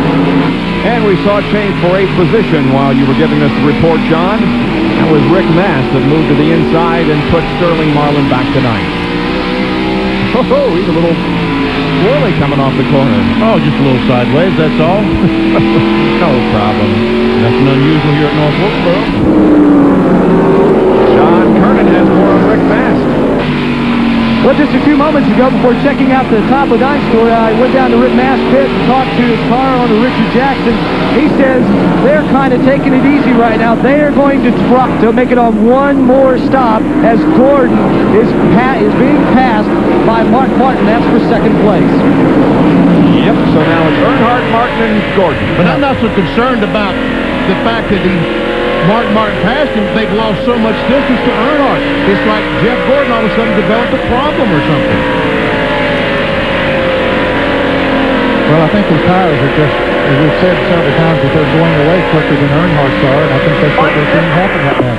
Speaker 1: And we saw a change for 8th position while you were giving us the report, John. That was Rick Mast that moved to the inside and put Sterling Marlin back to 9th. Oh, he's a little swirly coming off the corner.
Speaker 2: Oh, just a little sideways, that's all.
Speaker 1: No problem.
Speaker 2: Nothing unusual here at North Wilkesboro.
Speaker 1: John Kernan has more on Rick Mast.
Speaker 8: Well, just a few moments ago, before checking out the Todd Bodine story, I went down to Rick Mast pit and talked to his car owner, Richard Jackson. He says they're kind of taking it easy right now. They are going to try to make it on one more stop as Gordon is being passed by Mark Martin. That's for 2nd place.
Speaker 1: Yep, so now it's Earnhardt, Martin, and Gordon.
Speaker 2: But I'm not so concerned about the fact that Martin passed him. They've lost so much distance to Earnhardt. It's like Jeff Gordon all of a sudden developed a problem or something.
Speaker 3: Well, I think his tires are just, as we've said several times, that they're going away quicker than Earnhardt's are, and I think that's what we're seeing happen right now.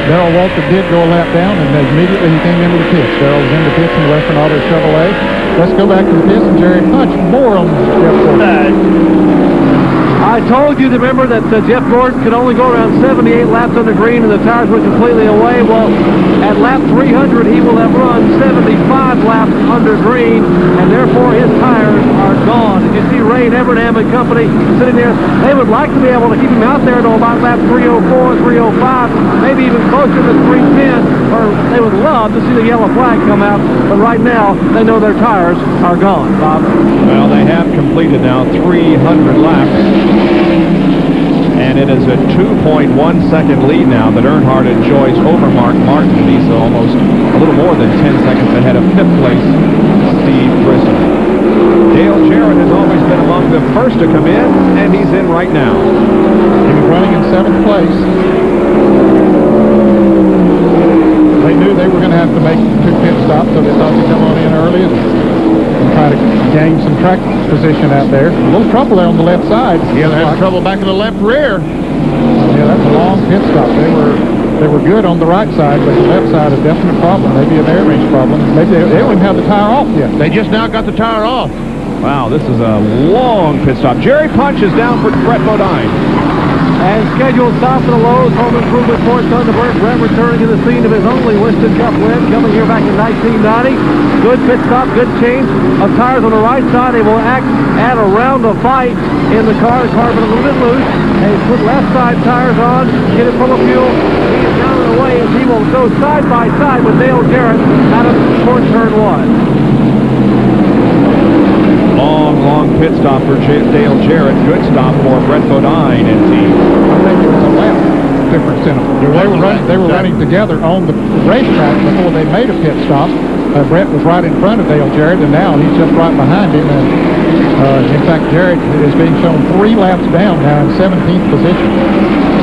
Speaker 3: Darrell Waltrip did go a lap down, and immediately he came into the pits. Darrell was in the pits in the Western Auto Chevrolet. Let's go back to the pits, and Jerry Punch, more on Jeff Gordon.
Speaker 8: I told you to remember that Jeff Gordon could only go around 78 laps on the green and the tires were completely away. Well, at lap 300, he will have run 75 laps under green, and therefore his tires are gone. As you see Ray and Evernham and company sitting there, they would like to be able to keep him out there until about lap 304, 305, maybe even closer to 310, or they would love to see the yellow flag come out, but right now, they know their tires are gone, Bob.
Speaker 1: Well, they have completed now 300 laps. And it is a 2.1-second lead now that Earnhardt enjoys over Mark Martin. He's almost a little more than 10 seconds ahead of 5th place Steve Grissom. Dale Jarrett has always been among the first to come in, and he's in right now.
Speaker 3: He was running in 7th place. They knew they were going to have to make 2 pit stops, so they thought to come on in early and try to gain some track position out there. A little trouble there on the left side.
Speaker 2: Yeah, they're having trouble back in the left rear.
Speaker 3: Yeah, that's a long pit stop. They were good on the right side, but the left side is a definite problem. Maybe an air range problem. Maybe they don't even have the tire off yet.
Speaker 2: They just now got the tire off.
Speaker 1: Wow, this is a long pit stop. Jerry Punch is down for Brett Bodine.
Speaker 8: And scheduled stop for the Lowe's Home Improvement Ford Thunderbird. Brett returning to the scene of his only Winston Cup win, coming here back in 1990. Good pit stop, good change of tires on the right side. They will add a round of fight in the car. The car been a little bit loose. And he put left side tires on, get it full of fuel. He is down and away as he will go side by side with Dale Jarrett out of toward turn 1.
Speaker 1: Long pit stop for Dale Jarrett. Good stop for Brett Bodine and team.
Speaker 3: I think there was a lap difference in them. They were running together on the racetrack before they made a pit stop. Brett was right in front of Dale Jarrett, and now he's just right behind him. And in fact, Jarrett is being shown 3 laps down now in 17th position.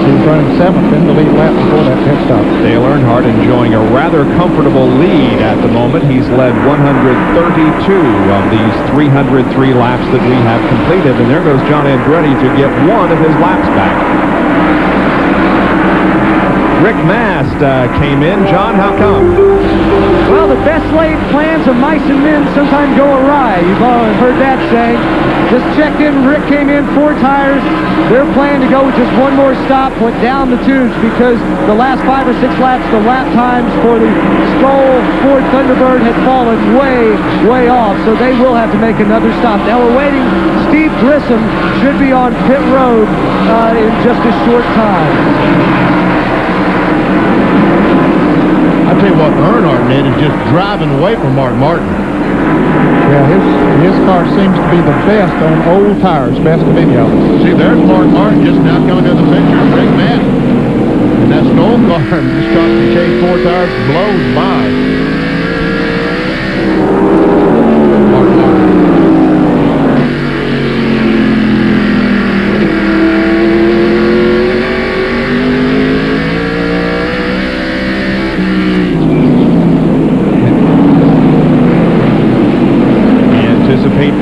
Speaker 3: He's running 7th in the lead lap before that pit stop.
Speaker 1: Dale Earnhardt enjoying a rather comfortable lead at the moment. He's led 132 of these 303 laps that we have completed. And there goes John Andretti to get one of his laps back. Rick Mast came in. John, how come?
Speaker 8: Well, the best laid plans of mice and men sometimes go awry. You've all heard that saying. Just checked in. Rick came in, 4 tires. Their plan to go with just one more stop went down the tubes because the last 5 or 6 laps, the lap times for the Stroll Ford Thunderbird had fallen way off. So they will have to make another stop. Now we're waiting. Steve Grissom should be on pit road in just a short time.
Speaker 2: I tell you what, Earnhardt, man, is just driving away from Mark Martin.
Speaker 3: Yeah, his car seems to be the best on old tires, best of any of them.
Speaker 2: See, there's Mark Martin just now coming to the picture of Rick Mast. And that Stroll car just stops to chase 4 tires, blows by. Mark Martin.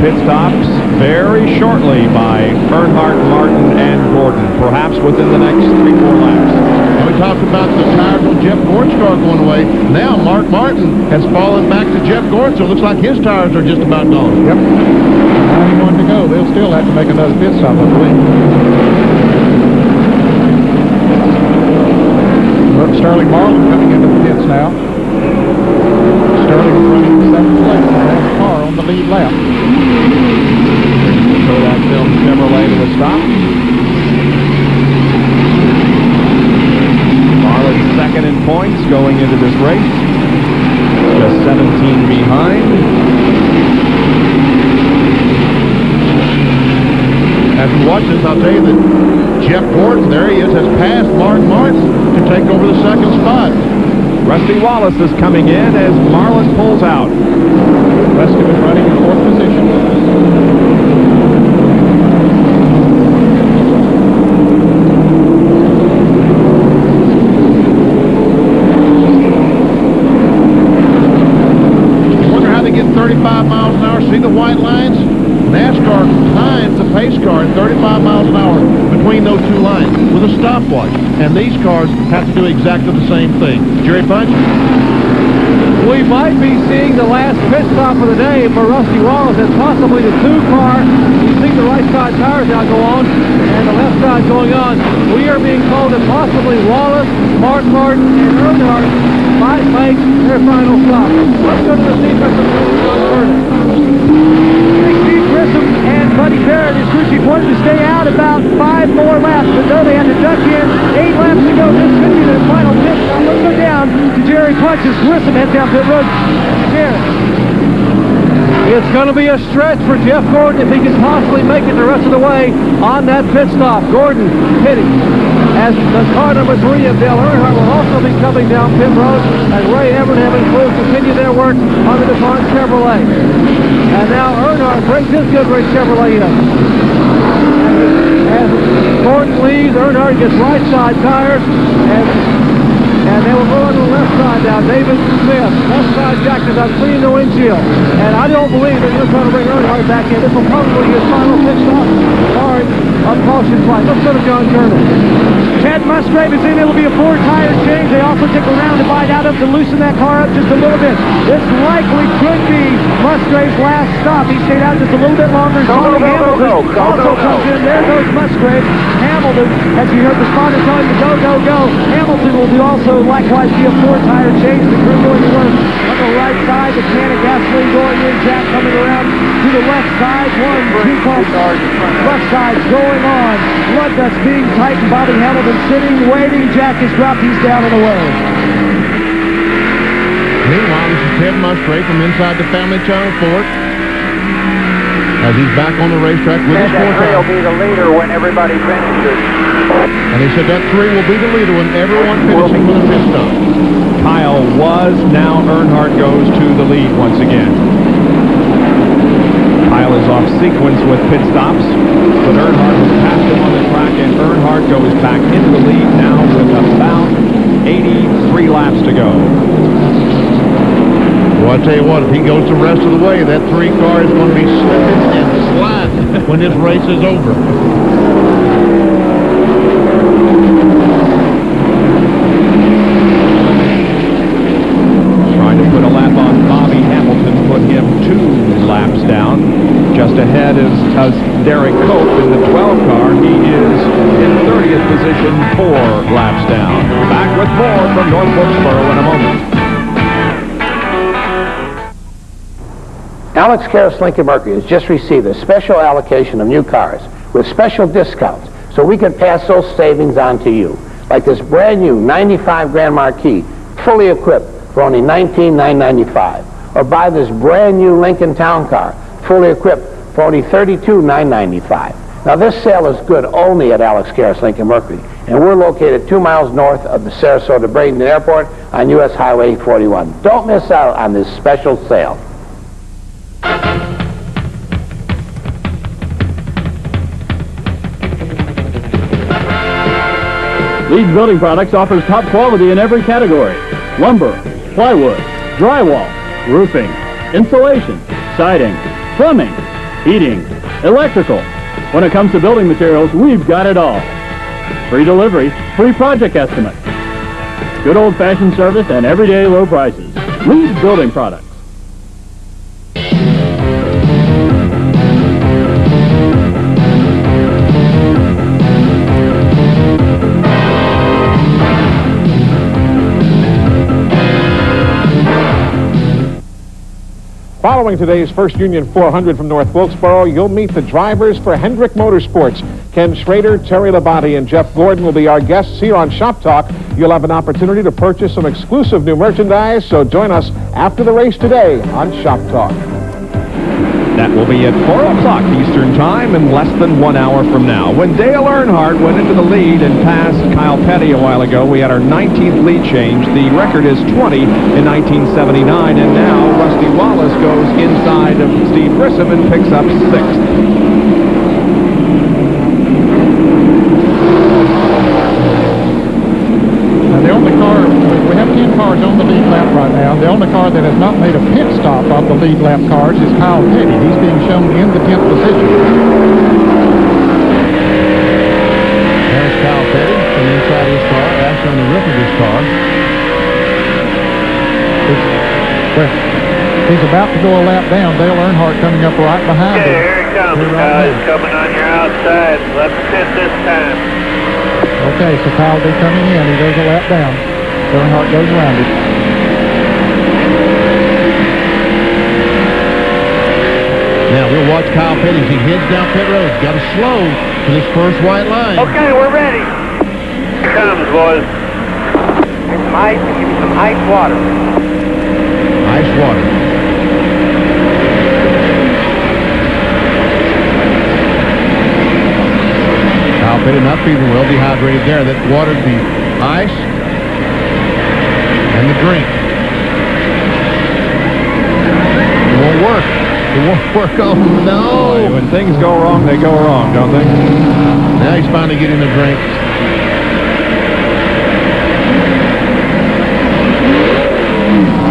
Speaker 1: Pit stops very shortly by Earnhardt, Martin, and Gordon, perhaps within the next 3-4 laps.
Speaker 2: And we talked about the tires on Jeff Gordon's car going away. Now Mark Martin has fallen back to Jeff Gordon, so it looks like his tires are just about gone.
Speaker 3: Yep. 91 to go. They'll still have to make another pit stop, I believe. Look, Sterling Marlin coming into the pits now. Sterling running 7th place in the last car on the lead lap.
Speaker 1: Kodak Film Chevrolet to a stop. Marlin second in points going into this race. Just 17 behind.
Speaker 2: After you watch this, I'll tell you that Jeff Gordon, there he is, has passed Mark Martin to take over the 2nd spot.
Speaker 1: Rusty Wallace is coming in as Marlin pulls out.
Speaker 3: Rusty was running in 4th position.
Speaker 2: I wonder how they get 35 miles an hour. See the white lines? NASCAR times the pace car at 35 miles an hour between those 2 lines with a stopwatch. And these cars have to do exactly the same thing. Jerry Punch?
Speaker 8: We might be seeing the last pit stop of the day for Rusty Wallace and possibly the 2-car. You see the right side tires now go on and the left side going on. We are being told that possibly Wallace, Mark Martin, and Earnhardt might make their final stop. Let's go to the Steve Grissom verdict. Steve Grissom and Buddy Barrett, his crew chief, wanted to stay out about 5 more laps, but no, they had to duck in. 8 laps to go. This could be their final pit stop. Let's go down to Jerry Punch as Grissom heads down pit road. Jerry. It's going to be a stretch for Jeff Gordon if he can possibly make it the rest of the way on that pit stop. Gordon pitting as the car number 3 of Dale Earnhardt will also be coming down pit road, and Ray Evernham and crew continue their work on the DuPont Chevrolet. And now Earnhardt brings his Goodrich Chevrolet in. As Gordon leaves, Earnhardt gets right side tires, and they will go on the left side now. David Smith, left side Jack is on clean the windshield. And I don't believe they're going to try to bring Earnhardt back in. This will probably be his final pit stop. Sorry, on caution flight. Let's go to John Kernan. Ted Musgrave is in. It'll be a 4-tire change. They also take a roundabout out of to loosen that car up just a little bit. This likely could be Musgrave's last stop. He stayed out just a little bit longer. Tommy Hamilton also comes in. There goes Musgrave. Hamilton, as you heard the spotter telling him to go. Hamilton will also likewise be a 4-tire change. The crew going to work on the right side. The can of gasoline going in. Jack coming around to the left side. 1, 2 pumps. Left side going on. Blood dust being tightened. Bobby Hamilton sitting, waiting. Jack is dropped. He's down and away.
Speaker 2: Meanwhile, this is Ted Musgrave from inside the Family Channel Fort as he's back on the racetrack with his 4-tire.
Speaker 6: will be the leader when everybody finishes.
Speaker 2: And he said that 3 will be the leader when everyone finishes with a pit stop.
Speaker 1: Kyle was, now Earnhardt goes to the lead once again. Kyle is off sequence with pit stops, but Earnhardt has passed him on the track, and Earnhardt goes back into the lead now with about 83 laps to go.
Speaker 2: Well, I tell you what, if he goes the rest of the way, that 3 car is going to be slipping and sliding when this race is over.
Speaker 1: Trying to put a lap on Bobby Hamilton, put him 2 laps down. Just ahead is Derek Cope in the 12 car. He is in 30th position, 4 laps down. Back with more from North Wilkesboro in a moment.
Speaker 15: Alex Karras Lincoln Mercury has just received a special allocation of new cars with special discounts so we can pass those savings on to you. Like this brand new 95 Grand Marquis, fully equipped for only $19,995. Or buy this brand new Lincoln Town Car, fully equipped for only $32,995. Now this sale is good only at Alex Karras Lincoln Mercury, and we're located 2 miles north of the Sarasota-Bradenton Airport on U.S. Highway 41. Don't miss out on this special sale.
Speaker 9: Leeds Building Products offers top quality in every category: lumber, plywood, drywall, roofing, insulation, siding, plumbing, heating, electrical. When it comes to building materials, we've got it all. Free delivery, free project estimate, good old-fashioned service, and everyday low prices. Leeds Building Products.
Speaker 20: Following today's First Union 400 from North Wilkesboro, you'll meet the drivers for Hendrick Motorsports. Ken Schrader, Terry Labonte, and Jeff Gordon will be our guests here on Shop Talk. You'll have an opportunity to purchase some exclusive new merchandise, so join us after the race today on Shop Talk.
Speaker 1: That will be at 4 o'clock Eastern Time in less than 1 hour from now. When Dale Earnhardt went into the lead and passed Kyle Petty a while ago, we had our 19th lead change. The record is 20 in 1979, and now Rusty Wallace goes inside of Steve Grissom and picks up 6th.
Speaker 3: The only car, we have 10 cars on the lead lap right now. The only car that has not made a pit stop of the lead lap cars is Kyle Petty. He's being shown in the 10th position.
Speaker 2: There's Kyle Petty from inside his car, actually on the roof of his car.
Speaker 3: He's about to go a lap down. Dale Earnhardt coming up right behind him.
Speaker 6: Here he comes, guys, coming on your outside. Let's pit this time.
Speaker 3: Okay, so Kyle will be coming in. He goes a lap down. Earnhardt goes around it.
Speaker 2: Now we'll watch Kyle Petty as he heads down pit road. He's got to slow to this first white line.
Speaker 6: Okay, we're ready. Here comes, boys. Here's some ice. Give me some ice water.
Speaker 2: Ice water. Kyle Petty not feeling well, dehydrated there. That watered the ice and the drink. It won't work. It won't work. Oh, no.
Speaker 1: Boy, when things go wrong, they go wrong, don't they?
Speaker 2: Now he's finally getting the drink.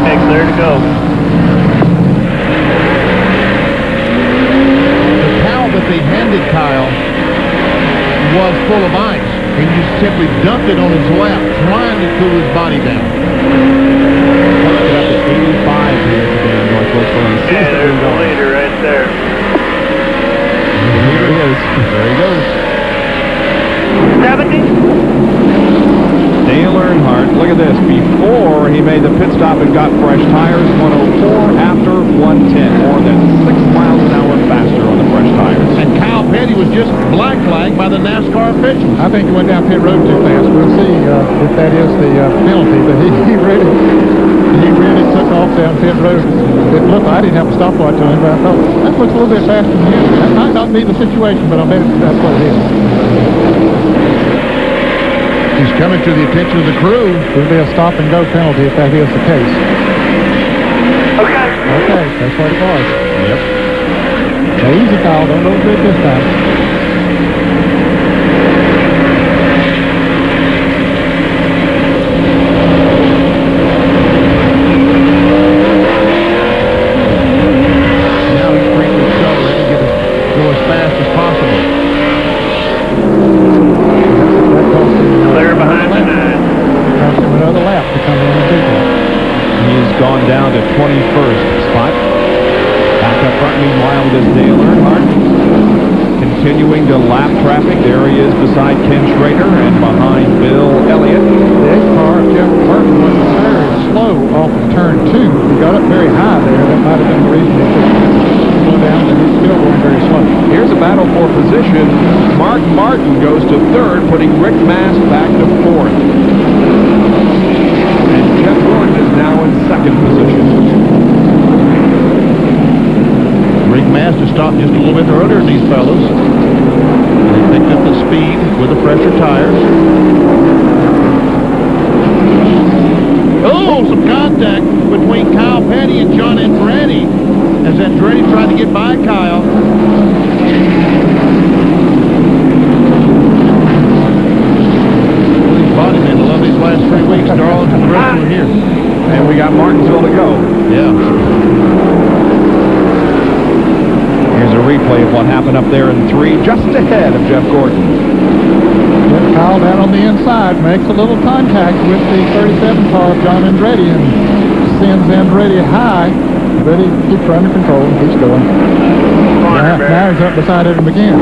Speaker 6: Okay, clear to go.
Speaker 2: The towel that they handed Kyle was full of ice. And you simply dumped it on his lap, trying to cool his body down.
Speaker 1: Up to 85 here today in North Wilkesboro.
Speaker 6: Yeah, there's the leader right there.
Speaker 1: Here he is. There he goes.
Speaker 6: 70.
Speaker 1: Dale Earnhardt, look at this. Before he made the pit stop and got fresh tires, 104. After 110. More than 6 miles an hour faster on the fresh tires.
Speaker 2: And Kyle Petty was just black flagged by the NASCAR officials.
Speaker 3: I think he went down pit road too fast. We'll see if that is the penalty. But he really took off down pit road. It looked like I didn't have a stopwatch on him, but I thought that looks a little bit faster than him. That might not be the situation, but I bet that's what it is.
Speaker 2: He's coming to the attention of the crew.
Speaker 3: There'll be a stop and go penalty if that is the case.
Speaker 6: Okay.
Speaker 3: Okay, that's what it was.
Speaker 1: Yep.
Speaker 3: Now, easy, Kyle. Don't overdo it this time.
Speaker 2: Now he's free to accelerate and go as fast as possible.
Speaker 6: Clear behind the 9.
Speaker 3: Cost him another lap to come in and do that.
Speaker 1: He's gone down to 21st spot. Back up front, meanwhile, with this Dale Earnhardt. Continuing to lap traffic. There he is beside Ken Schrader and behind Bill Elliott.
Speaker 3: The 8 car, Jeff Burton, was very slow off of turn 2. He got up very high there. That might have been the reason he couldn't slow down, but he's still going very slow.
Speaker 1: Here's a battle for position. Mark Martin goes to 3rd, putting Rick Mast back to 4th. And Jeff Gordon is now in 2nd position.
Speaker 2: Rick Mast has stopped just a little bit earlier than these fellows. And he picked up the speed with the fresher tires. Oh, some contact between Kyle Petty and John Andretti as Andretti tried to get by Kyle. These body men love these last 3 weeks. Darlington and Bristol are here.
Speaker 1: And we got Martinsville to go.
Speaker 2: Yeah.
Speaker 1: Here's a replay of what happened up there in 3, just ahead of Jeff Gordon.
Speaker 3: Jeff Kyle down on the inside makes a little contact with the 37 car of John Andretti and sends Andretti high. But he keeps under control and keeps going. Now he's up beside him again.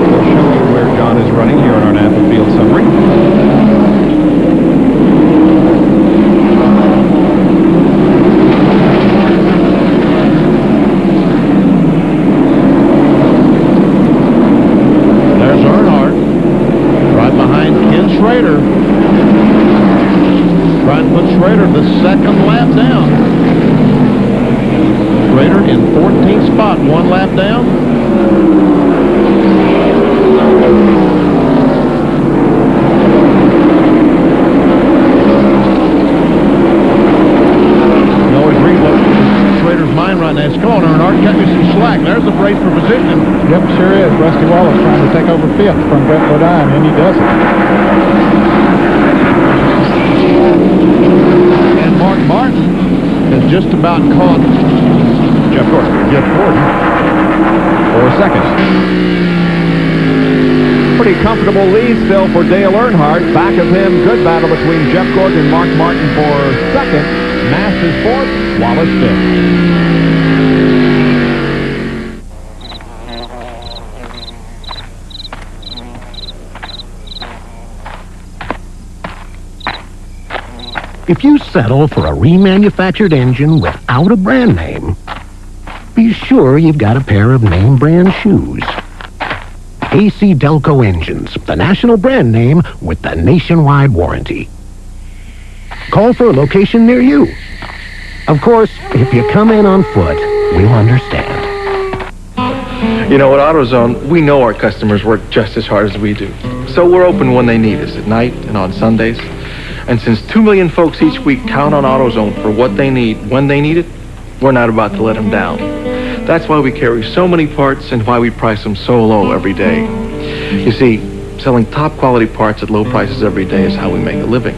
Speaker 1: We'll show you where John is running here on our Napa Field summary.
Speaker 2: There's Earnhardt, right behind Ken Schrader. Trying to put Schrader the 2nd lap down. Schrader in 14th spot, 1 lap down. You always read what Schrader's mind right now. It's going, Earnhardt, cut me some slack. There's the brace for position.
Speaker 3: Yep, sure is. Rusty Wallace trying to take over 5th from Brett Bodine, and he does it.
Speaker 2: And Mark Martin has just about caught
Speaker 1: Jeff Gordon. For 2nd. Pretty comfortable lead still for Dale Earnhardt. Back of him, good battle between Jeff Gordon and Mark Martin for 2nd. Mast is 4th, Wallace 5th.
Speaker 11: If you settle for a remanufactured engine without a brand name, be sure you've got a pair of name brand shoes. AC Delco Engines, the national brand name with the nationwide warranty. Call for a location near you. Of course, if you come in on foot, we'll understand.
Speaker 12: You know, at AutoZone, we know our customers work just as hard as we do. So we're open when they need us, at night and on Sundays. And since 2 million folks each week count on AutoZone for what they need when they need it, we're not about to let them down. That's why we carry so many parts and why we price them so low every day. You see, selling top quality parts at low prices every day is how we make a living.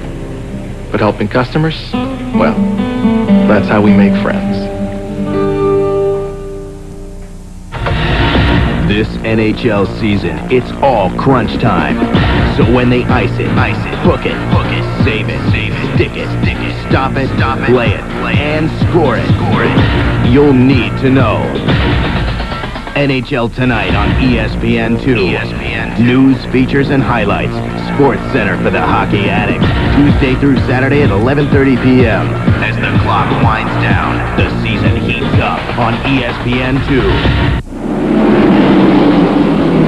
Speaker 12: But helping customers, well, that's how we make friends.
Speaker 16: This NHL season, it's all crunch time. So when they ice it, hook it, save it, stick it, stop it, play it, and score it, you'll need to know. NHL Tonight on ESPN2. News, features, and highlights. Sports Center for the hockey addict. Tuesday through Saturday at 11:30 p.m. As the clock winds down, the season heats up on ESPN2.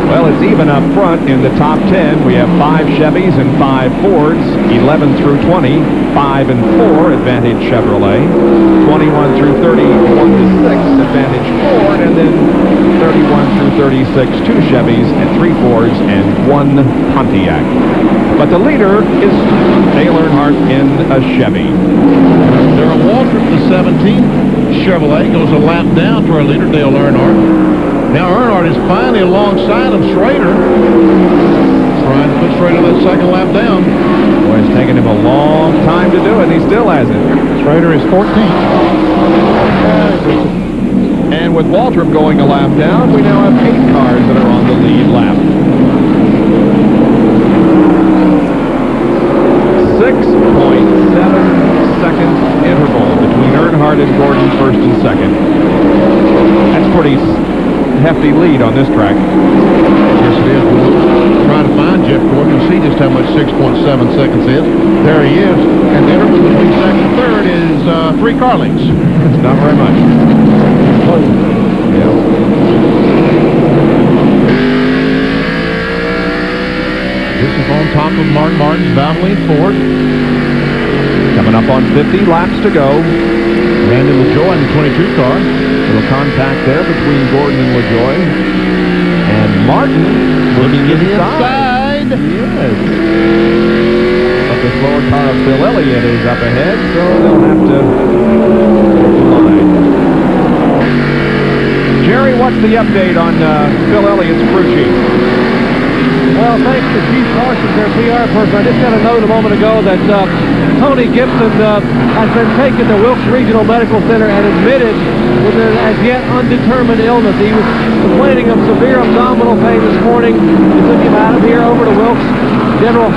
Speaker 1: Well, it's even up front in the top 10. We have 5 Chevys and 5 Fords, 11 through 20, 5 and 4 Advantage Chevrolet, 21 through 30, 1 to 6 Advantage Ford, and then 31 through 36, 2 Chevys and 3 Fords and 1 Pontiac. But the leader is Dale Earnhardt in a Chevy.
Speaker 2: Darrell Waltrip, the 17 Chevrolet, goes a lap down to our leader, Dale Earnhardt. Now Earnhardt is finally alongside of Schrader, trying to put Schrader that second lap down.
Speaker 1: Boy, it's taken him a long time to do it, and he still hasn't.
Speaker 3: Schrader is 14th.
Speaker 1: And with Waltrip going a lap down, we now have 8 cars that are on the lead lap. 6.7-second interval between Earnhardt and Gordon, first and second. That's pretty hefty lead on this track.
Speaker 2: Yes, it is. We're trying to find Jeff Gordon and see just how much 6.7 seconds is. There he is. And the interval between second and third is 3 car lengths.
Speaker 1: It's not very much. Yeah.
Speaker 2: This is on top of Mark Martin's Valvoline Ford.
Speaker 1: Coming up on 50 laps to go.
Speaker 2: Randy LaJoie in the 22 car.
Speaker 1: Little contact there between Gordon and LaJoie. And Martin looking inside. Yes. But the slower car of Phil Elliott is up ahead, so they'll have to line. Jerry, what's the update on Phil Elliott's crew chief?
Speaker 8: Well, thanks to Chief Parsons, their PR person. I just got a note a moment ago that Tony Gibson has been taken to Wilkes Regional Medical Center and admitted with an as yet undetermined illness. He was complaining of severe abdominal pain this morning. They took him out of here over to Wilkes General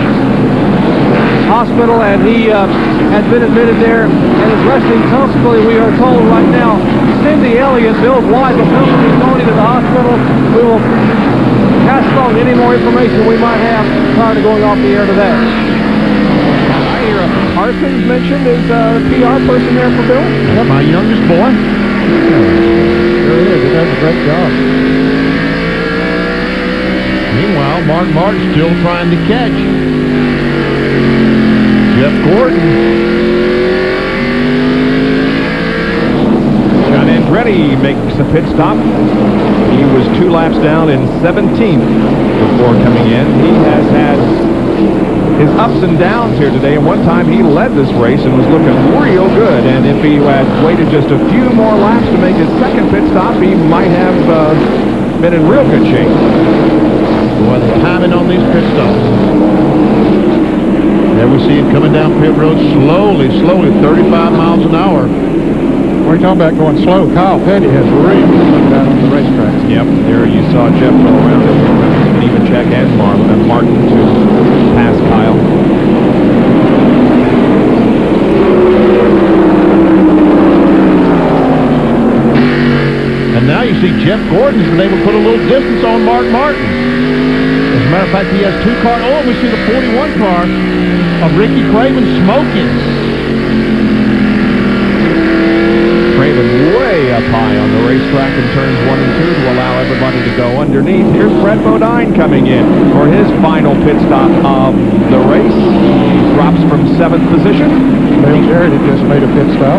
Speaker 8: Hospital, and he has been admitted there and is resting comfortably, we are told right now. Cindy Elliott, Bill White, will come to Tony to the hospital. We will pass along any more information we might have prior to going off the air today.
Speaker 1: I hear Parsons mentioned as a PR person there for Bill.
Speaker 2: Yep, my youngest boy.
Speaker 3: Sure is. He does a great job.
Speaker 2: Meanwhile, Mark Martin still trying to catch Jeff Gordon.
Speaker 1: John Andretti makes a pit stop. He was 2 laps down in 17th before coming in. He has had his ups and downs here today, and one time he led this race and was looking real good, and if he had waited just a few more laps to make his second pit stop, he might have been in real good shape.
Speaker 2: Boy, the timing on these pit stops. There we see him coming down pit road slowly, 35 miles an hour.
Speaker 3: We're talking about going slow. Kyle Petty has really looked out on the racetrack.
Speaker 1: Yep, there you saw Jeff go around it. Nemechek and Martin to pass Kyle.
Speaker 2: And now you see Jeff Gordon has been able to put a little distance on Mark Martin. As a matter of fact, he has 2 cars. Oh, we see the 41 car of Ricky Craven smoking.
Speaker 1: Craven way up high on the racetrack in turns 1 and 2 to allow everybody to go underneath. Here's Brett Bodine coming in for his final pit stop of the race. He drops from 7th position.
Speaker 3: Bill Jarrett had just made a pit stop.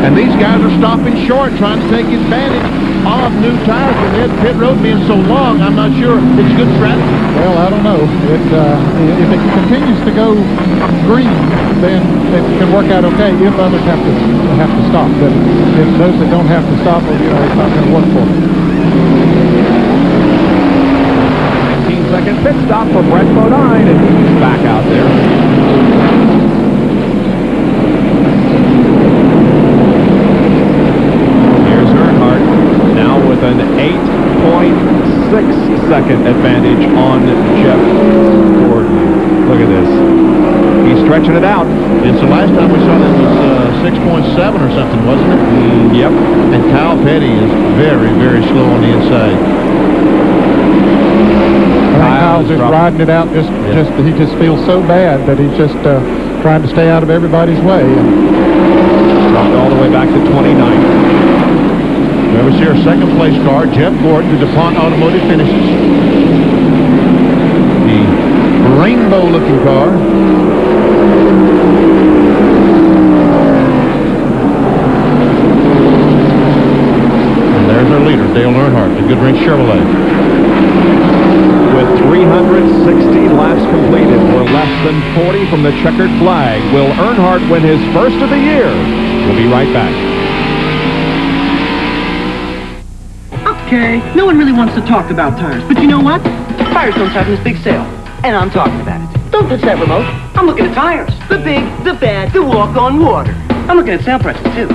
Speaker 2: And these guys are stopping short, trying to take advantage of new tires. With pit road being so long, I'm not sure it's good strategy.
Speaker 3: Well, I don't know. If it continues to go green, then it can work out okay if others have to stop. But if those that don't have to stop, it's not going to work for them.
Speaker 1: 19-second pit stop for Brett Bodine, and he's back out there. second advantage on Jeff Gordon. Look at this. He's stretching it out.
Speaker 2: It's the last time we saw that was 6.7 or something, wasn't it?
Speaker 1: Yep.
Speaker 2: And Kyle Petty is very, very slow on the inside.
Speaker 3: I think Kyle's just riding it out. He just feels so bad that he's just trying to stay out of everybody's way.
Speaker 1: Dropped all the way back to 29.
Speaker 2: There we see our second place car, Jeff Gordon, to DuPont Automotive Finishes. The rainbow-looking car. And there's our leader, Dale Earnhardt, the Goodwrench Chevrolet.
Speaker 1: With 360 laps completed, we're less than 40 from the checkered flag. Will Earnhardt win his first of the year? We'll be right back.
Speaker 18: Okay, no one really wants to talk about tires, but you know what? Firestone's having this big sale, and I'm talking about it. Don't touch that remote. I'm looking at tires. The big, the bad, the walk-on water. I'm looking at sale prices, too.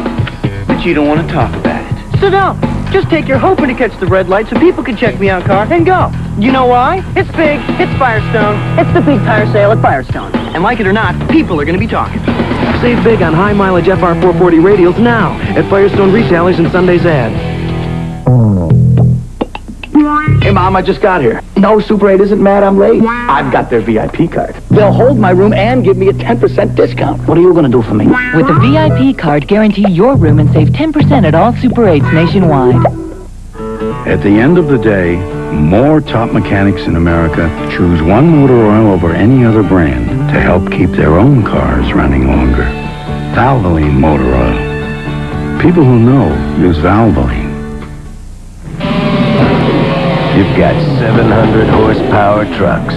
Speaker 18: But you don't want to talk about it. So don't. Just take your hoping to catch the red light so people can check me out car and go. You know why? It's big, it's Firestone. It's the big tire sale at Firestone. And like it or not, people are going to be talking.
Speaker 17: Save big on high-mileage FR440 radials now at Firestone retailers and Sunday's ad.
Speaker 18: Hey, Mom, I just got here. No, Super 8 isn't mad I'm late. I've got their VIP card. They'll hold my room and give me a 10% discount. What are you going to do for me?
Speaker 19: With a VIP card, guarantee your room and save 10% at all Super 8s nationwide.
Speaker 21: At the end of the day, more top mechanics in America choose One Motor Oil over any other brand to help keep their own cars running longer. Valvoline Motor Oil. People who know use Valvoline.
Speaker 22: You've got 700 horsepower trucks.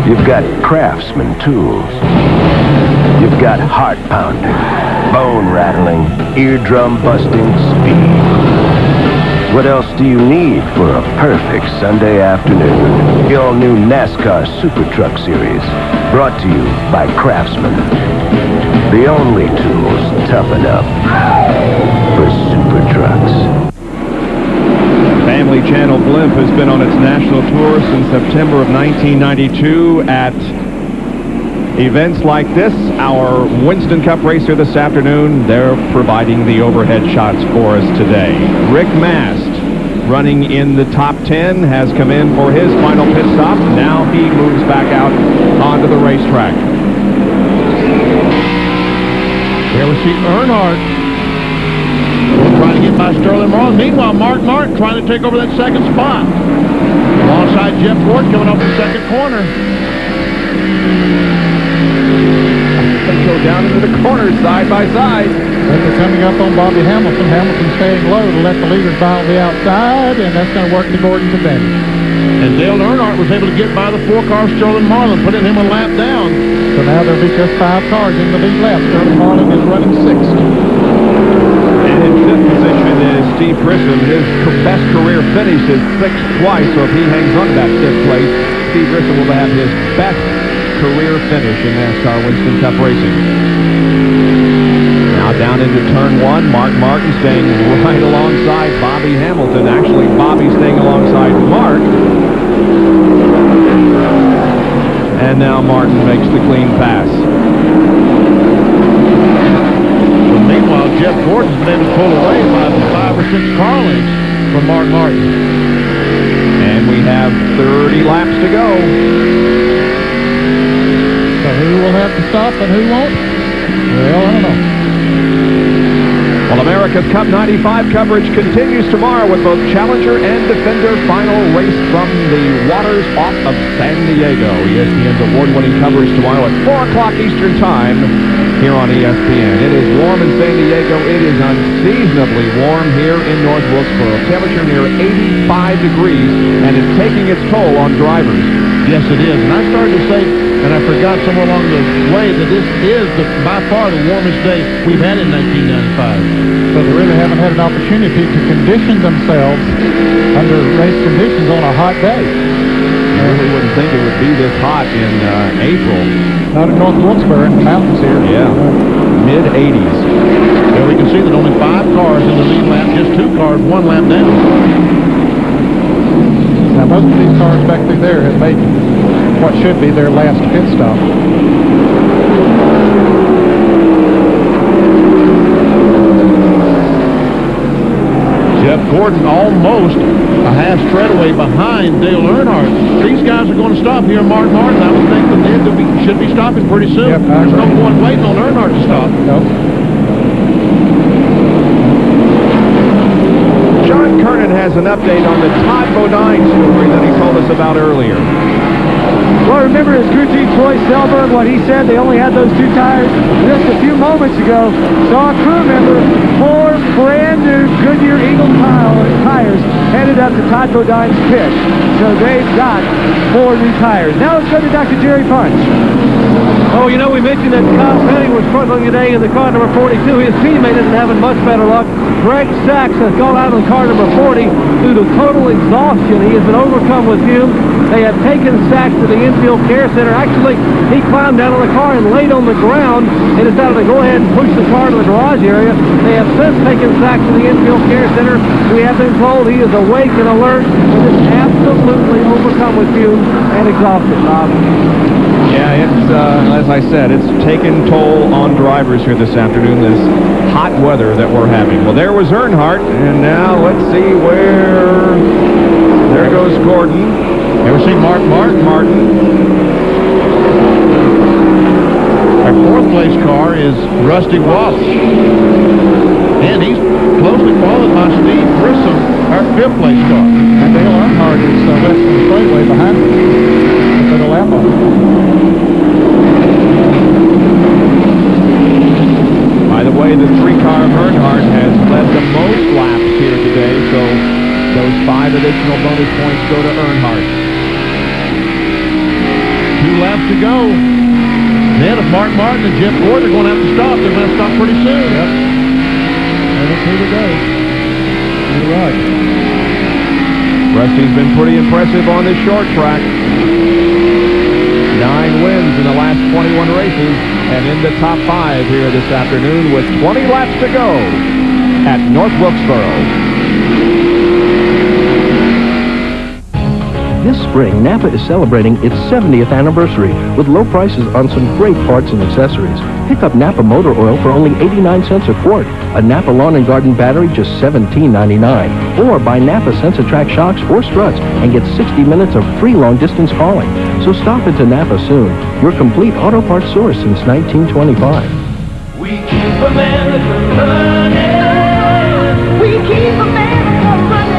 Speaker 22: You've got Craftsman tools. You've got heart-pounding, bone-rattling, eardrum-busting speed. What else do you need for a perfect Sunday afternoon? The all-new NASCAR Super Truck Series, brought to you by Craftsman. The only tools tough enough for super trucks.
Speaker 1: Family Channel Blimp has been on its national tour since September of 1992 at events like this. Our Winston Cup race here this afternoon, they're providing the overhead shots for us today. Rick Mast, running in the top 10, has come in for his final pit stop. Now he moves back out onto the racetrack.
Speaker 2: Here we see Earnhardt trying to get by Sterling Marlin. Meanwhile, Mark Martin trying to take over that second spot. Alongside Jeff Gordon coming off the second corner.
Speaker 1: They go down into the corners side by side.
Speaker 3: But they're coming up on Bobby Hamilton. Hamilton staying low to let the leaders by on the outside, and that's going to work to Gordon's advantage.
Speaker 2: And Dale Earnhardt was able to get by the four-car Sterling Marlin, putting him a lap down.
Speaker 3: So now there'll be just 5 cars in the lead lap. Sterling Marlin is running 6th.
Speaker 1: And in 5th position is Steve Grissom. His best career finish is 6th twice, so if he hangs on to that 5th place, Steve Grissom will have his best career finish in NASCAR Winston Cup racing. Now down into turn 1, Mark Martin staying right alongside Bobby Hamilton. Actually, Bobby staying alongside Mark. And now Martin makes the clean pass.
Speaker 2: But meanwhile, Jeff Gordon's been able to pull away by 5 or 6 car lengths from Mark Martin.
Speaker 1: And we have 30 laps to go.
Speaker 3: So who will have to stop and who won't? Well, I don't know.
Speaker 1: Well, America's Cup 95 coverage continues tomorrow with both Challenger and Defender final race from the waters off of San Diego. ESPN's award-winning coverage tomorrow at 4 o'clock Eastern Time here on ESPN. It is warm in San Diego. It is unseasonably warm here in North Wilkesboro. Temperature near 85 degrees, and it's taking its toll on drivers.
Speaker 2: Yes, it is. And I started to say, and I forgot somewhere along the way, that this is by far the warmest day we've had in 1995.
Speaker 3: So they really haven't had an opportunity to condition themselves under race conditions on a hot day.
Speaker 1: I really wouldn't think it would be this hot in April.
Speaker 3: Not in North Wilkesboro, in the mountains here.
Speaker 1: Yeah, mid-80s.
Speaker 2: Well, we can see that only 5 cars in the lead lap, just 2 cars, 1 lap down.
Speaker 3: Now, most of these cars back through there have made what should be their last pit stop.
Speaker 2: Jeff Gordon almost a half straightaway behind Dale Earnhardt. These guys are going to stop here, Mark Martin. I would think that they should be stopping pretty soon.
Speaker 3: Yep,
Speaker 2: There's no point waiting on Earnhardt to stop.
Speaker 3: No.
Speaker 1: John Kernan has an update on the Todd Bodine story that he told us about earlier.
Speaker 8: Well, remember his crew chief, Troy Selberg, what he said, they only had those 2 tires. Just a few moments ago, saw a crew member, 4 brand new Goodyear Eagle tires headed up to Todd Bodine's pit. So they've got 4 new tires. Now let's go to Dr. Jerry Punch. Oh, you know, we mentioned that Kyle Petty was struggling today in the car number 42. His teammate isn't having much better luck. Greg Sachs has gone out in the car number 40 due to total exhaustion. He has been overcome with fumes. They have taken Sachs to the infield care center. Actually, he climbed down on the car and laid on the ground and decided to go ahead and push the car to the garage area. They have since taken Sachs to the infield care center. We have been told he is awake and alert and is absolutely overcome with fumes and exhausted, Bob.
Speaker 1: Yeah, it's, as I said, it's taken toll on drivers here this afternoon, this hot weather that we're having. Well, there was Earnhardt, and now let's see where... There goes Gordon.
Speaker 2: Ever see Mark Martin? Our 4th place car is Rusty Wallace. And he's closely followed by Steve Grissom, our 5th place car.
Speaker 3: And Dale Earnhardt is less than a straightaway behind him. Put a lap on him.
Speaker 1: By the way, the 3-car Earnhardt has led the most laps here today, so those 5 additional bonus points go to Earnhardt.
Speaker 2: 2 laps to go. Then if Mark Martin and Jeff Gordon are going to have to stop, they're going to stop pretty soon.
Speaker 3: Yep. And it's here to go. You're right.
Speaker 1: Rusty's been pretty impressive on this short track. 9 wins in the last 21 races, and in the top 5 here this afternoon with 20 laps to go at North Wilkesboro.
Speaker 17: This spring, Napa is celebrating its 70th anniversary with low prices on some great parts and accessories. Pick up Napa motor oil for only 89 cents a quart, a Napa lawn and garden battery just $17.99, or buy Napa SensaTrack shocks or struts and get 60 minutes of free long-distance calling. So stop into Napa soon, your complete auto parts source since 1925.
Speaker 5: We keep America running. We keep America running.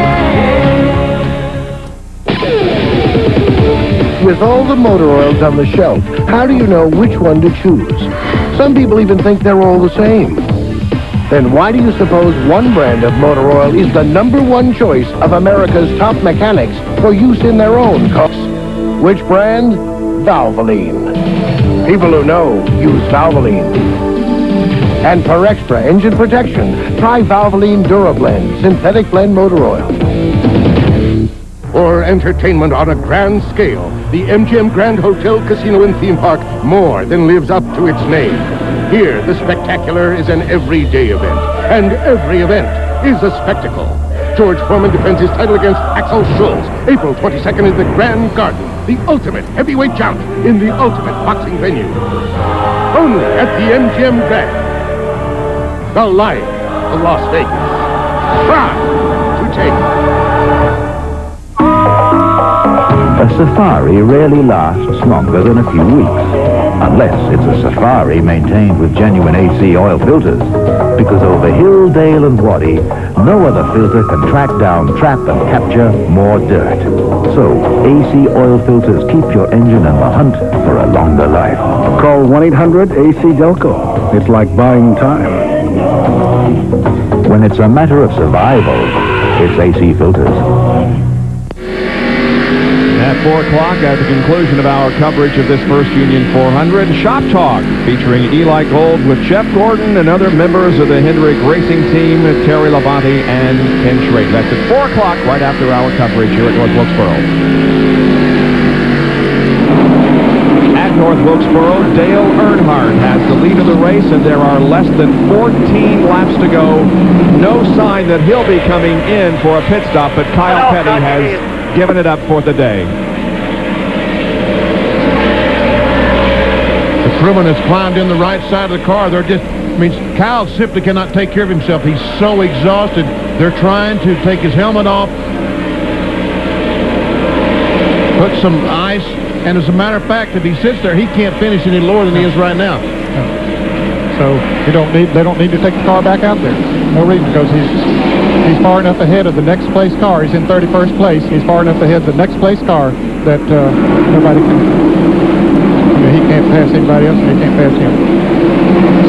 Speaker 15: With all the motor oils on the shelf, how do you know which one to choose? Some people even think they're all the same. Then why do you suppose one brand of motor oil is the #1 choice of America's top mechanics for use in their own cars? Which brand? Valvoline. People who know use Valvoline. And for extra engine protection, try Valvoline DuraBlend Synthetic Blend Motor Oil.
Speaker 7: For entertainment on a grand scale, the MGM Grand Hotel, Casino, and Theme Park more than lives up to its name. Here, the spectacular is an everyday event, and every event is a spectacle. George Foreman defends his title against Axel Schultz. April 22nd is the Grand Garden, the ultimate heavyweight bout in the ultimate boxing venue. Only at the MGM Grand. The Lion of Las Vegas. Proud to take.
Speaker 10: A safari rarely lasts longer than a few weeks, unless it's a safari maintained with genuine AC oil filters, because over hill, dale, and wadi, no other filter can track down, trap, and capture more dirt. So, AC oil filters keep your engine in the hunt for a longer life.
Speaker 21: Call 1-800-AC-DELCO. It's like buying time.
Speaker 10: When it's a matter of survival, it's AC filters.
Speaker 1: At 4 o'clock, at the conclusion of our coverage of this first Union 400, Shop Talk, featuring Eli Gold with Jeff Gordon and other members of the Hendrick Racing Team, Terry Labonte and Ken Schrader. That's at 4 o'clock, right after our coverage here at North Wilkesboro. At North Wilkesboro, Dale Earnhardt has the lead of the race, and there are less than 14 laps to go. No sign that he'll be coming in for a pit stop, but Kyle Petty has given it up for the day.
Speaker 2: The crewman has climbed in the right side of the car. Kyle simply cannot take care of himself. He's so exhausted. They're trying to take his helmet off, put some ice, and as a matter of fact, if he sits there, he can't finish any lower than he is right now.
Speaker 3: So they don't need to take the car back out there. No reason, because he's far enough ahead of the next place car. He's in 31st place. He's far enough ahead of the next place car that nobody can. He can't pass anybody else, and he can't pass him.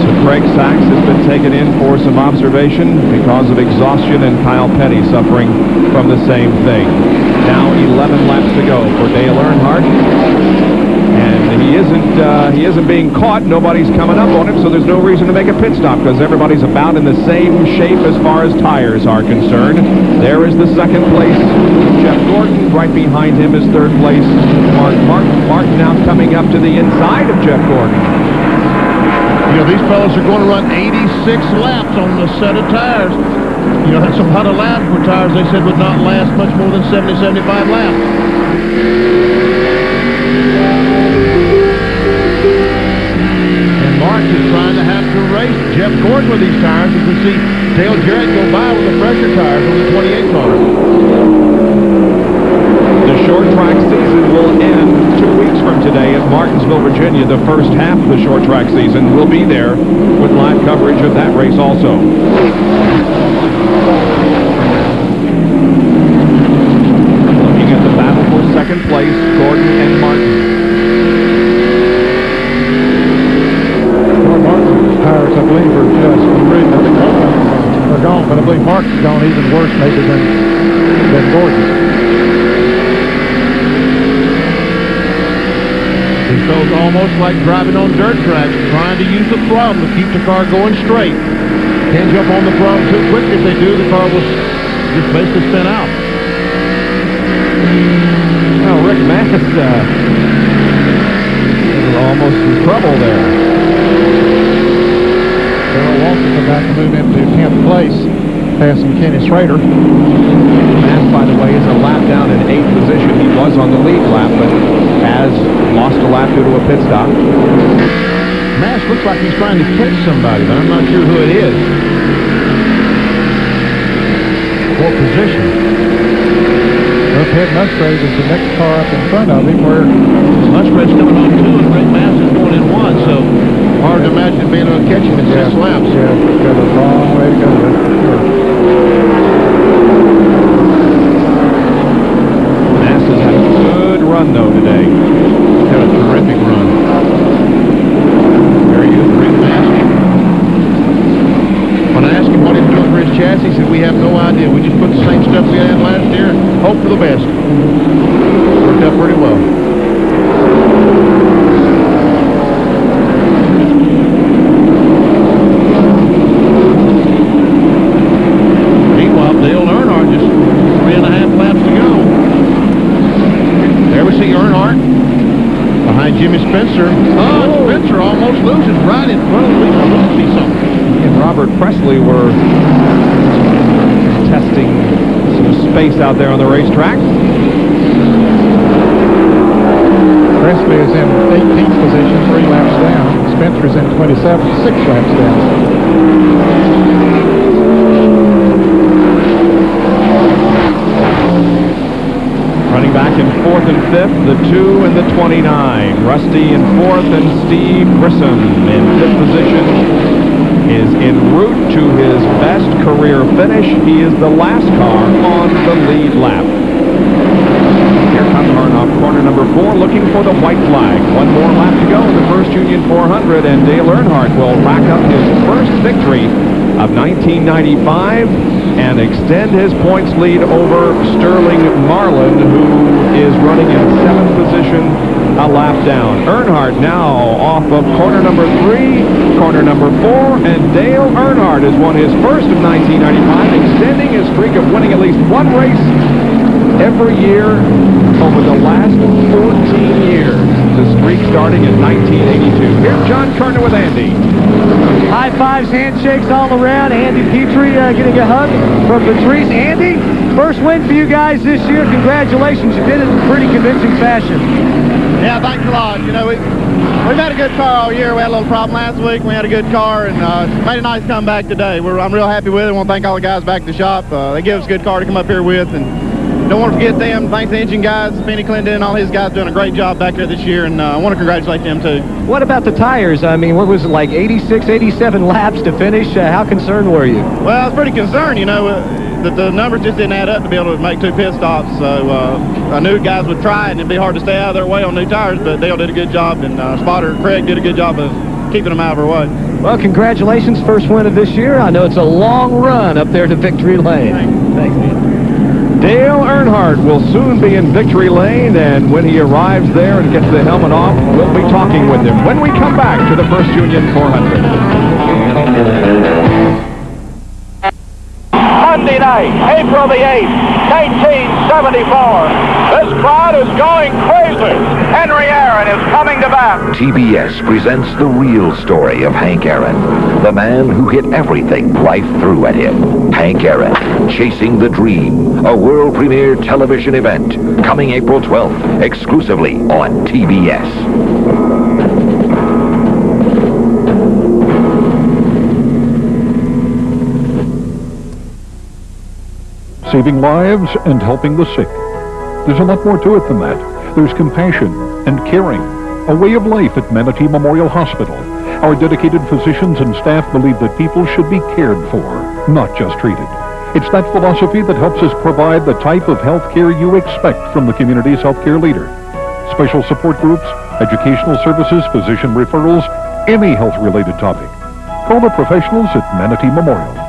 Speaker 1: So Craig Sachs has been taken in for some observation because of exhaustion, and Kyle Petty suffering from the same thing. Now 11 laps to go for Dale Earnhardt, and he isn't being caught. Nobody's coming up on him, so there's no reason to make a pit stop because everybody's about in the same shape as far as tires are concerned. There is the second place Jeff Gordon. Right behind him is third place Mark Martin. Martin now coming up to the inside of Jeff Gordon.
Speaker 2: You know, these fellas are going to run 86 laps on the set of tires. You know, that's a lot of laps for tires they said would not last much more than 70, 75 laps. And Mark is trying to have to race Jeff Gordon with these tires, as we see Dale Jarrett go by with the pressure tires on the 28 car.
Speaker 1: The short track season will end 2 weeks from today at Martinsville, Virginia. The first half of the short track season will be there with live coverage of that race also. Looking at the battle for second place, Gordon and Martin.
Speaker 3: Well, Martin's tires, I believe, are just rude. I think both of them are gone, but I believe Mark's gone even worse maybe than Gordon.
Speaker 2: It feels almost like driving on dirt tracks, trying to use the throttle to keep the car going straight. Can't jump on the throttle too quick. If they do, the car will just basically spin out.
Speaker 1: Well, Rick Mast almost in trouble there.
Speaker 3: Darrell Walton come back and move into 10th place, passing Kenny Schrader.
Speaker 1: Mast, by the way, is a lap down in 8th position. He was on the lead lap, but has lost a lap due to a pit stop.
Speaker 2: Mast looks like he's trying to catch somebody, but I'm not sure who it is. Poor position.
Speaker 3: Well, Ted Musgrave is the next car up in front of him, where
Speaker 2: Musgrave's coming on 2 and Rick Mast is going in 1, so hard to imagine being able to catch him in 6 laps.
Speaker 3: Yeah, got a long way to go there, for sure.
Speaker 1: Mast has had a good run, though, today.
Speaker 2: Had a terrific run. There he is, Rick Mast. When I asked him what he was doing for his chassis, he said, we have no idea. We just put the same stuff we had last year and hope for the best. Worked out pretty well. Meanwhile, Dale Earnhardt just 3.5 laps to go. There we see Earnhardt behind Jimmy Spencer. Oh, Spencer almost loses right in front of Lisa. Must be something.
Speaker 1: And Robert Presley were testing some space out there on the racetrack.
Speaker 3: Presley is in 18th position, 3 laps down. Spencer's in 27th, 6 laps down.
Speaker 1: Running back in 4th and 5th, the 2 and the 29. Rusty in 4th and Steve Grissom in 5th position is en route to his best career finish. He is the last car on the lead lap. Here comes Earnhardt, corner number 4, looking for the white flag. 1 more lap to go in the first Union 400, and Dale Earnhardt will rack up his first victory of 1995 and extend his points lead over Sterling Marlin, who is running in 7th position, a lap down. Earnhardt now off of corner number 3, corner number 4, and Dale Earnhardt has won his first of 1995, extending his streak of winning at least 1 race every year over the last 14 years. The streak starting in 1982. Here's John Kerner with Andy.
Speaker 6: High fives, handshakes all around. Andy Petrie getting a hug from Patrice. Andy,
Speaker 8: First win for you guys this year. Congratulations. You did it in pretty convincing fashion.
Speaker 3: Yeah, thanks a lot. You know, we've had a good car all year. We had a little problem last week. We had a good car, and made a nice comeback today. I'm real happy with it. I want to thank all the guys back at the shop. They give us a good car to come up here with, and don't want to forget them. Thanks to the engine guys, Benny Clinton, all his guys doing a great job back there this year, and I want to congratulate them too.
Speaker 8: What about the tires? I mean, what was it, like 86, 87 laps to finish? How concerned were you?
Speaker 3: Well, I was pretty concerned, you know, that the numbers just didn't add up to be able to make 2 pit stops, so I knew guys would try it, and it'd be hard to stay out of their way on new tires, but Dale did a good job, and spotter Craig did a good job of keeping them out of our way.
Speaker 8: Well, congratulations, first win of this year. I know it's a long run up there to Victory Lane. Thanks, man.
Speaker 1: Dale Earnhardt will soon be in Victory Lane, and when he arrives there and gets the helmet off, we'll be talking with him when we come back to the First Union 400.
Speaker 13: Monday night, April the 8th, 1974. This crowd is going crazy. Henry Aaron is coming to bat.
Speaker 10: TBS presents the real story of Hank Aaron, the man who hit everything life threw at him. Hank Aaron, Chasing the Dream, a world premiere television event, coming April 12th, exclusively on TBS.
Speaker 14: Saving lives and helping the sick. There's a lot more to it than that. There's compassion and caring, a way of life at Manatee Memorial Hospital. Our dedicated physicians and staff believe that people should be cared for, not just treated. It's that philosophy that helps us provide the type of health care you expect from the community's healthcare leader. Special support groups, educational services, physician referrals, any health-related topic. Call the professionals at Manatee Memorial.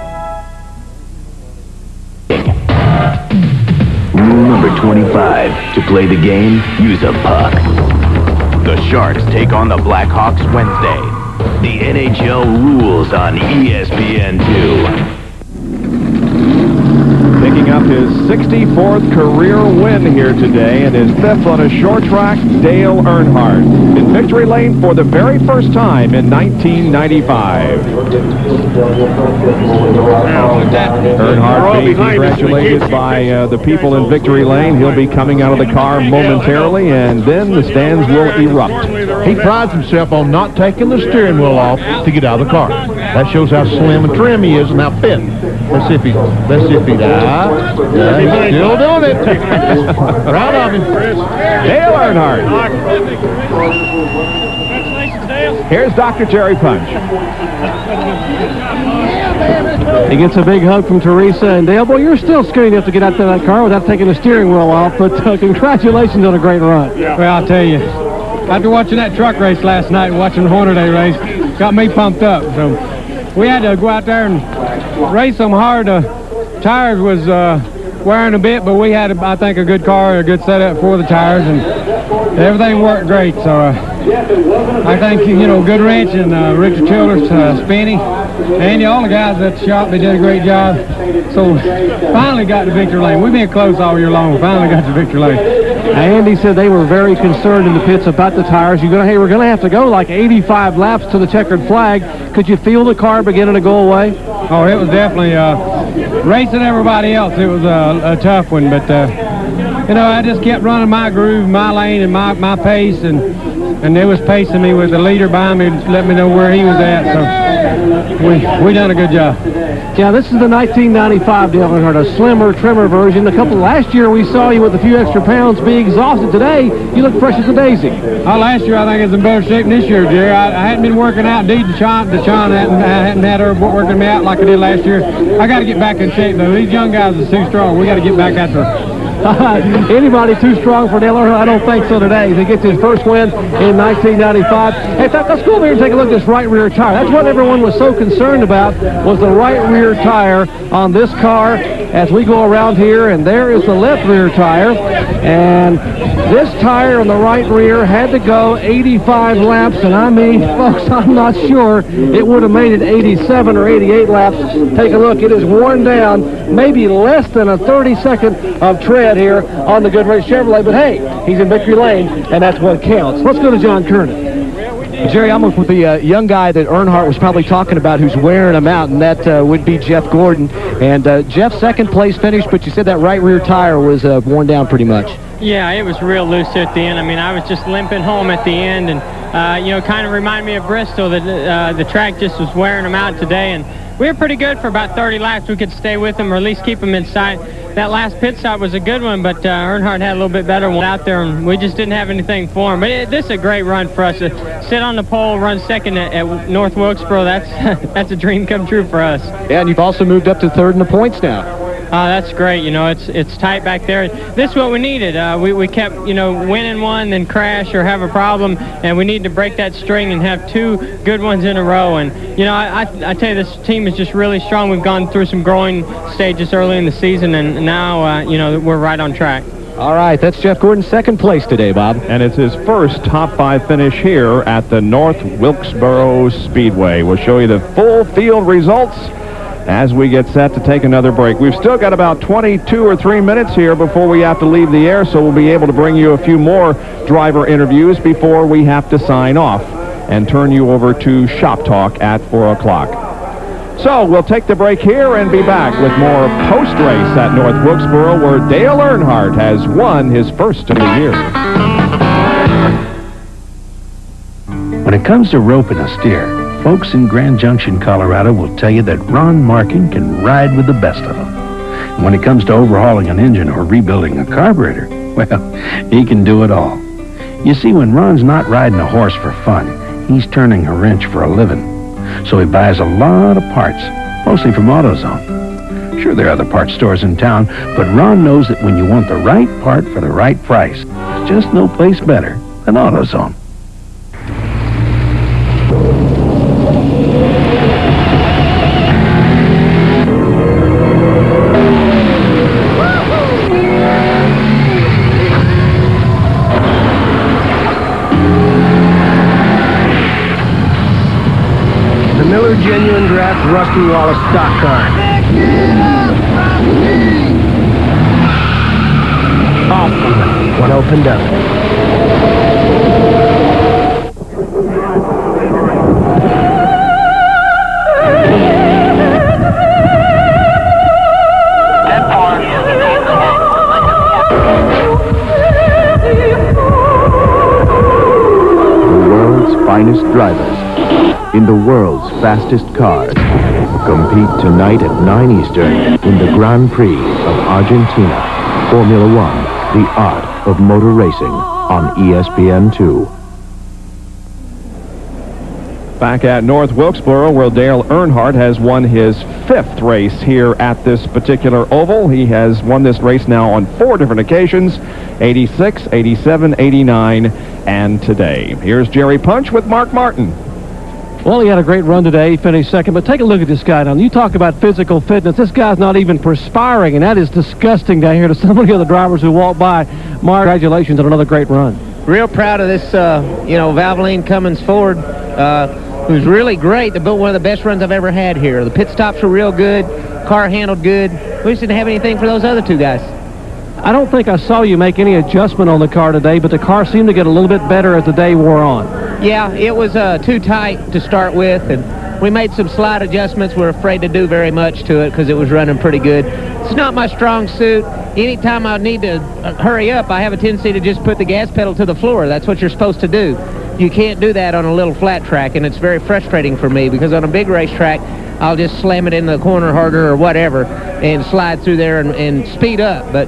Speaker 16: Rule number 25. To play the game, use a puck. The Sharks take on the Blackhawks Wednesday. The NHL rules on ESPN2.
Speaker 1: Picking up his 64th career win here today and his 5th on a short track, Dale Earnhardt, in Victory Lane for the very first time in 1995. Earnhardt being congratulated by the people in Victory Lane. He'll be coming out of the car momentarily, and then the stands will erupt.
Speaker 2: He prides himself on not taking the steering wheel off to get out of the car. That shows how slim and trim he is and how fit. Let's see if he's still doing it. Proud of him.
Speaker 1: Dale Earnhardt. Here's Dr. Terry Punch.
Speaker 8: He gets a big hug from Teresa and Dale. Boy, you're still scared enough to get out to that car without taking the steering wheel off, but congratulations on a great run.
Speaker 4: Well, I'll tell you, after watching that truck race last night and watching the Hornaday race, got me pumped up. So we had to go out there and race them hard. Tires was wearing a bit, but we had, I think, a good car, a good setup for the tires, and everything worked great. So I think, you know, good wrench and Richard Childers, Spinny, and all the guys at the shop, they did a great job. So finally got to Victory Lane. We've been close all year long. Finally got to Victory Lane.
Speaker 8: Andy said they were very concerned in the pits about the tires. Hey, we're going to have to go like 85 laps to the checkered flag. Could you feel the car beginning to go away?
Speaker 4: Oh, it was definitely racing everybody else. It was a tough one, but you know, I just kept running my groove, my lane, and my pace, and they was pacing me with the leader behind me, let me know where he was at. So we done a good job.
Speaker 8: Yeah, this is the 1995 Dale Earnhardt, a slimmer, trimmer version. Last year we saw you with a few extra pounds, be exhausted. Today, you look fresh as a daisy.
Speaker 4: Last year I think it's in better shape than this year, Jerry. I hadn't been working out. Indeed, Deshaun hadn't had her working me out like I did last year. I got to get back in shape, though. These young guys are too strong. We got to get back after her.
Speaker 8: Anybody too strong for Dale Earnhardt? I don't think so today. He gets his first win in 1995. In fact, let's go over here and take a look at this right rear tire. That's what everyone was so concerned about, was the right rear tire on this car as we go around here, and there is the left rear tire. And this tire on the right rear had to go 85 laps, and I mean, folks, I'm not sure it would have made it 87 or 88 laps. Take a look. It is worn down, maybe less than a 32nd of tread here on the Goodrich Chevrolet, but hey, he's in Victory Lane, and that's what counts. Let's go to John Kernan. Jerry, I'm with the young guy that Earnhardt was probably talking about who's wearing him out, and that would be Jeff Gordon. And Jeff's second place finish, but you said that right rear tire was worn down pretty much.
Speaker 4: Yeah, it was real loose at the end. I mean, I was just limping home at the end, and, kind of reminded me of Bristol. The track just was wearing him out today, and we were pretty good for about 30 laps. We could stay with him or at least keep him in sight. That last pit stop was a good one, but Earnhardt had a little bit better one out there, and we just didn't have anything for him. But this is a great run for us. To sit on the pole, run second at North Wilkesboro, that's a dream come true for us.
Speaker 8: Yeah, and you've also moved up to third in the points now.
Speaker 4: That's great. It's tight back there. This is what we needed. We kept, winning one, then crash or have a problem, and we need to break that string and have two good ones in a row. And, I tell you, this team is just really strong. We've gone through some growing stages early in the season, and now, we're right on track.
Speaker 8: All right, that's Jeff Gordon's second place today, Bob.
Speaker 1: And it's his first top 5 finish here at the North Wilkesboro Speedway. We'll show you the full field results as we get set to take another break. We've still got about 22 or 3 minutes here before we have to leave the air, so we'll be able to bring you a few more driver interviews before we have to sign off and turn you over to Shop Talk at 4 o'clock. So we'll take the break here and be back with more post-race at North Wilkesboro, where Dale Earnhardt has won his first of the year.
Speaker 21: When it comes to roping a steer, folks in Grand Junction, Colorado will tell you that Ron Markin can ride with the best of them. And when it comes to overhauling an engine or rebuilding a carburetor, well, he can do it all. You see, when Ron's not riding a horse for fun, he's turning a wrench for a living. So he buys a lot of parts, mostly from AutoZone. Sure, there are other parts stores in town, but Ron knows that when you want the right part for the right price, there's just no place better than AutoZone.
Speaker 18: Genuine Draft Rusty Wallace stock car. Awesome. One opened up.
Speaker 9: The world's finest drivers in the world's fastest cars compete tonight at 9 Eastern in the Grand Prix of Argentina. Formula One, the art of motor racing on ESPN2.
Speaker 1: Back at North Wilkesboro, where Dale Earnhardt has won his 5th race here at this particular oval. He has won this race now on 4 different occasions, 86, 87, 89, and today. Here's Jerry Punch with Mark Martin.
Speaker 8: Well, he had a great run today. He finished second, but take a look at this guy now. You talk about physical fitness. This guy's not even perspiring, and that is disgusting down here to some of the other drivers who walk by. Mark, congratulations on another great run.
Speaker 20: Real proud of this, Valvoline Cummins Ford, who's really great. They built one of the best runs I've ever had here. The pit stops were real good. Car handled good. We just didn't have anything for those other two guys.
Speaker 8: I don't think I saw you make any adjustment on the car today, but the car seemed to get a little bit better as the day wore on.
Speaker 20: Yeah, it was too tight to start with, and we made some slight adjustments. We're afraid to do very much to it because it was running pretty good. It's not my strong suit. Anytime I need to hurry up, I have a tendency to just put the gas pedal to the floor. That's what you're supposed to do. You can't do that on a little flat track, and it's very frustrating for me because on a big racetrack, I'll just slam it in the corner harder or whatever and slide through there and speed up. But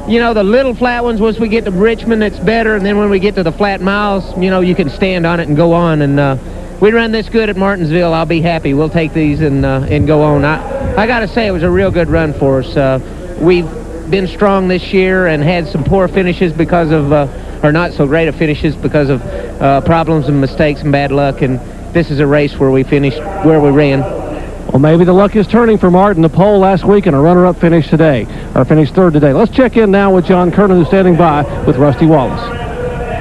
Speaker 20: the little flat ones, once we get to Richmond, it's better. And then when we get to the flat miles, you can stand on it and go on. And we run this good at Martinsville, I'll be happy. We'll take these and go on. I got to say, it was a real good run for us. We've been strong this year and had some poor finishes because of, or not so great of finishes because of problems and mistakes and bad luck. And this is a race where we finished where we ran.
Speaker 8: Well, maybe the luck is turning for Martin. The pole last week and a runner-up finish today, or finished third today. Let's check in now with John Kernan, who's standing by with Rusty Wallace.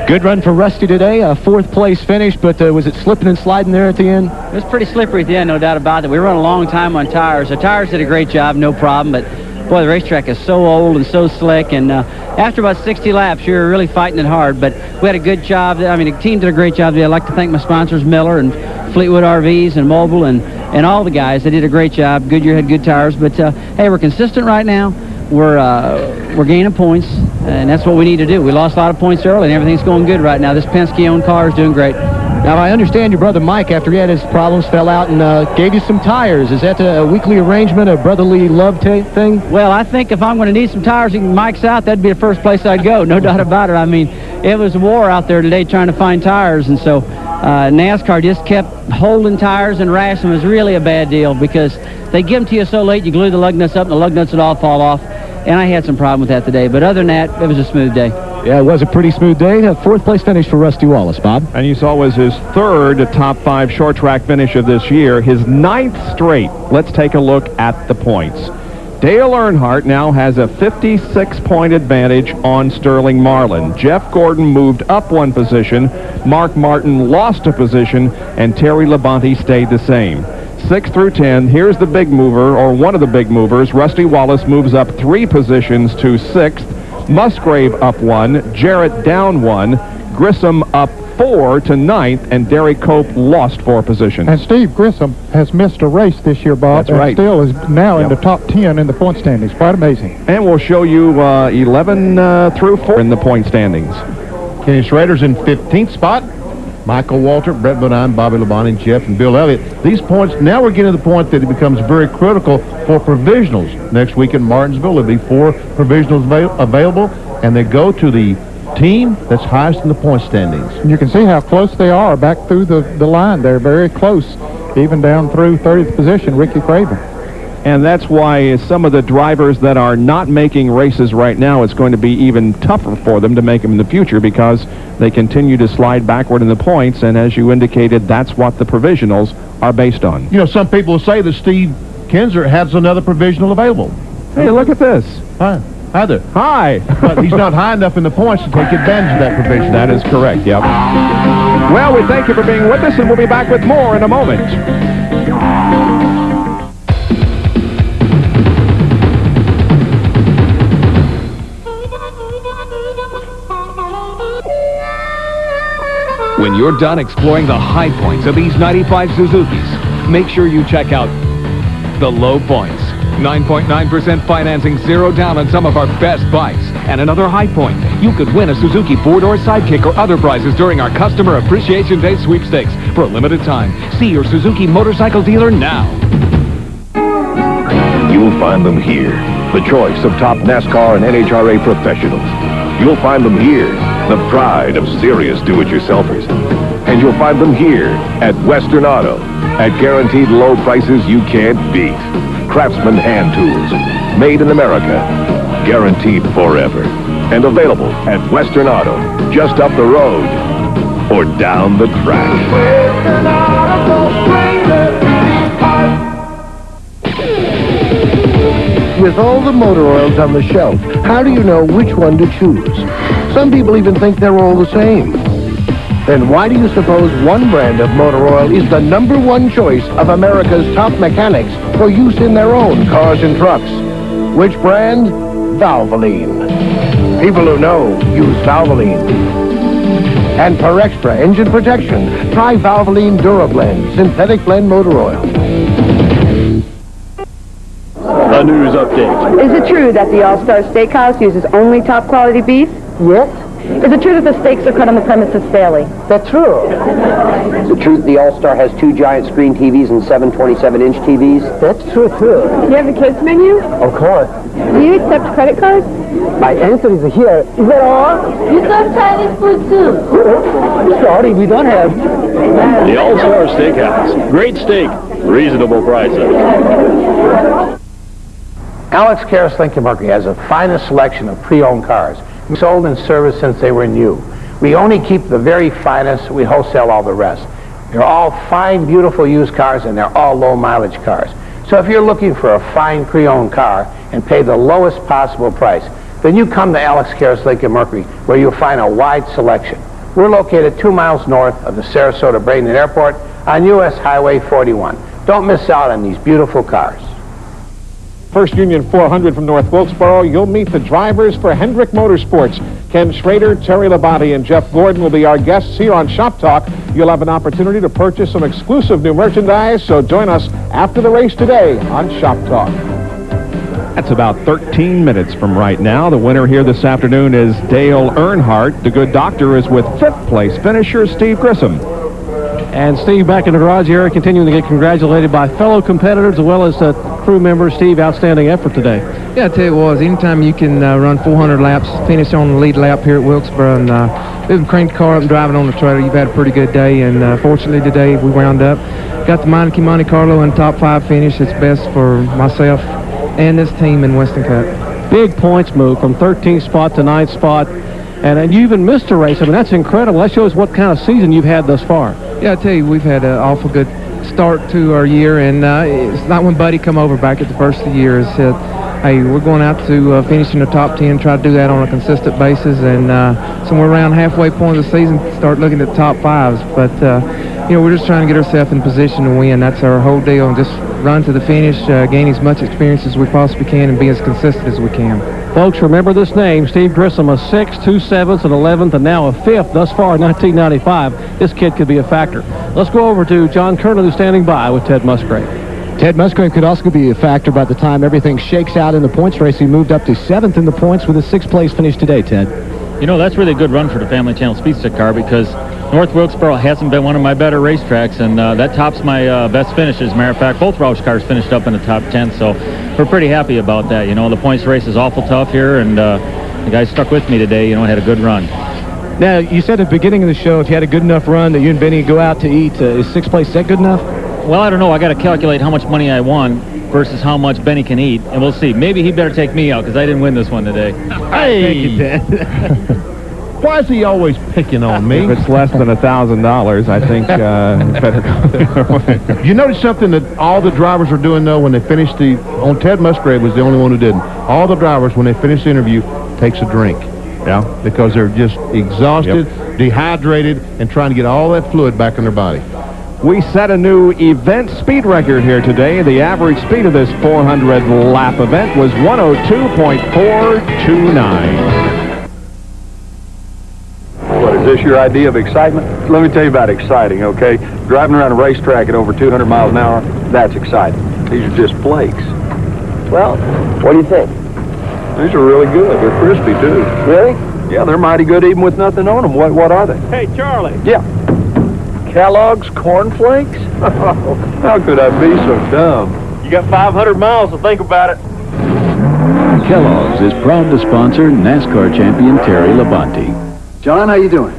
Speaker 23: Good run for Rusty today, a 4th place finish, but was it slipping and sliding there at the end?
Speaker 24: It was pretty slippery at the end, no doubt about it. We run a long time on tires. The tires did a great job, no problem, but
Speaker 11: boy, the racetrack is so old and so slick, and after about 60 laps, you're really fighting it hard, but we had a good job. I mean, the team did a great job today. I'd like to thank my sponsors, Miller and Fleetwood RVs and Mobile and all the guys. They did a great job. Goodyear had good tires, but hey, we're consistent right now. We're gaining points, and that's what we need to do. We lost a lot of points early, and everything's going good right now. This Penske-owned car is doing great.
Speaker 23: Now, I understand your brother Mike, after he had his problems, fell out and gave you some tires. Is that a weekly arrangement, a brotherly love thing?
Speaker 11: Well, I think if I'm going to need some tires and Mike's out, that'd be the first place I'd go, no doubt about it. I mean, it was a war out there today trying to find tires, and so NASCAR just kept holding tires and rationing. It was really a bad deal because they give them to you so late, you glue the lug nuts up, and the lug nuts would all fall off. And I had some problem with that today. But other than that, it was a smooth day.
Speaker 23: Yeah, it was a pretty smooth day. A fourth-place finish for Rusty Wallace, Bob.
Speaker 1: And you saw was his third top 5 short track finish of this year, his 9th straight. Let's take a look at the points. Dale Earnhardt now has a 56-point advantage on Sterling Marlin. Jeff Gordon moved up 1 position. Mark Martin lost a position, and Terry Labonte stayed the same. 6 through 10, here's the big mover, or one of the big movers. Rusty Wallace moves up 3 positions to 6th. Musgrave up 1, Jarrett down 1, Grissom up 4 to 9th, and Derek Cope lost 4 positions.
Speaker 3: And Steve Grissom has missed a race this year, Bob.
Speaker 1: That's right.
Speaker 3: And still is now in the top 10 in the point standings. Quite amazing.
Speaker 1: And we'll show you 11 through 4 in the point standings.
Speaker 2: Kenny Schrader's in 15th spot. Michael Walter, Brett Bodine, Bobby Labonte, Jeff, and Bill Elliott. These points, now we're getting to the point that it becomes very critical for provisionals. Next week in Martinsville, there'll be 4 provisionals available, and they go to the team that's highest in the point standings.
Speaker 3: And you can see how close they are back through the line. They're very close, even down through 30th position, Ricky Craven.
Speaker 1: And that's why some of the drivers that are not making races right now, it's going to be even tougher for them to make them in the future because they continue to slide backward in the points, and as you indicated, that's what the provisionals are based on.
Speaker 2: You know, some people will say that Steve Kinzer has another provisional available.
Speaker 1: Hey, look at this.
Speaker 2: Hi there.
Speaker 1: Hi.
Speaker 2: But he's not high enough in the points to take advantage of that provision.
Speaker 1: That is correct, yep. Well, we thank you for being with us, and we'll be back with more in a moment.
Speaker 12: When you're done exploring the high points of these 95 Suzukis, make sure you check out the low points. 9.9% financing, 0 down on some of our best bikes. And another high point, you could win a Suzuki 4-door Sidekick or other prizes during our Customer Appreciation Day sweepstakes for a limited time. See your Suzuki motorcycle dealer now.
Speaker 19: You'll find them here, the choice of top NASCAR and NHRA professionals. You'll find them here, the pride of serious do-it-yourselfers. And you'll find them here at Western Auto at guaranteed low prices you can't beat. Craftsman hand tools, made in America, guaranteed forever. And available at Western Auto, just up the road or down the track.
Speaker 15: With all the motor oils on the shelf, how do you know which one to choose? Some people even think they're all the same. Then why do you suppose one brand of motor oil is the #1 choice of America's top mechanics for use in their own cars and trucks? Which brand? Valvoline. People who know use Valvoline. And for extra engine protection, try Valvoline DuraBlend Synthetic Blend Motor Oil.
Speaker 24: A news update.
Speaker 25: Is it true that the All-Star Steakhouse uses only top-quality beef? Yes. Is it true that the steaks are cut on the premises daily? That's true.
Speaker 26: Is it true that the All-Star has 2 giant screen TVs and 7 27-inch TVs?
Speaker 25: That's true, too. Do you have a kids menu?
Speaker 26: Of course.
Speaker 25: Do you accept credit cards?
Speaker 26: My answer is here. Is that all?
Speaker 25: You serve Chinese food, too.
Speaker 24: Sorry, we don't have. The All-Star Steakhouse. Great steak. Reasonable prices.
Speaker 15: Alex Karras Lincoln Mercury has the finest selection of pre-owned cars, sold and serviced since they were new. We only keep the very finest. We wholesale all the rest. They're all fine, beautiful used cars, and they're all low-mileage cars. So if you're looking for a fine pre-owned car and pay the lowest possible price, then you come to Alex Karras Lincoln Mercury, where you'll find a wide selection. We're located 2 miles north of the Sarasota-Bradenton Airport on U.S. Highway 41. Don't miss out on these beautiful cars.
Speaker 5: First Union 400 from North Wilkesboro, you'll meet the drivers for Hendrick Motorsports. Ken Schrader, Terry Labonte, and Jeff Gordon will be our guests here on Shop Talk. You'll have an opportunity to purchase some exclusive new merchandise, so join us after the race today on Shop Talk.
Speaker 1: That's about 13 minutes from right now. The winner here this afternoon is Dale Earnhardt. The good doctor is with fifth place finisher Steve Grissom.
Speaker 8: And Steve, back in the garage area, continuing to get congratulated by fellow competitors as well as crew members. Steve, outstanding effort today.
Speaker 6: Yeah, I tell you what, anytime you can run 400 laps, finish on the lead lap here at Wilkesboro, and we've cranked the car up and driving on the trailer, you've had a pretty good day. And fortunately today we wound up, got the Meineke Monte Carlo in top 5 finish. It's best for myself and this team in Western Cup.
Speaker 8: Big points move from 13th spot to 9th spot. And you even missed a race. I mean, that's incredible. That shows what kind of season you've had thus far.
Speaker 6: Yeah, I tell you, we've had an awful good start to our year, and it's not when Buddy come over back at the first of the year and said, hey, we're going out to finish in the top 10, try to do that on a consistent basis, and somewhere around halfway point of the season, start looking at top 5s. But, you know, we're just trying to get ourselves in position to win. That's our whole deal, and just run to the finish, gain as much experience as we possibly can, and be as consistent as we can.
Speaker 8: Folks, remember this name, Steve Grissom, a 6th, 2 7ths, an 11th, and now a 5th thus far in 1995. This kid could be a factor. Let's go over to John Kernan, who's standing by with Ted Musgrave.
Speaker 23: Ted Musgrave could also be a factor by the time everything shakes out in the points race. He moved up to 7th in the points with a 6th place finish today, Ted.
Speaker 7: You know, that's really a good run for the Family Channel Speedster car because North Wilkesboro hasn't been one of my better racetracks, and that tops my best finishes. Matter of fact, both Roush cars finished up in the top 10, so we're pretty happy about that. You know, the points race is awful tough here, and the guys stuck with me today, you know, had a good run.
Speaker 23: Now, you said at the beginning of the show if you had a good enough run that you and Benny go out to eat. Is 6th place, is that good enough?
Speaker 7: Well, I don't know. I got to calculate how much money I won versus how much Benny can eat, and we'll see. Maybe he better take me out because I didn't win this one today.
Speaker 2: Hey! Thank you, Ted. Why is he always picking on me?
Speaker 1: If it's less than $1,000, I think better go the other way.
Speaker 2: You notice something that all the drivers are doing, though, when they finish on Ted Musgrave was the only one who didn't. All the drivers, when they finish the interview, takes a drink. Yeah. Because they're just exhausted, dehydrated, and trying to get all that fluid back in their body.
Speaker 1: We set a new event speed record here today. The average speed of this 400-lap event was 102.429.
Speaker 13: What, is this your idea of excitement? Let me tell you about exciting, okay? Driving around a racetrack at over 200 miles an hour, that's exciting. These are just flakes.
Speaker 26: Well, what do you think?
Speaker 13: These are really good. They're crispy, too.
Speaker 26: Really?
Speaker 13: Yeah, they're mighty good even with nothing on them. What are they?
Speaker 6: Hey, Charlie.
Speaker 13: Yeah. Kellogg's Corn Flakes? How could I be so dumb?
Speaker 6: You got 500 miles to think about it.
Speaker 17: Kellogg's is proud to sponsor NASCAR champion Terry Labonte.
Speaker 22: John, how you doing?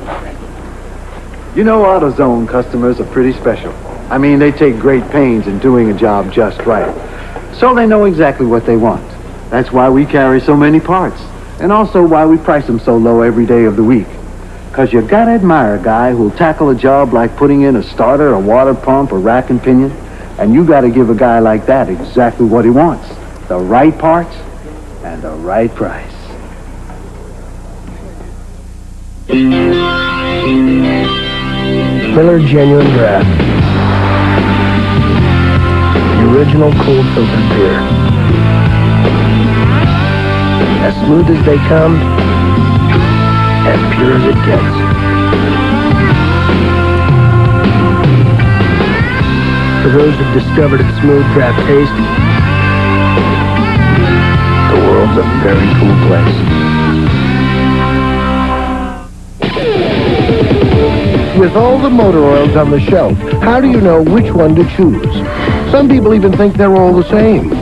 Speaker 22: You know AutoZone customers are pretty special. I mean, they take great pains in doing a job just right. So they know exactly what they want. That's why we carry so many parts. And also why we price them so low every day of the week. Because you gotta admire a guy who'll tackle a job like putting in a starter, a water pump, a rack and pinion. And you gotta give a guy like that exactly what he wants. The right parts and the right price.
Speaker 27: Miller Genuine Draft. The original cold filtered beer. As smooth as they come, as pure as it gets. For those who've discovered its smooth draft taste, the world's a very cool place. With all the motor oils on the shelf, how do you know which one to choose? Some people even think they're all the same.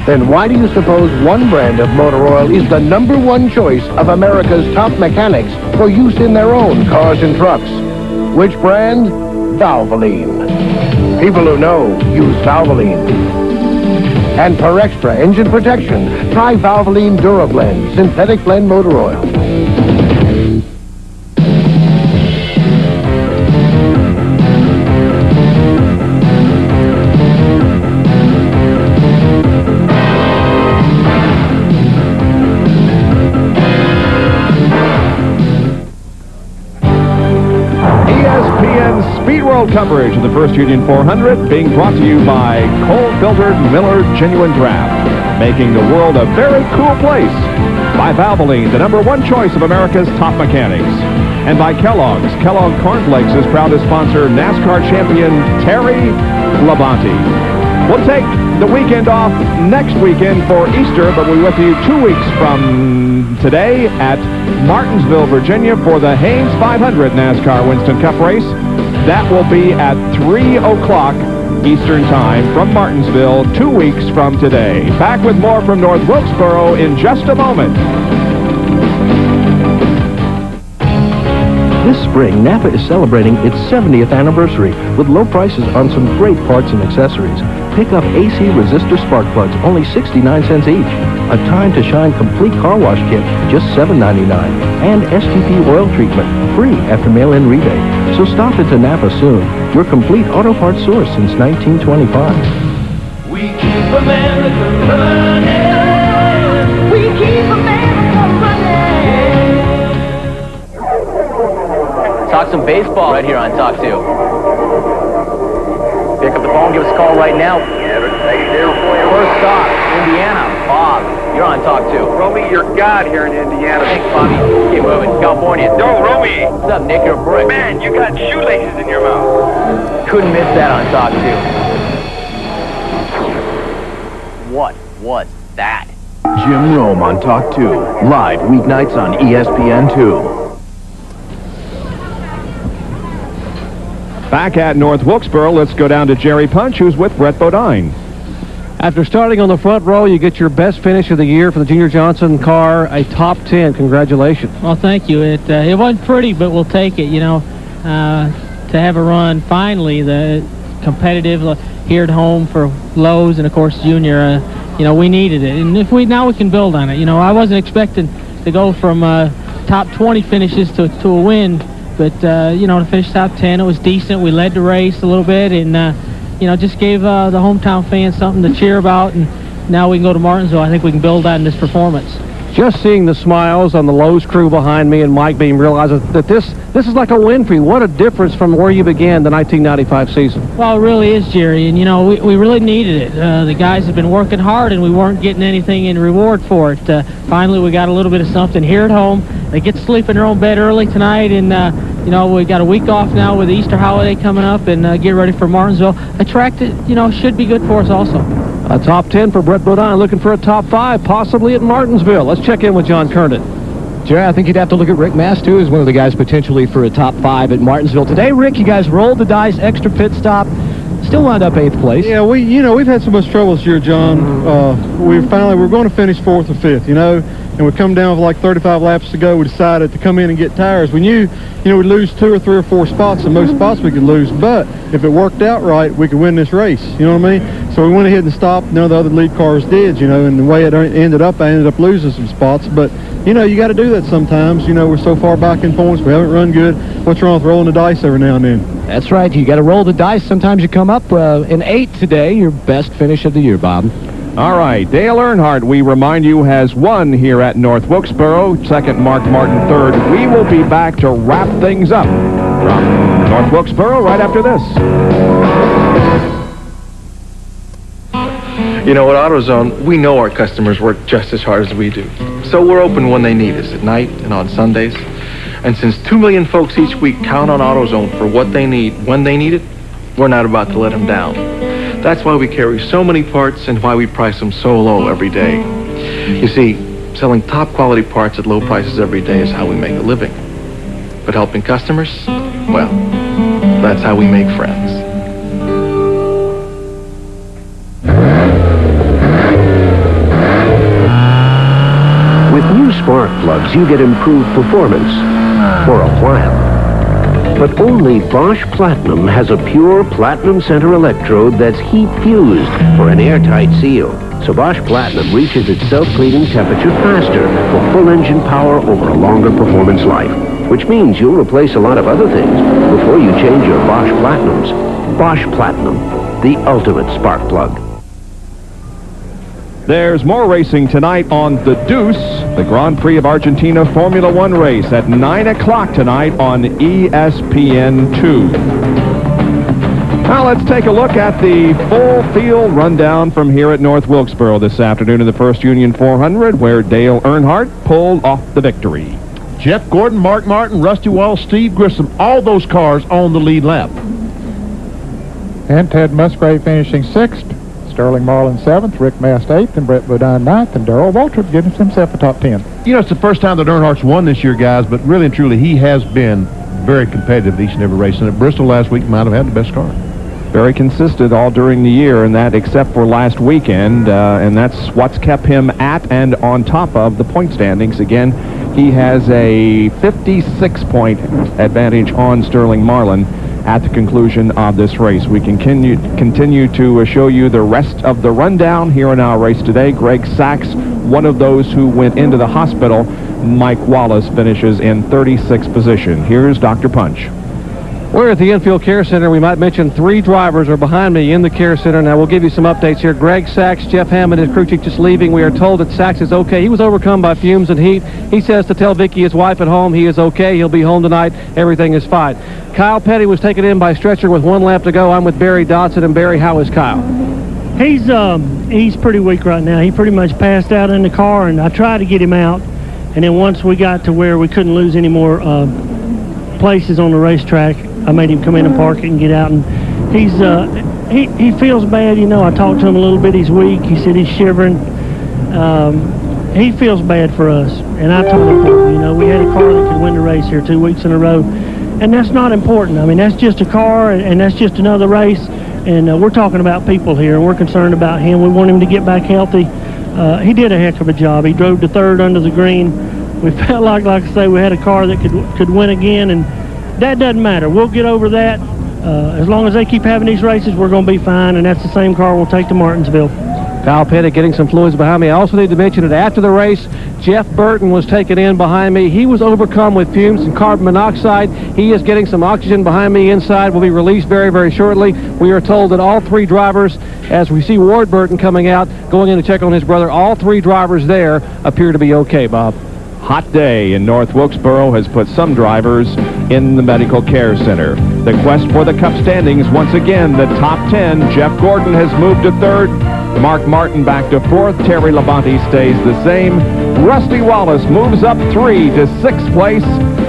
Speaker 27: Then why do you suppose one brand of motor oil is the #1 choice of America's top mechanics for use in their own cars and trucks? Which brand? Valvoline. People who know use Valvoline. And for extra engine protection, try Valvoline DuraBlend synthetic blend motor oil.
Speaker 1: Coverage of the First Union 400 being brought to you by cold-filtered Miller Genuine Draft. making the world a very cool place. By Valvoline, the #1 choice of America's top mechanics. And by Kellogg's. Kellogg Cornflakes is proud to sponsor NASCAR champion Terry Labonte. We'll take the weekend off next weekend for Easter, but we'll be with you 2 weeks from today at Martinsville, Virginia for the Haynes 500 NASCAR Winston Cup race. That will be at 3 o'clock Eastern Time from Martinsville 2 weeks from today. Back with more from North Wilkesboro in just a moment.
Speaker 4: This spring, Napa is celebrating its 70th anniversary with low prices on some great parts and accessories. Pick up AC resistor spark plugs, only 69 cents each. A Time to Shine complete car wash kit, just $7.99. And STP oil treatment, free after mail-in rebate. So stop into Napa soon, your complete auto parts source since 1925.
Speaker 9: We keep America running. We keep America running.
Speaker 10: Talk some baseball right here on Talk 2. Pick up the phone, give us a call right now. First stop, Indiana. Bob, you're on Talk 2.
Speaker 14: Romy, you're God here in Indiana.
Speaker 10: Thanks, Bobby. Keep moving. California.
Speaker 14: No, Romy.
Speaker 10: What's up, Nick? You're a brick.
Speaker 14: Man, you got shoelaces in your mouth.
Speaker 10: Couldn't miss that on Talk 2. What was that?
Speaker 16: Jim Rome on Talk 2. Live weeknights on ESPN2.
Speaker 1: Back at North Wilkesboro, let's go down to Jerry Punch, who's with Brett Bodine.
Speaker 8: After starting on the front row, you get your best finish of the year for the Junior Johnson car, a top 10. Congratulations.
Speaker 18: Well, thank you. It wasn't pretty, but we'll take it. You know, to have a run finally, the competitive here at home for Lowe's and of course Junior. You know, we needed it, and if now we can build on it. You know, I wasn't expecting to go from top 20 finishes to a win, but you know, to finish top 10, it was decent. We led the race a little bit, and you know, just gave the hometown fans something to cheer about, and now we can go to Martinsville. I think we can build on this performance.
Speaker 8: Just seeing the smiles on the Lowe's crew behind me and Mike Beam realizes that this is like a win for you. What a difference from where you began the 1995 season.
Speaker 18: Well, it really is, Jerry, and you know, we really needed it. The guys have been working hard, and we weren't getting anything in reward for it. Finally, we got a little bit of something here at home. They get to sleep in their own bed early tonight, and you know, we got a week off now with the Easter holiday coming up, and get ready for Martinsville. A track that, you know, should be good for us also.
Speaker 8: A top 10 for Brett Bodine, looking for a top 5, possibly at Martinsville. Let's check in with John Kernan.
Speaker 23: Jerry, I think you'd have to look at Rick Mast, too, as one of the guys potentially for a top 5 at Martinsville. Today, Rick, you guys rolled the dice, extra pit stop, still wound up 8th place.
Speaker 21: Yeah, we've had so much trouble this year, John. We're going to finish 4th or 5th, you know, and we come down with like 35 laps to go. We decided to come in and get tires. We knew, you know, we'd lose 2 or 3 or 4 spots, and most spots we could lose, but if it worked out right, we could win this race, you know what I mean? So we went ahead and stopped. None of the other lead cars did, you know, and the way it ended up, I ended up losing some spots, but you know, you got to do that sometimes. You know, we're so far back in points. We haven't run good. What's wrong with rolling the dice every now and then?
Speaker 23: That's right. You got to roll the dice. Sometimes you come up in 8th today, your best finish of the year, Bob.
Speaker 1: All right, Dale Earnhardt, we remind you, has won here at North Wilkesboro. Second, Mark Martin, third. We will be back to wrap things up from North Wilkesboro right after this.
Speaker 28: You know, at AutoZone, we know our customers work just as hard as we do. So we're open when they need us, at night and on Sundays. And since 2 million folks each week count on AutoZone for what they need when they need it, we're not about to let them down. That's why we carry so many parts and why we price them so low every day. You see, selling top quality parts at low prices every day is how we make a living. But helping customers, well, that's how we make friends.
Speaker 27: With new spark plugs, you get improved performance for a while. But only Bosch Platinum has a pure platinum center electrode that's heat fused for an airtight seal. So Bosch Platinum reaches its self-cleaning temperature faster for full engine power over a longer performance life. Which means you'll replace a lot of other things before you change your Bosch Platinums. Bosch Platinum, the ultimate spark plug.
Speaker 1: There's more racing tonight on The Deuce, the Grand Prix of Argentina Formula One race at 9 o'clock tonight on ESPN2. Now let's take a look at the full field rundown from here at North Wilkesboro this afternoon in the First Union 400, where Dale Earnhardt pulled off the victory.
Speaker 2: Jeff Gordon, Mark Martin, Rusty Wallace, Steve Grissom, all those cars on the lead lap.
Speaker 3: And Ted Musgrave finishing 6th, Sterling Marlin 7th, Rick Mast 8th, and Brett Bodine 9th, and Darrell Waltrip getting himself a top 10.
Speaker 2: You know, it's the first time that Earnhardt's won this year, guys, but really and truly, he has been very competitive each and every race. And at Bristol last week, might have had the best car.
Speaker 1: Very consistent all during the year, and that except for last weekend, and that's what's kept him at and on top of the point standings. Again, he has a 56-point advantage on Sterling Marlin at the conclusion of this race. We can continue to show you the rest of the rundown here in our race today. Greg Sachs, one of those who went into the hospital. Mike Wallace finishes in 36th position. Here's Dr. Punch.
Speaker 8: We're at the Infield Care Center. We might mention 3 drivers are behind me in the Care Center. Now, we'll give you some updates here. Greg Sachs, Jeff Hammond, his crew chief, just leaving. We are told that Sachs is okay. He was overcome by fumes and heat. He says to tell Vicky, his wife at home, he is okay. He'll be home tonight. Everything is fine. Kyle Petty was taken in by stretcher with 1 lap to go. I'm with Barry Dodson. And Barry, how is Kyle?
Speaker 11: He's pretty weak right now. He pretty much passed out in the car, and I tried to get him out. And then once we got to where we couldn't lose any more places on the racetrack, I made him come in and park it and get out. And he feels bad. You know, I talked to him a little bit. He's weak. He said he's shivering. He feels bad for us. And I told him, you know, we had a car that could win the race here 2 weeks in a row. And that's not important. I mean, that's just a car, and that's just another race. And we're talking about people here, and we're concerned about him. We want him to get back healthy. He did a heck of a job. He drove to 3rd under the green. We felt like I say, we had a car that could win again, and that doesn't matter. We'll get over that. As long as they keep having these races, we're going to be fine, and that's the same car we'll take to Martinsville.
Speaker 8: Kyle Petty getting some fluids behind me. I also need to mention that after the race, Jeff Burton was taken in behind me. He was overcome with fumes and carbon monoxide. He is getting some oxygen behind me inside. Will be released very, very shortly. We are told that all 3 drivers, as we see Ward Burton coming out, going in to check on his brother, all 3 drivers there appear to be okay, Bob.
Speaker 1: Hot day in North Wilkesboro has put some drivers in the Medical Care Center. The quest for the Cup standings, once again, the top 10. Jeff Gordon has moved to 3rd. Mark Martin back to 4th. Terry Labonte stays the same. Rusty Wallace moves up 3 to 6th place.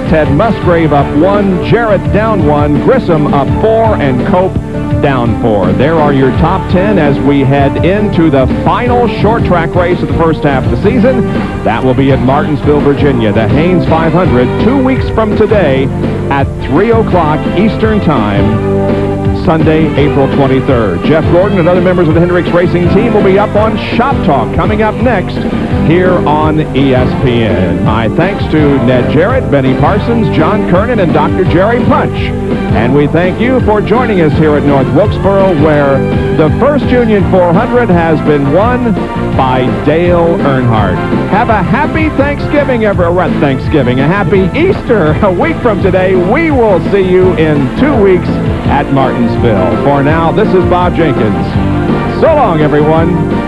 Speaker 1: Ted Musgrave up 1. Jarrett down 1. Grissom up 4. And Cope down 4. There are your top 10 as we head into the final short track race of the first half of the season. That will be at Martinsville, Virginia, the Haynes 500, 2 weeks from today at 3 o'clock Eastern Time, Sunday, April 23rd. Jeff Gordon and other members of the Hendricks Racing team will be up on Shop Talk coming up next here on ESPN. My thanks to Ned Jarrett, Benny Parsons, John Kernan, and Dr. Jerry Punch. And we thank you for joining us here at North Wilkesboro, where the First Union 400 has been won by Dale Earnhardt. Have a happy Thanksgiving, a happy Easter. A week from today, we will see you in 2 weeks at Martinsville. For now, this is Bob Jenkins. So long, everyone.